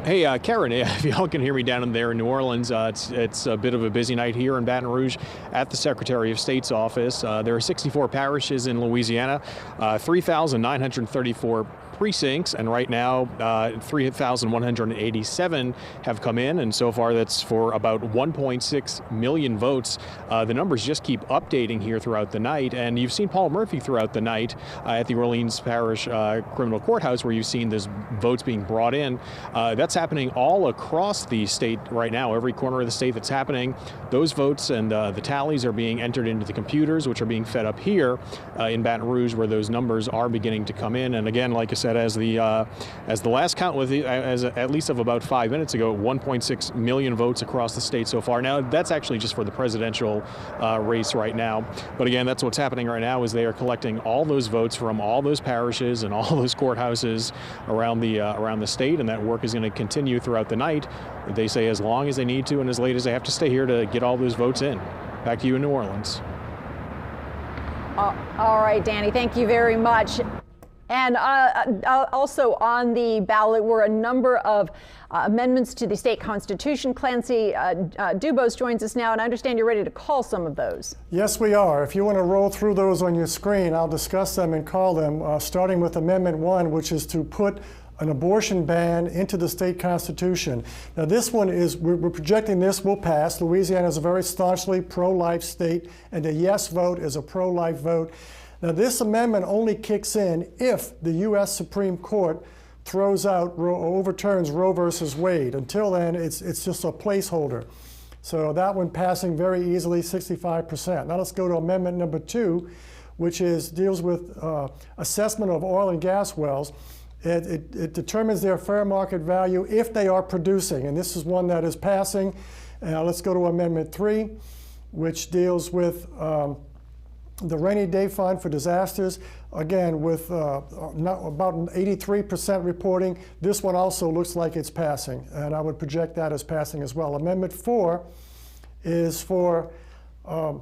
hey, Karen, if y'all can hear me down in there in New Orleans, it's a bit of a busy night here in Baton Rouge at the Secretary of State's office. There are 64 parishes in Louisiana, 3,934 precincts, and right now 3,187 have come in, and so far that's for about 1.6 million votes. The numbers just keep updating here throughout the night, and you've seen Paul Murphy throughout the night at the Orleans Parish Criminal Courthouse, where you've seen those votes being brought in. That's happening all across the state right now, every corner of the state that's happening. Those votes and the tallies are being entered into the computers, which are being fed up here in Baton Rouge, where those numbers are beginning to come in. And again, like I said, as the last count was, at least of about 5 minutes ago, 1.6 million votes across the state so far. Now, that's actually just for the presidential race right now. But again, that's what's happening right now, is they are collecting all those votes from all those parishes and all those courthouses around the state, and that work is going to continue throughout the night. They say as long as they need to and as late as they have to stay here to get all those votes in. Back to you in New Orleans. All right, Danny, thank you very much. And also on the ballot were a number of amendments to the state constitution. Clancy Dubose joins us now, and I understand you're ready to call some of those. Yes, we are. If you want to roll through those on your screen, I'll discuss them and call them, starting with Amendment 1, which is to put an abortion ban into the state constitution. Now, this one is, we're projecting this will pass. Louisiana is a very staunchly pro-life state, and a yes vote is a pro-life vote. Now, this amendment only kicks in if the U.S. Supreme Court throws out or overturns Roe versus Wade. Until then, it's just a placeholder. So that one passing very easily, 65%. Now let's go to Amendment number 2, which deals with assessment of oil and gas wells. It determines their fair market value if they are producing, and this is one that is passing. Let's go to Amendment 3, which deals with the rainy day fund for disasters. Again, with about 83% reporting, this one also looks like it's passing, and I would project that as passing as well. Amendment 4 is for the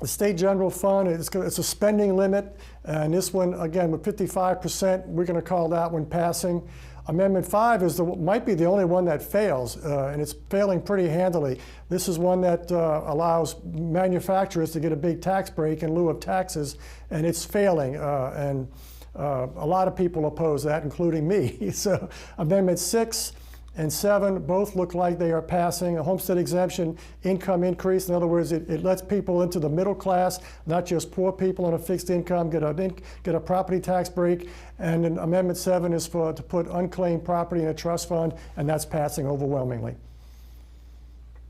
State General Fund. It's a spending limit, and this one, again, with 55%, we're going to call that one passing. Amendment 5 might be the only one that fails, and it's failing pretty handily. This is one that allows manufacturers to get a big tax break in lieu of taxes, and it's failing, and a lot of people oppose that, including me. So Amendment 6 and 7 both look like they are passing. A homestead exemption income increase. In other words, it lets people into the middle class, not just poor people on a fixed income, get a property tax break. And then Amendment 7 is to put unclaimed property in a trust fund, and that's passing overwhelmingly.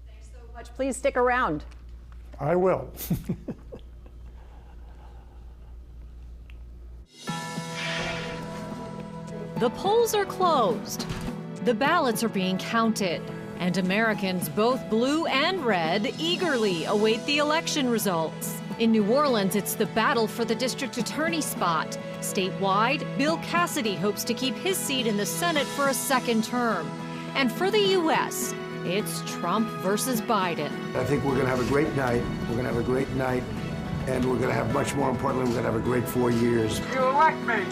Thanks so much. Please stick around. I will. The polls are closed. The ballots are being counted. And Americans, both blue and red, eagerly await the election results. In New Orleans, it's the battle for the district attorney spot. Statewide, Bill Cassidy hopes to keep his seat in the Senate for a second term. And for the U.S., it's Trump versus Biden. I think we're going to have a great night. We're going to have a great night. And we're going to have, much more importantly, we're going to have a great 4 years. If you elect me,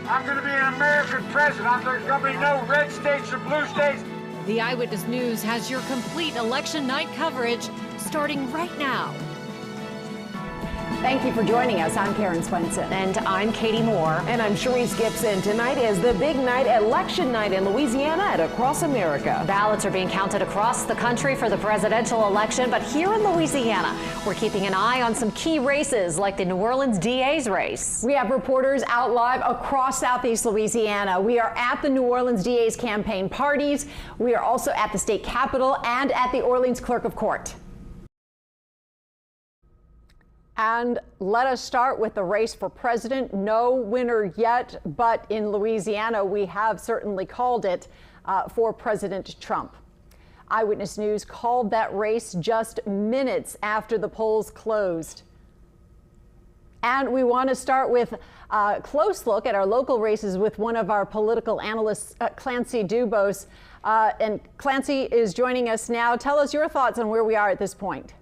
I'm going to be an American president. There's going to be no red states or blue states. The Eyewitness News has your complete election night coverage starting right now. Thank you for joining us. I'm Karen Swenson. And I'm Katie Moore. And I'm Sharice Gibson. Tonight is the big night, election night in Louisiana and across America. Ballots are being counted across the country for the presidential election, but here in Louisiana, we're keeping an eye on some key races like the New Orleans DA's race. We have reporters out live across Southeast Louisiana. We are at the New Orleans DA's campaign parties. We are also at the state capitol and at the Orleans Clerk of Court. And let us start with the race for president. No winner yet, but in Louisiana, we have certainly called it for President Trump. Eyewitness News called that race just minutes after the polls closed. And we want to start with a close look at our local races with one of our political analysts, Clancy Dubose. And Clancy is joining us now. Tell us your thoughts on where we are at this point.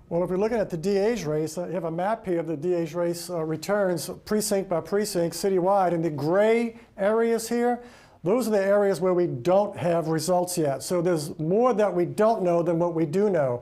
Well, if we're looking at the DA's race, you have a map here of the DA's race returns precinct by precinct citywide. And the gray areas here, those are the areas where we don't have results yet. So there's more that we don't know than what we do know.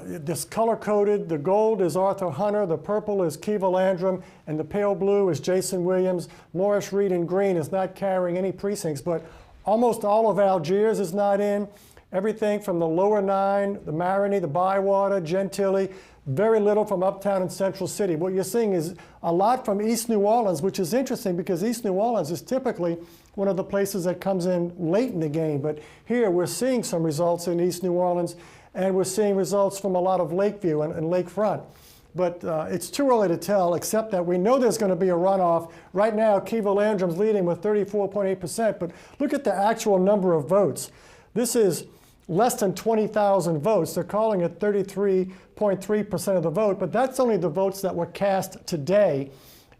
This color-coded, the gold is Arthur Hunter, the purple is Kiva Landrum, and the pale blue is Jason Williams. Morris Reed in green is not carrying any precincts, but almost all of Algiers is not in. Everything from the lower 9, the Marigny, the Bywater, Gentilly, very little from Uptown and Central City. What you're seeing is a lot from East New Orleans, which is interesting because East New Orleans is typically one of the places that comes in late in the game. But here we're seeing some results in East New Orleans, and we're seeing results from a lot of Lakeview and Lakefront. But it's too early to tell, except that we know there's going to be a runoff. Right now, Kiva Landrum's leading with 34.8%, but look at the actual number of votes. This is less than 20,000 votes. They're calling it 33.3% of the vote, but that's only the votes that were cast today,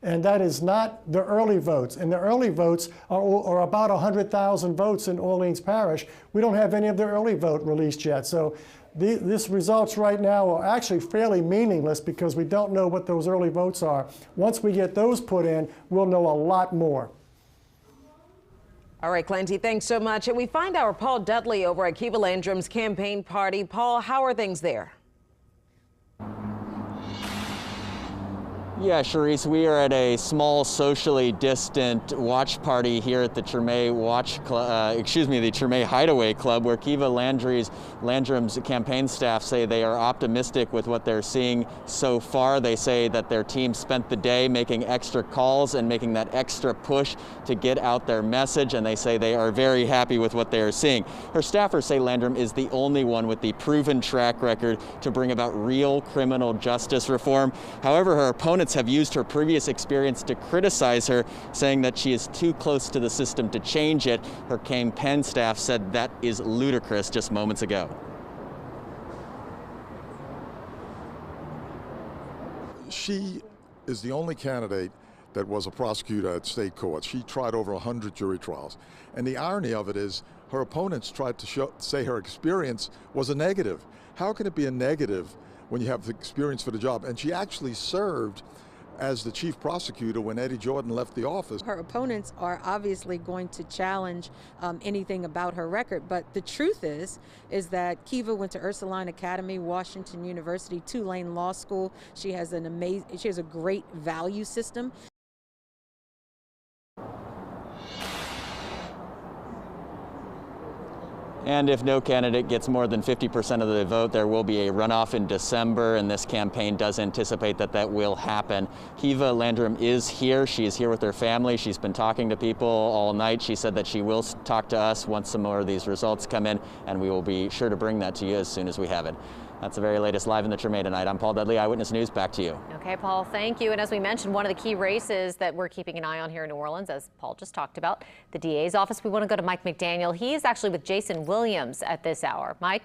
and that is not the early votes. And the early votes are about 100,000 votes in Orleans Parish. We don't have any of the early vote released yet. So these results right now are actually fairly meaningless because we don't know what those early votes are. Once we get those put in, we'll know a lot more. All right, Clancy, thanks so much. And we find our Paul Dudley over at Kiva Landrum's campaign party. Paul, how are things there? Yeah, Sharice, we are at a small, socially distant watch party here at the Treme the Treme Hideaway Club, where Kiva Landrum's campaign staff say they are optimistic with what they're seeing so far. They say that their team spent the day making extra calls and making that extra push to get out their message, and they say they are very happy with what they are seeing. Her staffers say Landrum is the only one with the proven track record to bring about real criminal justice reform. However, her opponents have used her previous experience to criticize her, saying that she is too close to the system to change it. Her campaign staff said that is ludicrous just moments ago. She is the only candidate that was a prosecutor at state courts. She tried over 100 jury trials. And the irony of it is her opponents tried to say her experience was a negative. How can it be a negative when you have the experience for the job? And she actually served as the chief prosecutor when Eddie Jordan left the office. Her opponents are obviously going to challenge anything about her record, but the truth is that Kiva went to Ursuline Academy, Washington University, Tulane Law School. She has a great value system. And if no candidate gets more than 50% of the vote, there will be a runoff in December, and this campaign does anticipate that that will happen. Kiva Landrum is here. She is here with her family. She's been talking to people all night. She said that she will talk to us once some more of these results come in, and we will be sure to bring that to you as soon as we have it. That's the very latest live in the Treme tonight. I'm Paul Dudley, Eyewitness News. Back to you. Okay, Paul, thank you. And as we mentioned, one of the key races that we're keeping an eye on here in New Orleans, as Paul just talked about, the DA's office. We want to go to Mike McDaniel. He is actually with Jason Williams at this hour. Mike?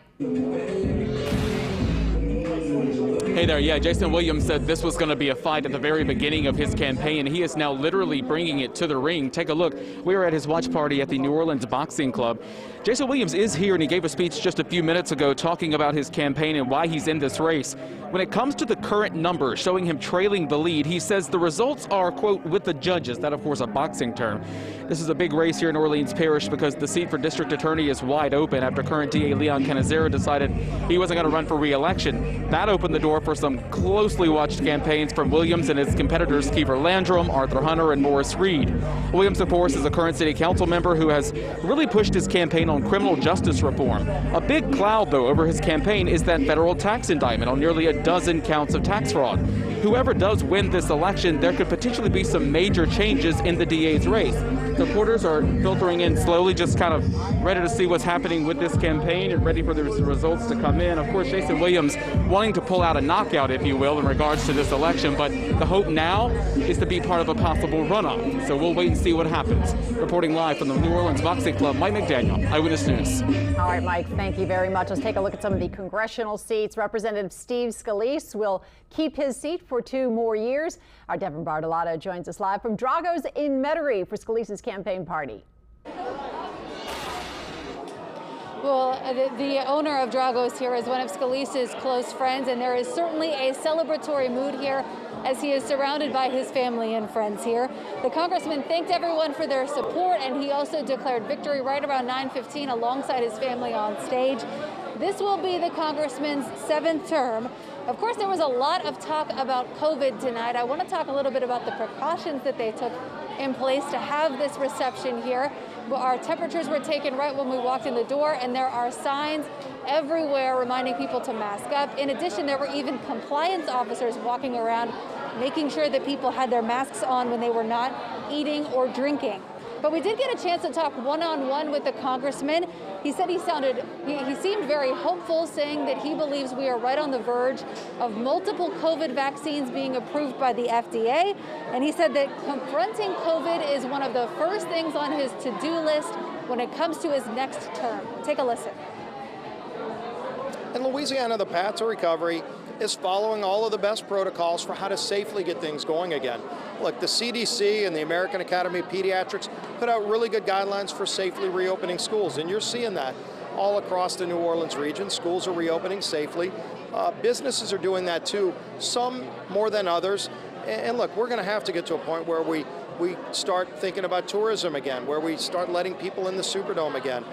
Hey there, yeah, Jason Williams said this was going to be a fight at the very beginning of his campaign, and he is now literally bringing it to the ring. Take a look. We were at his watch party at the New Orleans Boxing Club. Jason Williams is here, and he gave a speech just a few minutes ago talking about his campaign and why he's in this race. When it comes to the current numbers showing him trailing the lead, he says the results are, quote, with the judges. That, of course, a boxing term. This is a big race here in Orleans Parish because the seat for district attorney is wide open after current DA Leon Canizero decided he wasn't going to run for re-election. That opened the door for some closely watched campaigns from Williams and his competitors Kiefer Landrum, Arthur Hunter, and Morris Reed. Williams, of course, is a current city council member who has really pushed his campaign on criminal justice reform. A big cloud, though, over his campaign is that federal tax indictment on nearly a dozen counts of tax fraud. Whoever does win this election, there could potentially be some major changes in the DA's race. Supporters are filtering in slowly, just kind of ready to see what's happening with this campaign and ready for the results to come in. Of course, Jason Williams wanting to pull out a knockout, if you will, in regards to this election, but the hope now is to be part of a possible runoff. So we'll wait and see what happens. Reporting live from the New Orleans Boxing Club, Mike McDaniel, Eyewitness News. All right, Mike, thank you very much. Let's take a look at some of the congressional seats. Representative Steve Scalise will keep his seat for 2 more years. Our Devin Bartolotta joins us live from Drago's in Metairie for Scalise's campaign party. Well, the owner of Drago's here is one of Scalise's close friends, and there is certainly a celebratory mood here as he is surrounded by his family and friends here. The congressman thanked everyone for their support, and he also declared victory right around 9:15 alongside his family on stage. This will be the congressman's 7th term. Of course, there was a lot of talk about COVID tonight. I want to talk a little bit about the precautions that they took in place to have this reception here. Our temperatures were taken right when we walked in the door, and there are signs everywhere reminding people to mask up. In addition, there were even compliance officers walking around making sure that people had their masks on when they were not eating or drinking. But we did get a chance to talk one-on-one with the congressman. He said he seemed very hopeful, saying that he believes we are right on the verge of multiple COVID vaccines being approved by the FDA. And he said that confronting COVID is one of the first things on his to-do list when it comes to his next term. Take a listen. In Louisiana, the path to recovery is following all of the best protocols for how to safely get things going again. Look, the CDC and the American Academy of Pediatrics put out really good guidelines for safely reopening schools, and you're seeing that all across the New Orleans region. Schools are reopening safely. Businesses are doing that too, some more than others. And look, we're going to have to get to a point where we start thinking about tourism again, where we start letting people in the Superdome again.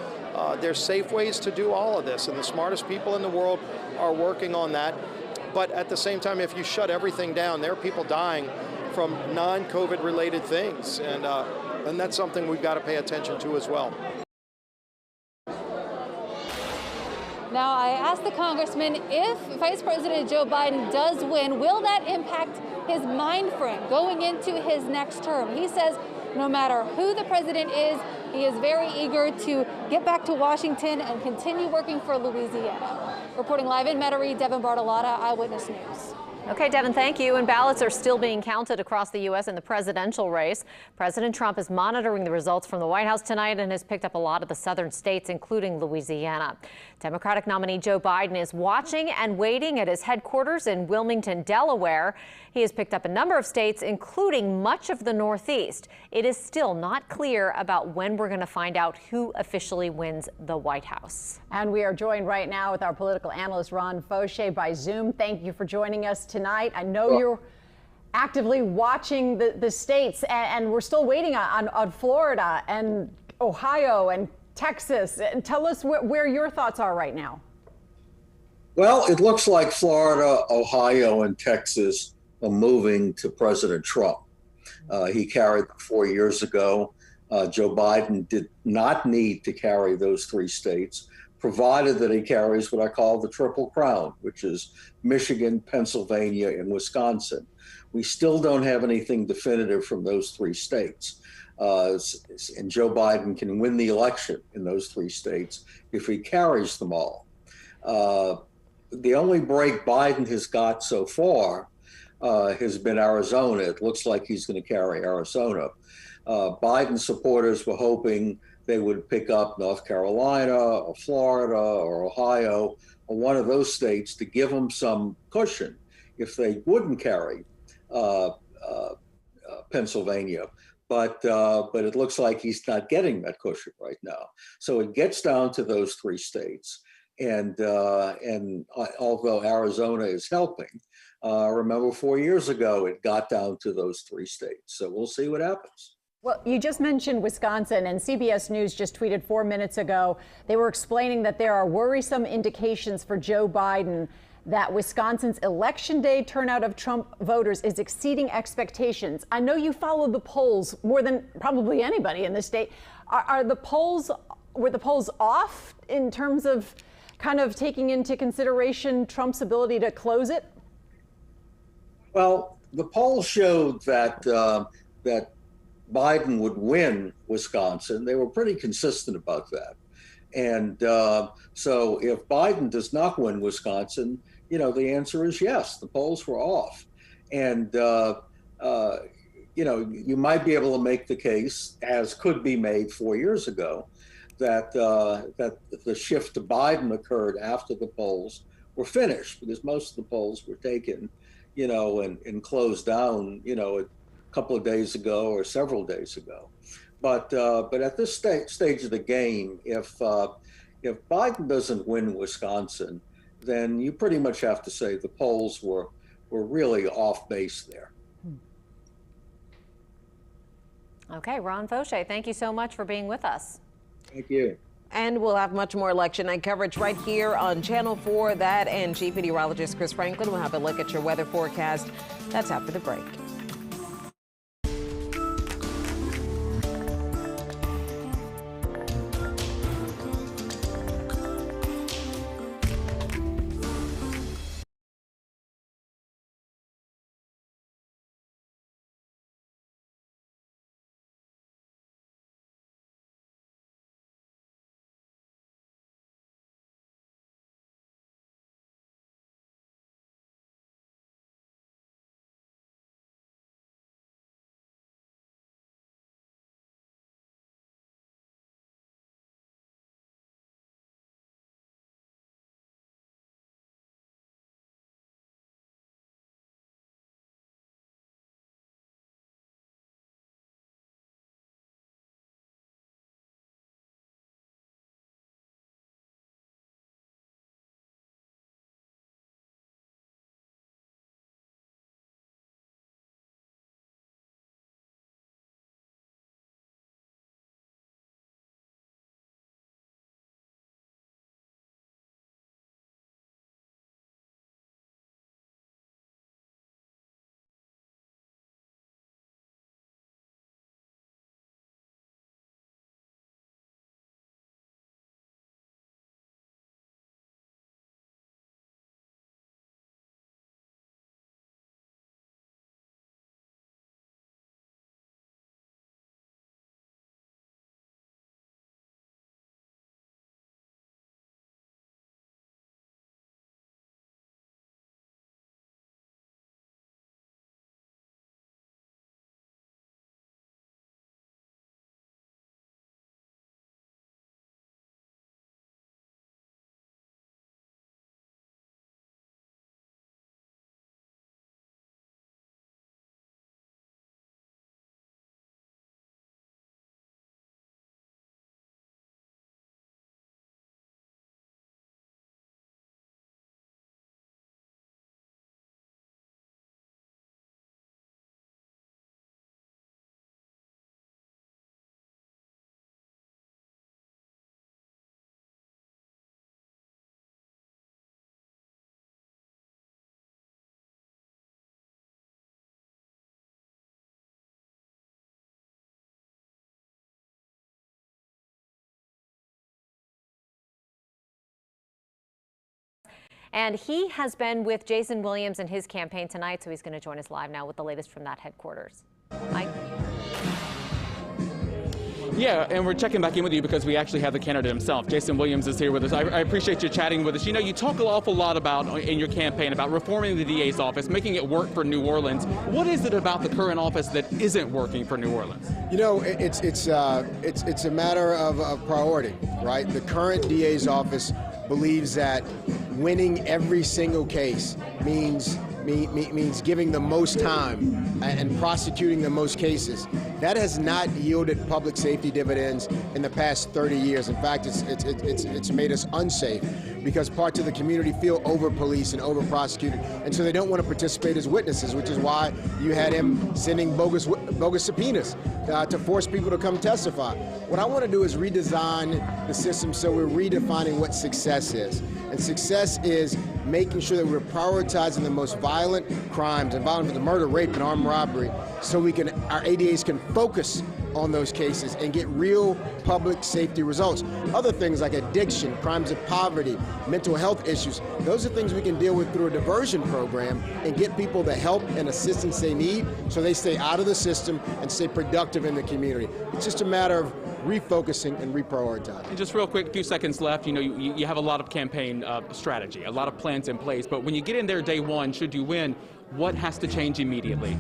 There's safe ways to do all of this, and the smartest people in the world are working on that. But at the same time, if you shut everything down, there are people dying from non-COVID related things, and that's something we've got to pay attention to as well. Now, I asked the congressman if Vice President Joe Biden does win, will that impact his mind frame going into his next term? He says no matter who the president is, he is very eager to get back to Washington and continue working for Louisiana. Reporting live in Metairie, Devin Bartolotta, Eyewitness News. Okay, Devin, thank you. And ballots are still being counted across the U.S. in the presidential race. President Trump is monitoring the results from the White House tonight and has picked up a lot of the southern states, including Louisiana. Democratic nominee Joe Biden is watching and waiting at his headquarters in Wilmington, Delaware. He has picked up a number of states, including much of the Northeast. It is still not clear about when we're going to find out who officially wins the White House. And we are joined right now with our political analyst, Ron Fauché, by Zoom. Thank you for joining us tonight. I know you're actively watching the states, and we're still waiting on Florida and Ohio and Texas. And tell us where your thoughts are right now. Well, it looks like Florida, Ohio, and Texas are moving to President Trump. He carried 4 years ago. Joe Biden did not need to carry those 3 states, provided that he carries what I call the Triple Crown, which is Michigan, Pennsylvania, and Wisconsin. We still don't have anything definitive from those 3 states. And Joe Biden can win the election in those 3 states if he carries them all. the only break Biden has got so far has been Arizona. It looks like he's going to carry Arizona. Biden supporters were hoping they would pick up North Carolina or Florida or Ohio or one of those states to give them some cushion if they wouldn't carry Pennsylvania. But it looks like he's not getting that cushion right now. So it gets down to those three states. And although Arizona is helping, remember 4 years ago, it got down to those three states. So we'll see what happens. Well, you just mentioned Wisconsin, and CBS News just tweeted 4 minutes ago. They were explaining that there are worrisome indications for Joe Biden that Wisconsin's election day turnout of Trump voters is exceeding expectations. I know you follow the polls more than probably anybody in the state. Were the polls off in terms of kind of taking into consideration Trump's ability to close it? Well, the polls showed that that Biden would win Wisconsin. They were pretty consistent about that. And so if Biden does not win Wisconsin, you know, the answer is yes, the polls were off. And, you know, you might be able to make the case, as could be made 4 years ago, that that the shift to Biden occurred after the polls were finished, because most of the polls were taken, you know, and closed down, you know, a couple of days ago or several days ago. But at this stage of the game, if Biden doesn't win Wisconsin, then you pretty much have to say the polls were really off base there. Okay, Ron Fauché, thank you so much for being with us. Thank you. And we'll have much more election night coverage right here on Channel 4. That and Chief Meteorologist Chris Franklin will have a look at your weather forecast. That's after the break. And he has been with Jason Williams and his campaign tonight, so he's going to join us live now with the latest from that headquarters. Mike? Yeah, and we're checking back in with you because we actually have the candidate himself. Jason Williams is here with us. I appreciate you chatting with us. You know, you talk an awful lot about, in your campaign, about reforming the DA's office, making it work for New Orleans. What is it about the current office that isn't working for New Orleans? You know, it's a matter of priority, right? The current DA's office believes that winning every single case means giving the most time and prosecuting the most cases. That has not yielded public safety dividends in the past 30 years. In fact, it's made us unsafe because parts of the community feel over-policed and over-prosecuted, and so they don't want to participate as witnesses, which is why you had him sending bogus subpoenas to force people to come testify. What I want to do is redesign the system so we're redefining what success is. And success is making sure that we're prioritizing the most violent crimes, and violent the murder, rape, and armed robbery, so our ADAs can focus on those cases and get real public safety results. Other things like addiction, crimes of poverty, mental health issues, those are things we can deal with through a diversion program and get people the help and assistance they need so they stay out of the system and stay productive in the community. It's just a matter of refocusing and reprioritizing. And just real quick, a few seconds left. You know, you have a lot of campaign strategy, a lot of plans in place, but when you get in there day one, should you win, what has to change immediately?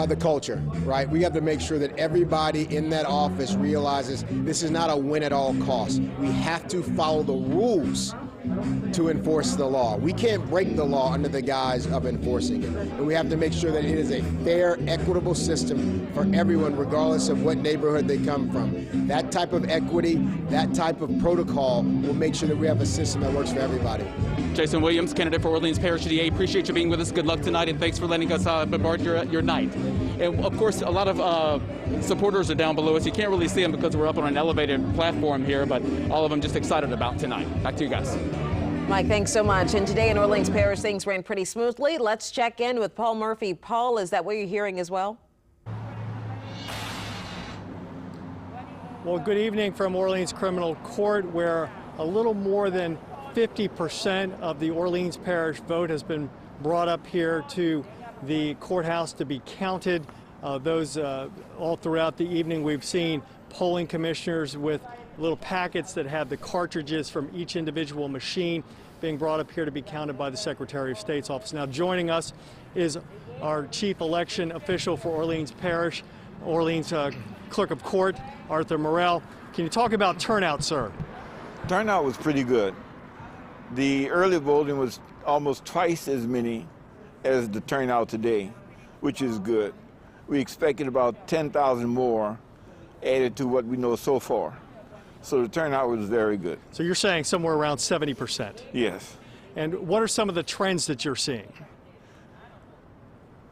The culture, right? We have to make sure that everybody in that office realizes this is not a win at all costs. We have to follow the rules to enforce the law. We can't break the law under the guise of enforcing it. And we have to make sure that it is a fair, equitable system for everyone, regardless of what neighborhood they come from. That type of equity, that type of protocol will make sure that we have a system that works for everybody. Jason Williams, candidate for Orleans Parish DA, appreciate you being with us. Good luck tonight, and thanks for letting us bombard your night. And of course, a lot of supporters are down below us. You can't really see them because we're up on an elevated platform here, but all of them just excited about tonight. Back to you guys. Mike, thanks so much. And today in Orleans Parish, things ran pretty smoothly. Let's check in with Paul Murphy. Paul, is that what you're hearing as well? Well, good evening from Orleans Criminal Court, where a little more than 50% of the Orleans Parish vote has been brought up here to the courthouse to be counted. All throughout the evening, we've seen polling commissioners with little packets that have the cartridges from each individual machine being brought up here to be counted by the Secretary of State's office. Now, joining us is our chief election official for Orleans Parish, Orleans Clerk of Court, Arthur Morrell. Can you talk about turnout, sir? Turnout was pretty good. The early voting was almost twice as many as the turnout today, which is good. We expected about 10,000 more added to what we know so far. So the turnout was very good. So you're saying somewhere around 70%? Yes. And what are some of the trends that you're seeing?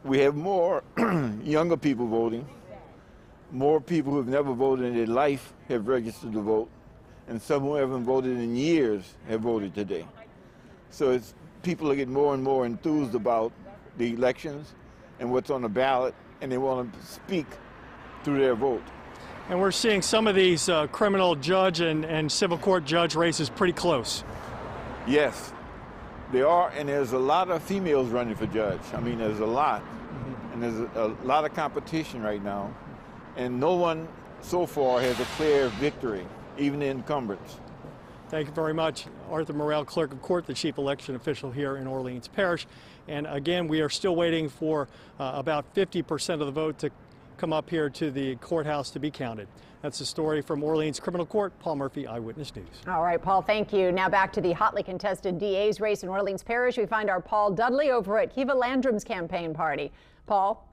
We have more younger people voting. More people who have never voted in their life have registered to vote. And some who haven't voted in years have voted today. So people are getting more and more enthused about the elections and what's on the ballot, and they want to speak through their vote. And we're seeing some of these criminal judge and civil court judge races pretty close. Yes, they are, and there's a lot of females running for judge. I mean, there's a lot, and there's a lot of competition right now, and no one so far has a clear victory, even the incumbents. Thank you very much. Arthur Morrell, Clerk of Court, the chief election official here in Orleans Parish. And again, we are still waiting for about 50% of the vote to come up here to the courthouse to be counted. That's the story from Orleans Criminal Court. Paul Murphy, Eyewitness News. All right, Paul, thank you. Now back to the hotly contested DA's race in Orleans Parish. We find our Paul Dudley over at Kiva Landrum's campaign party. Paul?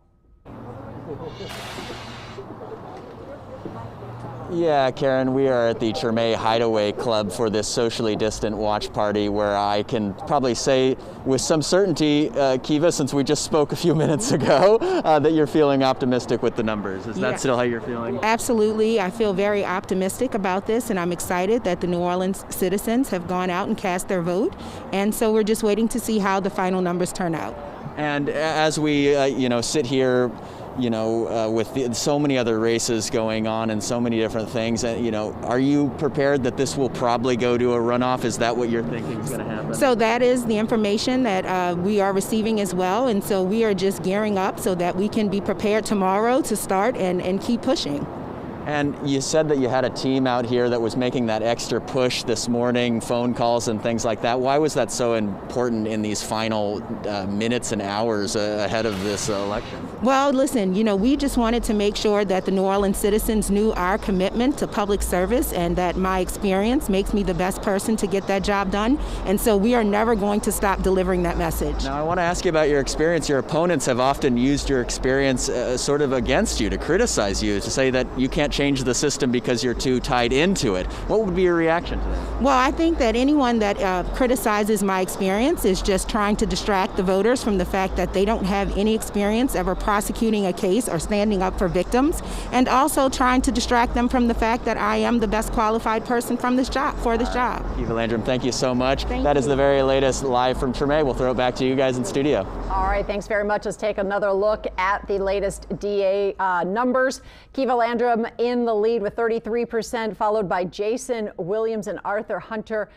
Yeah, Karen, we are at the Treme Hideaway Club for this socially distant watch party where I can probably say with some certainty, Kiva, since we just spoke a few minutes ago, that you're feeling optimistic with the numbers. Is that still how you're feeling? Absolutely. I feel very optimistic about this, and I'm excited that the New Orleans citizens have gone out and cast their vote. And so we're just waiting to see how the final numbers turn out. And as we, sit here, with so many other races going on and so many different things, are you prepared that this will probably go to a runoff? Is that what you're thinking is going to happen? So that is the information that we are receiving as well. And so we are just gearing up so that we can be prepared tomorrow to start and keep pushing. And you said that you had a team out here that was making that extra push this morning, phone calls and things like that. Why was that so important in these final minutes and hours ahead of this election? Well, listen, you know, we just wanted to make sure that the New Orleans citizens knew our commitment to public service and that my experience makes me the best person to get that job done. And so we are never going to stop delivering that message. Now, I want to ask you about your experience. Your opponents have often used your experience sort of against you, to criticize you, to say that you can't change the system because you're too tied into it. What would be your reaction to that? Well, I think that anyone that criticizes my experience is just trying to distract the voters from the fact that they don't have any experience ever prosecuting a case or standing up for victims, and also trying to distract them from the fact that I am the best qualified person for this job. Kiva Landrum, thank you so much. Thank that you. is the very latest live from Treme. We'll throw it back to you guys in studio. All right, thanks very much. Let's take another look at the latest DA numbers. Kiva Landrum in the lead with 33%, followed by Jason Williams and Arthur Hunter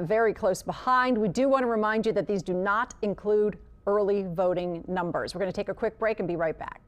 very close behind. We do want to remind you that these do not include early voting numbers. We're going to take a quick break and be right back.